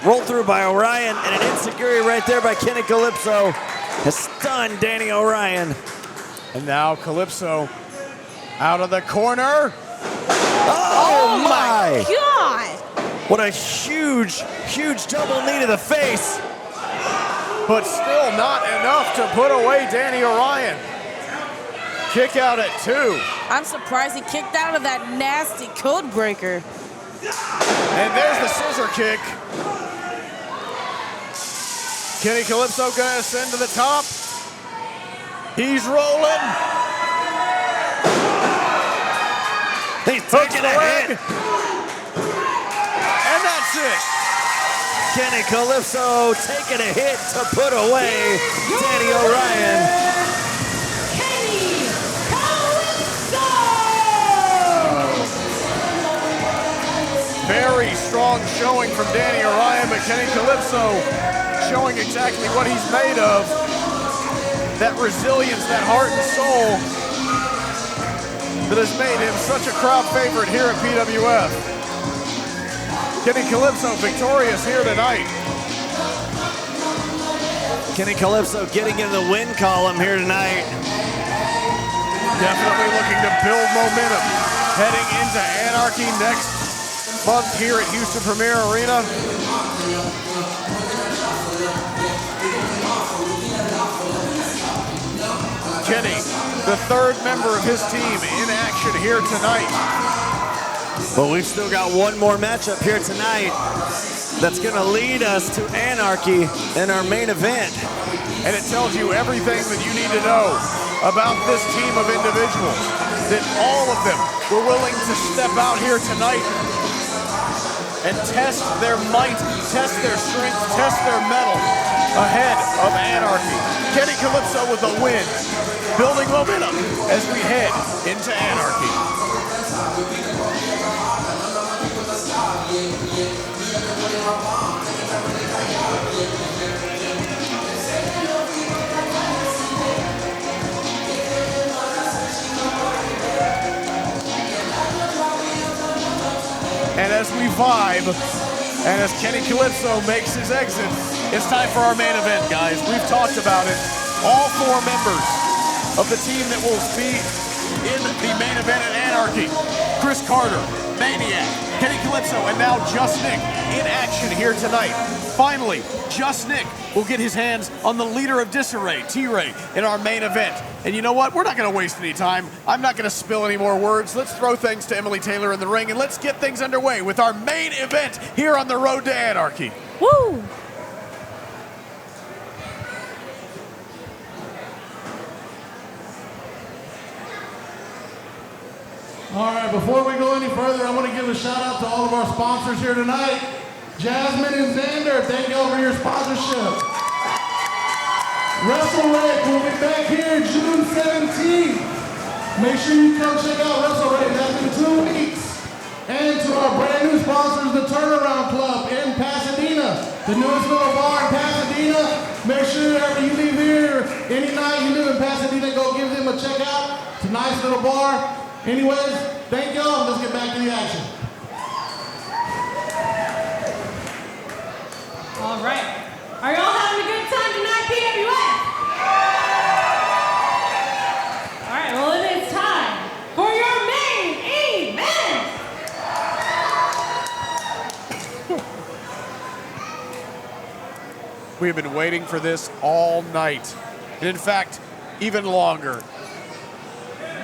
rolled through by Orion, and an enziguri right there by Kenny Calypso has stunned Danni Orion. And now Calypso out of the corner. Oh my God! What a huge, huge double knee to the face. But still not enough to put away Danni Orion. Kick out at 2. I'm surprised he kicked out of that nasty code breaker. And there's the scissor kick. Kenny Calypso gonna ascend to the top. He's rolling. He's taking a hit. it. Kenny Calypso taking a hit to put away Danny Orion. Kenny Calypso! Very strong showing from Danny Orion, but Kenny Calypso showing exactly what he's made of. That resilience, that heart and soul that has made him such a crowd favorite here at PWF. Kenny Calypso victorious here tonight. Kenny Calypso getting in the win column here tonight. Definitely looking to build momentum heading into Anarchy next month here at Houston Premier Arena. Kenny, the third member of his team in action here tonight. But we've still got one more matchup here tonight that's gonna lead us to Anarchy in our main event. And it tells you everything that you need to know about this team of individuals, that all of them were willing to step out here tonight and test their might, test their strength, test their mettle ahead of Anarchy. Kenny Calypso with a win, building momentum as we head into Anarchy. And as we vibe, and as Kenny Calypso makes his exit, it's time for our main event, guys. We've talked about it. All four members of the team that will be in the main event at Anarchy. Chris Carter, Maniac, Kenny Calypso, and now Jus Nic in action here tonight. Finally, Jus Nic will get his hands on the leader of Disarray, T-Ray, in our main event. And you know what? We're not going to waste any time. I'm not going to spill any more words. Let's throw things to Emily Taylor in the ring, and let's get things underway with our main event here on the road to Anarchy. Woo! All right, before we go any further, I want to give a shout out to all of our sponsors here tonight. Jasmine and Xander, thank you for your sponsorship. WrestleRake will be back here June 17th. Make sure you come check out WrestleRake. That's in 2 weeks. And to our brand new sponsors, the Turnaround Club in Pasadena, the newest little bar in Pasadena. Make sure after you leave here, any night you live in Pasadena, go give them a check out. It's a nice little bar. Anyways, thank y'all. Let's get back to the action. All right. Are y'all having a good time tonight, PWF? All right, well, it is time for your main event. We have been waiting for this all night. And in fact, even longer.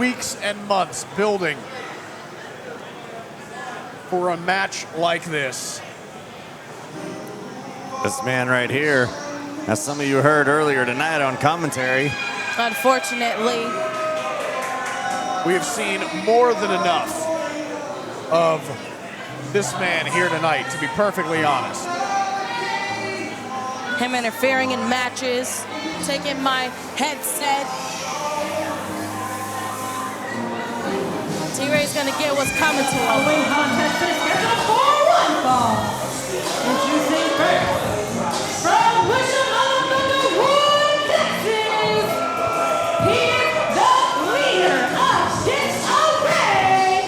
Weeks and months building for a match like this. This man right here, as some of you heard earlier tonight on commentary. Unfortunately, we have seen more than enough of this man here tonight, to be perfectly honest. him interfering in matches, taking my headset. T-Ray's gonna get what's coming to him. Following contest is scheduled for one fall. Introducing first, from Wood, Texas, here's the leader of Disarray,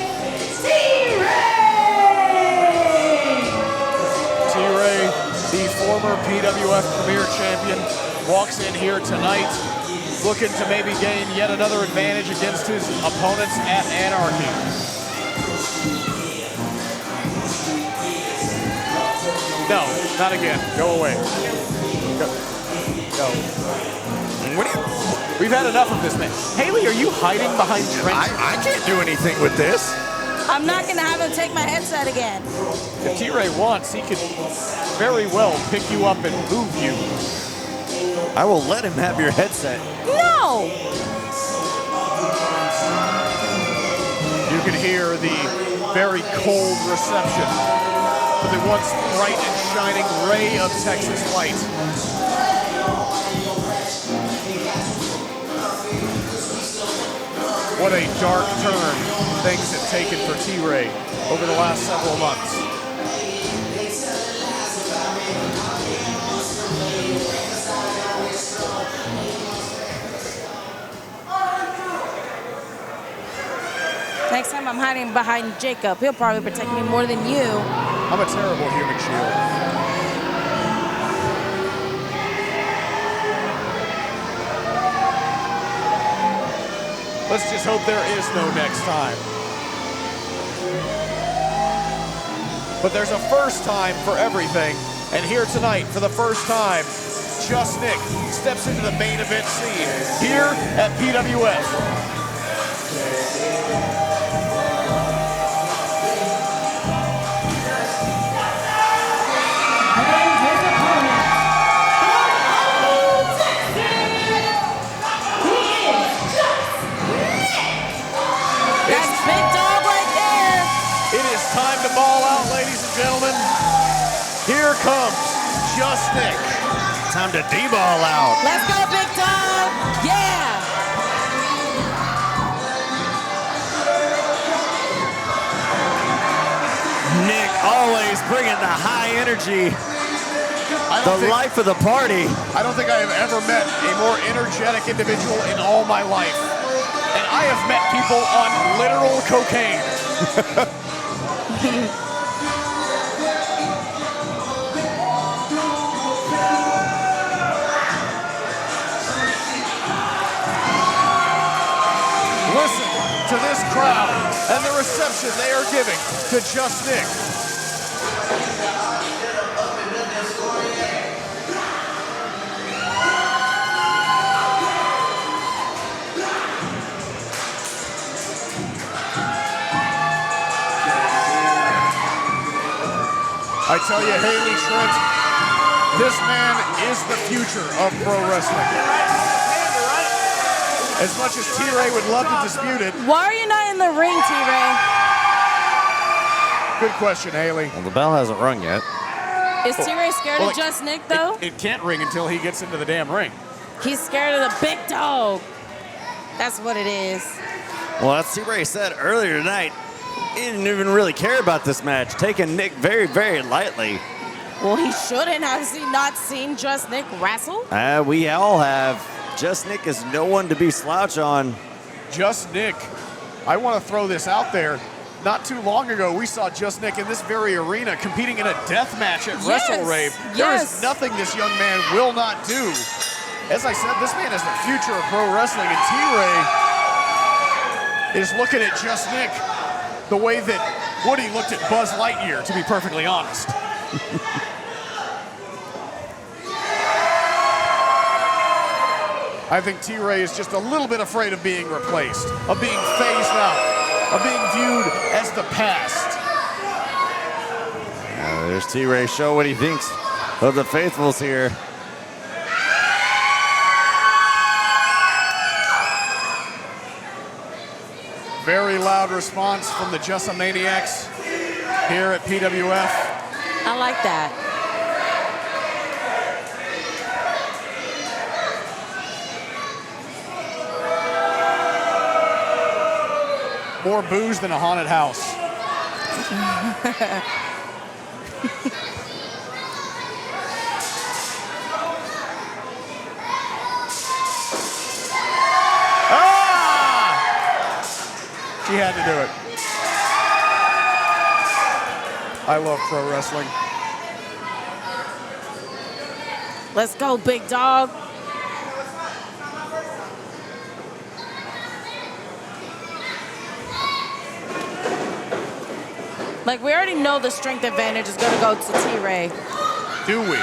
T-Ray. T-Ray, the former PWF Premier Champion, walks in here tonight looking to maybe gain yet another advantage against his opponents at Anarchy. No, not again. Go away. Go. What are you? We've had enough of this man. Haley, are you hiding behind Trent? I can't do anything with this. I'm not gonna have him take my headset again. If T-Ray wants, he could very well pick you up and move you. I will let him have your headset. No! You can hear the very cold reception the once bright and shining ray of Texas light. What a dark turn things have taken for T-Ray over the last several months. Next time I'm hiding behind Jacob. He'll probably protect me more than you. I'm a terrible human shield. Let's just hope there is no next time. But there's a first time for everything. And here tonight, for the first time, Jus Nic steps into the main event scene here at PWF. Time to ball out, ladies and gentlemen. Here comes Jus Nic. Time to D-ball out. Let's go, big dog. Yeah. Nic always bringing the high energy, the life of the party. I don't think I have ever met a more energetic individual in all my life. And I have met people on literal cocaine. Listen to this crowd and the reception they are giving to Jus Nic. I tell you, Haley Trent, this man is the future of pro wrestling. As much as T-Ray would love to dispute it. Why are you not in the ring, T-Ray? Good question, Haley. Well, the bell hasn't rung yet. Is T-Ray scared of Jus Nic, though? It can't ring until he gets into the damn ring. He's scared of the big dog. That's what it is. Well, as T-Ray said earlier tonight, he didn't even really care about this match, taking Nic very, very lightly. Well, he shouldn't. Has he not seen Jus Nic wrestle? We all have. Jus Nic is no one to be slouched on. Jus Nic, I want to throw this out there. Not too long ago, we saw Jus Nic in this very arena competing in a death match at WrestleRave. There is nothing this young man will not do. As I said, this man is the future of pro wrestling, and T-Ray is looking at Jus Nic the way that Woody looked at Buzz Lightyear, to be perfectly honest. I think T-Ray is just a little bit afraid of being replaced, of being phased out, of being viewed as the past. There's T-Ray show what he thinks of the faithfuls here. Very loud response from the Jus Maniacs here at PWF. I like that. More booze than a haunted house. She had to do it. I love pro wrestling. Let's go, big dog. Like, we already know the strength advantage is going to go to T-Ray. Do we?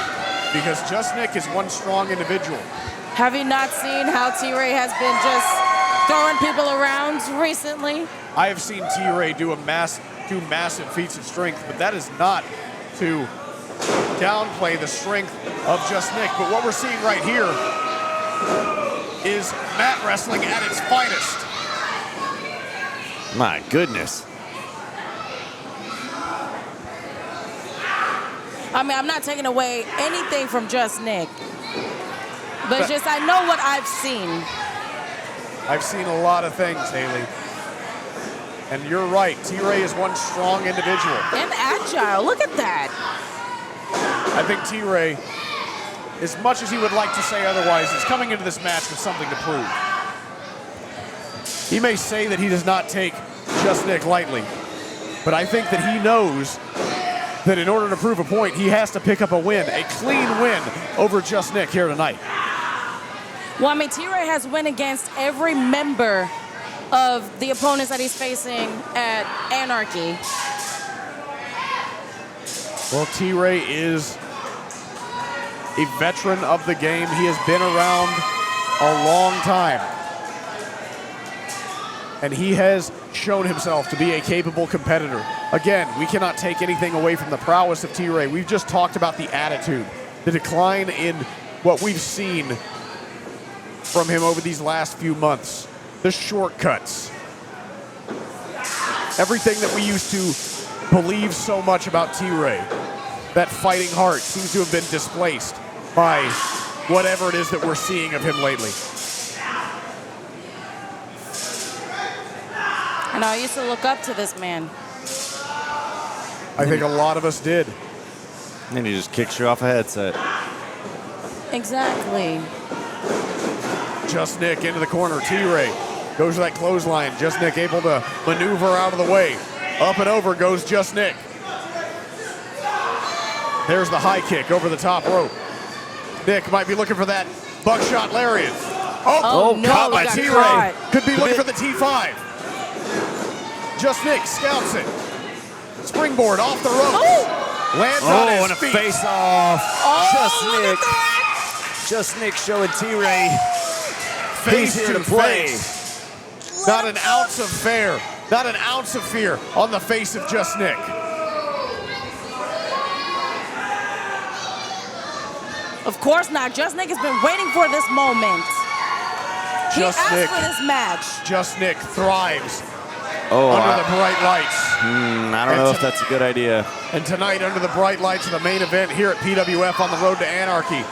Because Jus Nic is one strong individual. Have you not seen how T-Ray has been just throwing people around recently? I have seen T-Ray do massive feats of strength, but that is not to downplay the strength of Jus Nic. But what we're seeing right here is mat wrestling at its finest. My goodness. I mean, I'm not taking away anything from Jus Nic. But just, I know what I've seen. I've seen a lot of things, Haley. And you're right, T-Ray is one strong individual. And agile, look at that. I think T-Ray, as much as he would like to say otherwise, is coming into this match with something to prove. He may say that he does not take Jus Nic lightly, but I think that he knows that in order to prove a point, he has to pick up a win, a clean win over Jus Nic here tonight. Well, I mean, T-Ray has win against every member of the opponents that he's facing at Anarchy. Well, T-Ray is a veteran of the game. He has been around a long time. And he has shown himself to be a capable competitor. Again, we cannot take anything away from the prowess of T-Ray. We've just talked about the attitude, the decline in what we've seen from him over these last few months. The shortcuts. Everything that we used to believe so much about T-Ray, that fighting heart, seems to have been displaced by whatever it is that we're seeing of him lately. And I used to look up to this man. I think a lot of us did. And he just kicks you off a headset. Exactly. Jus Nic into the corner. T-Ray goes to that clothesline. Jus Nic able to maneuver out of the way. Up and over goes Jus Nic. There's the high kick over the top rope. Nic might be looking for that buckshot lariat. Oh no, caught by got T-Ray. caught. Could be looking for the T5. Jus Nic scouts it. Springboard off the rope. Lands on his and a feet. face off. Oh, look at Jus Nic showing T-Ray Face he's here to to play. face. Not an ounce of fear. Not an ounce of fear on the face of Jus Nic. Of course not. Jus Nic has been waiting for this moment. He Jus asked Nic. for this match. Jus Nic thrives Oh, under the bright lights. I don't know if that's a good idea. And tonight, under the bright lights of the main event here at PWF on the road to Anarchy,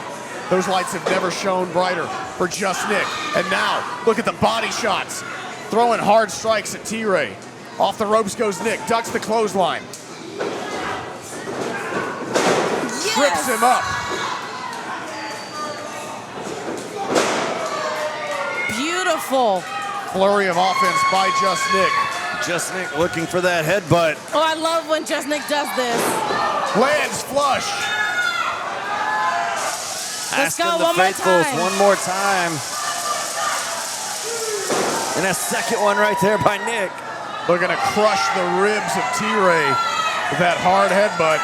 those lights have never shone brighter for Jus Nic. And now, look at the body shots. Throwing hard strikes at T-Ray. Off the ropes goes Nic, ducks the clothesline. Trips him up. Beautiful. Flurry of offense by Jus Nic. Jus Nic looking for that headbutt. Oh, I love when Jus Nic does this. Lands flush. Let's go Asking the one more faithfuls time. one more time. And a second one right there by Nic. Looking to crush the ribs of T-Ray with that hard headbutt.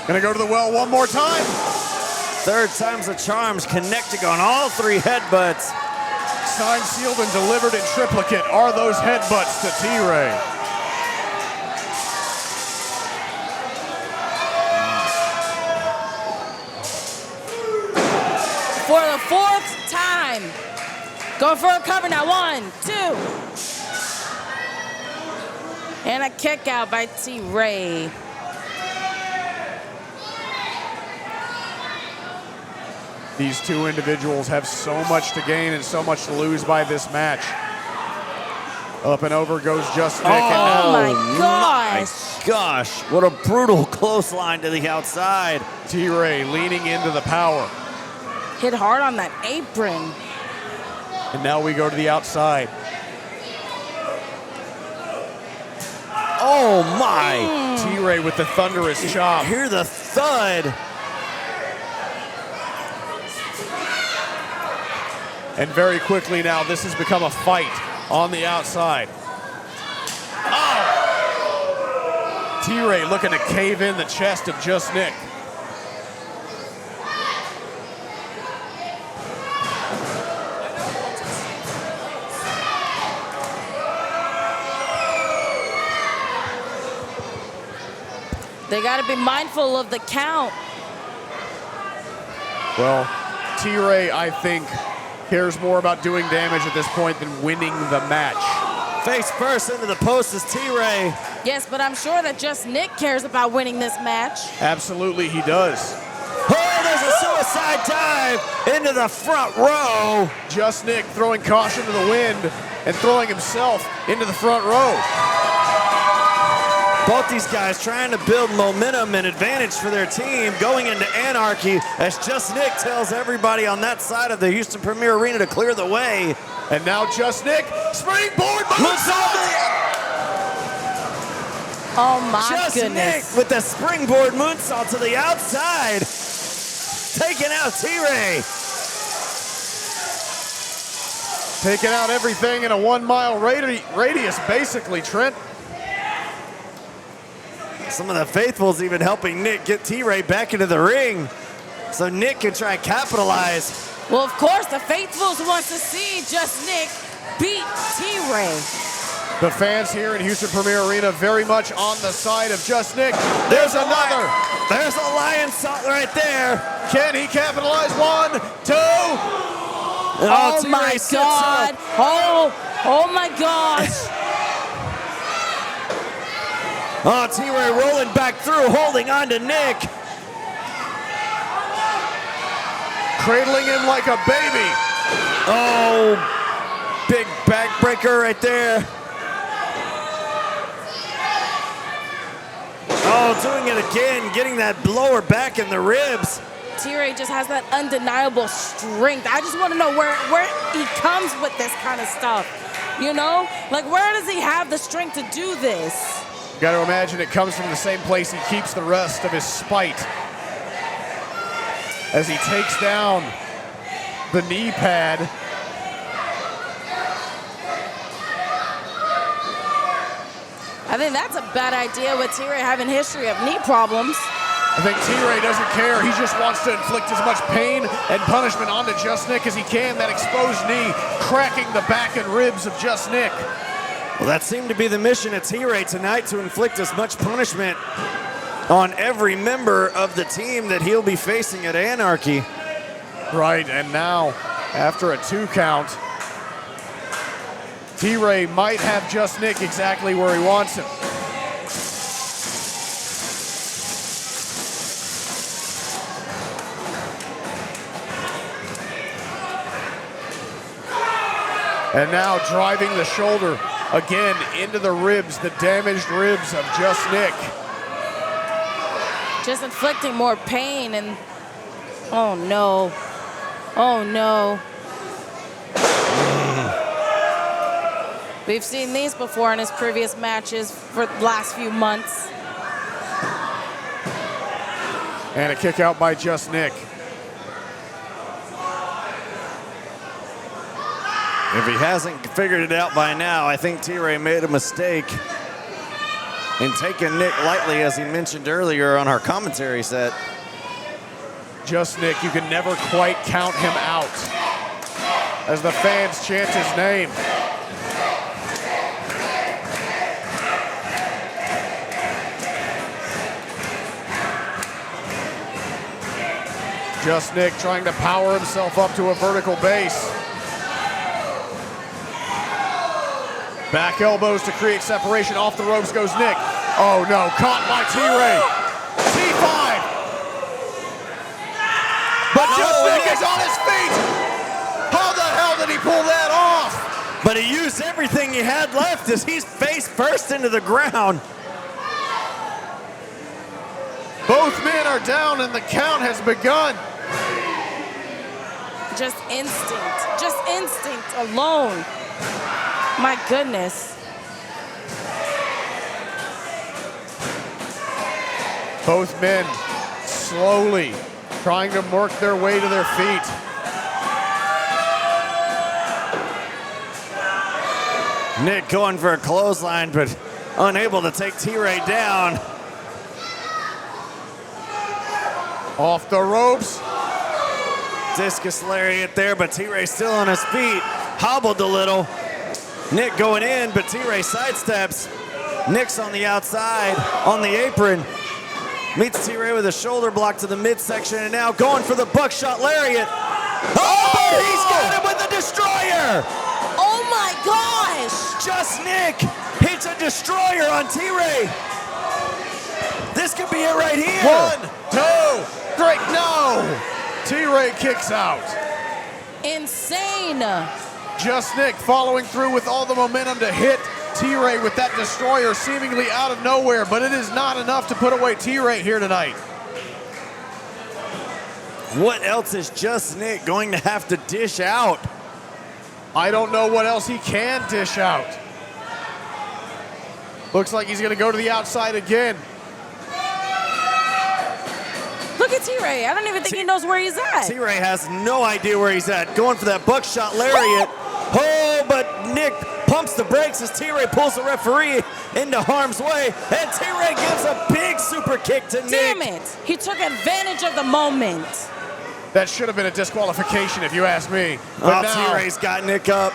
Gonna go to the well one more time. Third time's the charms, connecting on all three headbutts. Signed, sealed, and delivered in triplicate are those headbutts to T-Ray. For the fourth time. Going for a cover now. 1, 2. And a kick out by T-Ray. These two individuals have so much to gain and so much to lose by this match. Up and over goes Jus Nic. Oh my My gosh. gosh, what a brutal clothesline to the outside. T-Ray leaning into the power. Hit hard on that apron. And now we go to the outside. Oh my. T-Ray with the thunderous chop. Hear the thud. And very quickly now, this has become a fight on the outside. Oh! T-Ray looking to cave in the chest of Jus Nic. They got to be mindful of the count. Well, T-Ray, I think, cares more about doing damage at this point than winning the match. Face first into the post is T-Ray. Yes, but I'm sure that Jus Nic cares about winning this match. Absolutely, he does. Oh, there's a suicide dive into the front row. Jus Nic throwing caution to the wind and throwing himself into the front row. Both these guys trying to build momentum and advantage for their team going into Anarchy as Jus Nic tells everybody on that side of the Houston Premier Arena to clear the way. And now Jus Nic, springboard moonsault! Oh my Jus goodness. Nic with the springboard moonsault to the outside, taking out T-Ray. Taking out everything in a 1 mile radius, basically, Trent. Some of the faithfuls even helping Nic get T-Ray back into the ring so Nic can try and capitalize. Well, of course, the faithfuls wants to see Jus Nic beat T-Ray. The fans here in Houston Premier Arena very much on the side of Jus Nic. There's another. There's a lion salt right there. Can he capitalize? 1, 2. Oh my God. Oh my gosh. Oh, T-Ray rolling back through, holding on to Nic. Cradling him like a baby. Oh, big backbreaker right there. Oh, doing it again, getting that blower back in the ribs. T-Ray just has that undeniable strength. I just want to know where he comes with this kind of stuff. You know? Like, where does he have the strength to do this? Got to imagine it comes from the same place he keeps the rest of his spite. As he takes down the knee pad. I think that's a bad idea with T-Ray having history of knee problems. I think T-Ray doesn't care. He just wants to inflict as much pain and punishment onto Jus Nic as he can. That exposed knee cracking the back and ribs of Jus Nic. Well, that seemed to be the mission of T-Ray tonight, to inflict as much punishment on every member of the team that he'll be facing at Anarchy. Right, and now, after a 2 count, T-Ray might have Jus Nic exactly where he wants him. And now driving the shoulder again into the ribs, the damaged ribs of Jus Nic. Just inflicting more pain and, oh no. Oh no. We've seen these before in his previous matches for the last few months. And a kick out by Jus Nic. If he hasn't figured it out by now, I think T-Ray made a mistake in taking Nic lightly, as he mentioned earlier on our commentary set. Jus Nic, you can never quite count him out as the fans chant his name. Jus Nic trying to power himself up to a vertical base. Back elbows to create separation. Off the ropes goes Nic. Oh no, caught by T-Ray. T5. But Jus Nic is on his feet. How the hell did he pull that off? But he used everything he had left as he's face first into the ground. Both men are down and the count has begun. Just instinct alone. My goodness. Both men slowly trying to work their way to their feet. Nic going for a clothesline, but unable to take T-Ray down. Off the ropes. Discus lariat there, but T-Ray still on his feet. Hobbled a little. Nic going in, but T-Ray sidesteps. Nic's on the outside, on the apron. Meets T-Ray with a shoulder block to the midsection, and now going for the buckshot lariat. Oh, he's got him with the destroyer! Oh my gosh! Jus Nic, he Unleash a destroyer on T-Ray. This could be it right here. 1, 2, 3, no! T-Ray kicks out. Insane. Jus Nic following through with all the momentum to hit T-Ray with that destroyer seemingly out of nowhere, but it is not enough to put away T-Ray here tonight. What else is Jus Nic going to have to dish out? I don't know what else he can dish out. Looks like he's gonna go to the outside again. Look at T-Ray. I don't even think he knows where he's at. T-Ray has no idea where he's at. Going for that buckshot lariat. Oh, but Nic pumps the brakes as T-Ray pulls the referee into harm's way. And T-Ray gives a big super kick to Nic. Damn it. He took advantage of the moment. That should have been a disqualification if you ask me. But now T-Ray's got Nic up.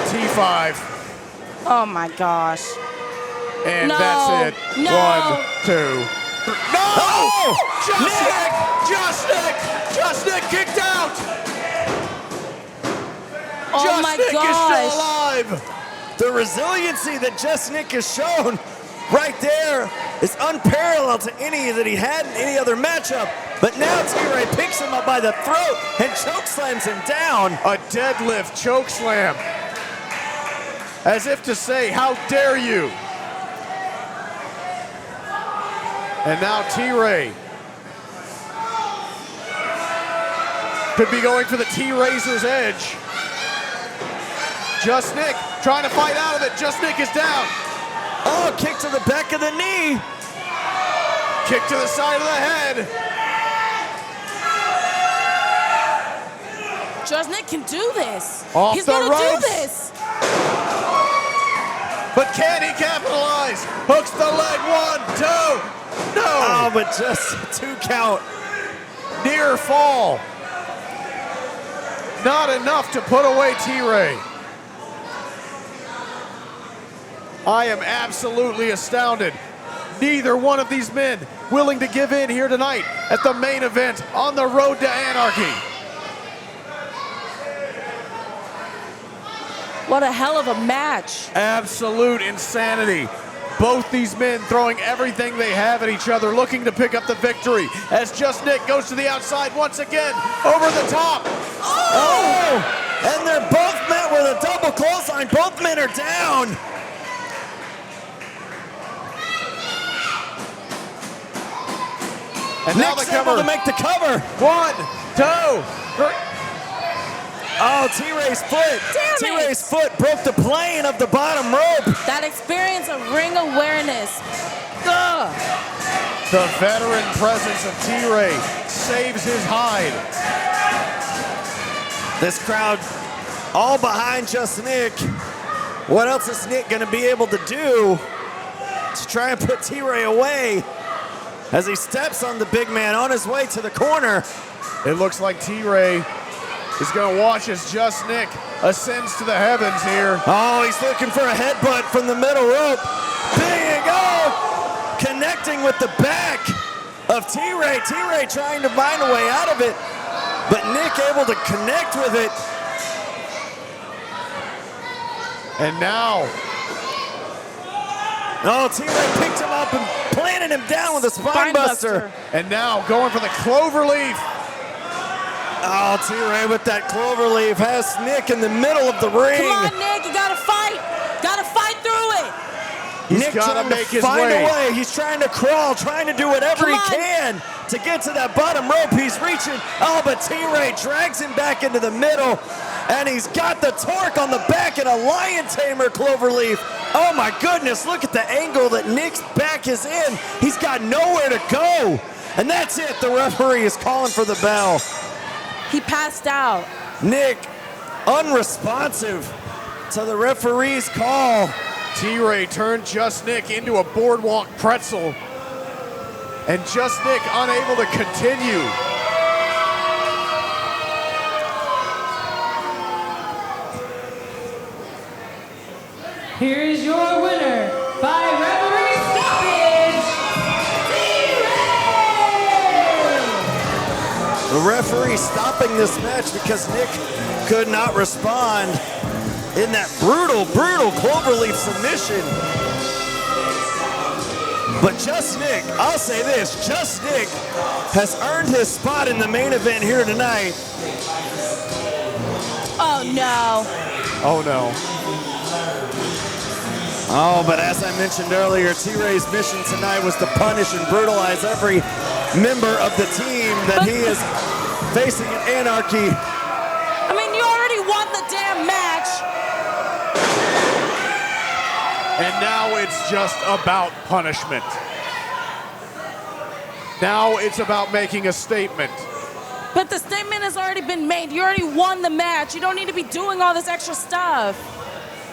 T5. Oh my gosh. And No. that's it. No. 1, 2, 3. No! Oh! Jus Nic kicked out! Oh Jus my Nic gosh. is still alive! The resiliency that Jus Nic has shown right there is unparalleled to any that he had in any other matchup. But now T-Ray picks him up by the throat and chokeslams him down. A deadlift chokeslam. As if to say, how dare you? And now T-Ray could be going for the T-Razor's edge. Jus Nic trying to fight out of it. Jus Nic is down. Oh, kick to the back of the knee. Kick to the side of the head. Jus Nic can do this. Off He's the gonna ropes. do this. But can he capitalize? Hooks the leg. 1, 2. No. Oh, but just 2 count. Near fall. Not enough to put away T-Ray. I am absolutely astounded. Neither one of these men willing to give in here tonight at the main event on the road to Anarchy. What a hell of a match. Absolute insanity. Both these men throwing everything they have at each other, looking to pick up the victory as Jus Nic goes to the outside once again, over the top. Oh! And they're both met with a double clothesline. Both men are down. And now the Nic's able cover. to make the cover. 1, 2, 3. Oh, T-Ray's foot. Damn T-Ray's foot broke the plane of the bottom rope. That experience of ring awareness. Ugh. The veteran presence of T-Ray saves his hide. This crowd all behind Jus Nic. What else is Nic going to be able to do to try and put T-Ray away as he steps on the big man on his way to the corner? It looks like T-Ray is going to watch as Jus Nic ascends to the heavens here. Oh, he's looking for a headbutt from the middle rope. Big connecting with the back of T-Ray. T-Ray trying to find a way out of it, but Nic able to connect with it. And now, oh, T-Ray picked him up and planted him down with a spine buster. And now going for the cloverleaf. Oh, T-Ray with that cloverleaf has Nic in the middle of the ring. Come on, Nic, you gotta fight. Gotta fight through it. Nic gotta trying make to his find way. a way. He's trying to crawl, trying to do whatever he can to get to that bottom rope. He's reaching. Oh, but T-Ray drags him back into the middle, and he's got the torque on the back and a lion tamer cloverleaf. Oh my goodness, look at the angle that Nic's back is in. He's got nowhere to go. And that's it. The referee is calling for the bell. He passed out. Nic, unresponsive to the referee's call. T-Ray turned Jus Nic into a boardwalk pretzel. And Jus Nic unable to continue. Here is your winner by referee stoppage, T-Ray! The referee stopping this match because Nic could not respond. in that brutal, brutal cloverleaf submission. But Jus Nic, I'll say this, Jus Nic has earned his spot in the main event here tonight. Oh no. Oh no. Oh, but as I mentioned earlier, T-Ray's mission tonight was to punish and brutalize every member of the team that he is facing in Anarchy. I mean, you already won the damn match. And now it's just about punishment. Now it's about making a statement. But the statement has already been made. You already won the match. You don't need to be doing all this extra stuff.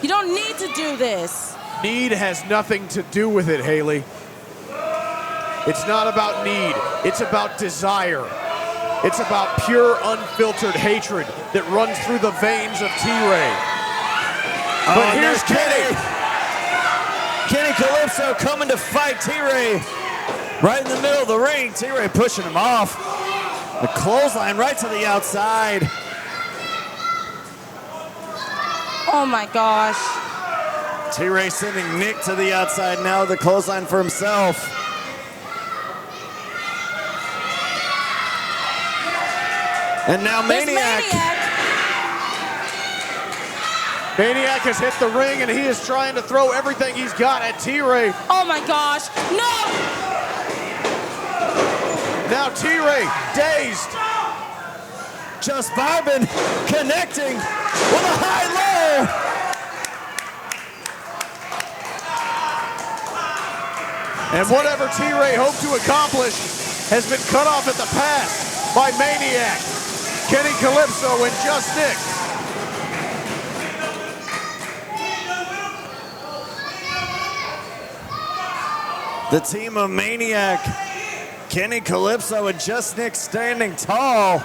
You don't need to do this. Need has nothing to do with it, Haley. It's not about need. It's about desire. It's about pure, unfiltered hatred that runs through the veins of T-Ray. But here's Kenny. Kenny Calypso coming to fight T-Ray right in the middle of the ring. T-Ray pushing him off. The clothesline right to the outside. Oh my gosh. T-Ray sending Nick to the outside now, the clothesline for himself. And now Maniac. Maniac has hit the ring and he is trying to throw everything he's got at T-Ray. Oh my gosh, no! Now T-Ray, dazed. Just vibing, connecting with a high-low. And whatever T-Ray hoped to accomplish has been cut off at the pass by Maniac, Kenny Calypso, and Jus Nic. The team of Maniac, Kenny Calypso, and Jus Nic standing tall.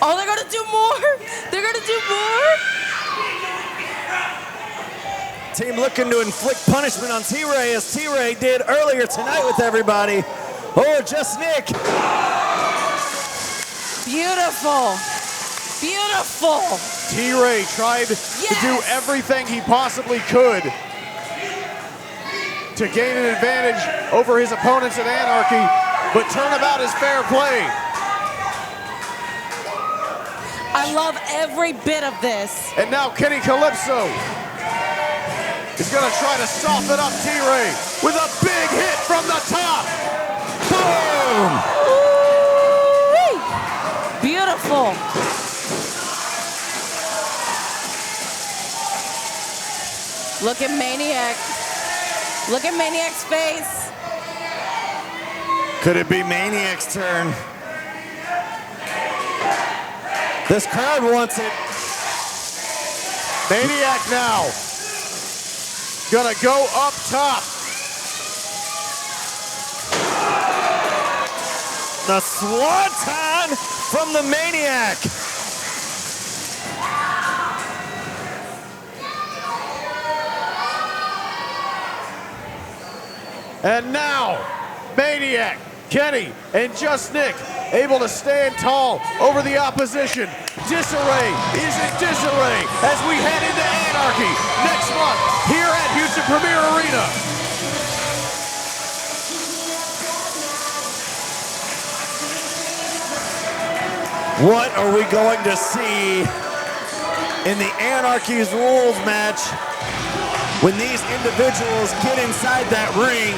Oh, they're gonna do more? They're gonna do more? Team looking to inflict punishment on T-Ray as T-Ray did earlier tonight with everybody. Oh, Jus Nic. Beautiful. Beautiful. T-Ray tried to do everything he possibly could to gain an advantage over his opponents in Anarchy, but turnabout is fair play. I love every bit of this. And now Kenny Calypso is gonna try to soften up T-Ray with a big hit from the top. Boom! Ooh-wee. Beautiful. Look at Maniac. Look at Maniac's face. Could it be Maniac's turn? This crowd wants it. Maniac now gonna go up top. The swanton from the Maniac. And now, Maniac, Kenny, and Jus Nic able to stand tall over the opposition. Disarray is in disarray as we head into Anarchy next month here at Houston Premier Arena. What are we going to see in the Anarchy's rules match when these individuals get inside that ring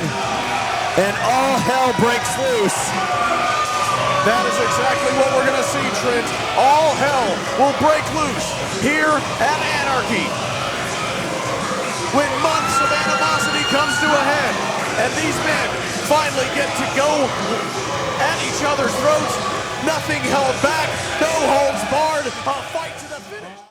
and all hell breaks loose? That is exactly what we're gonna see, Trent. All hell will break loose here at Anarchy. When months of animosity comes to a head and these men finally get to go at each other's throats, nothing held back, no holds barred, a fight to the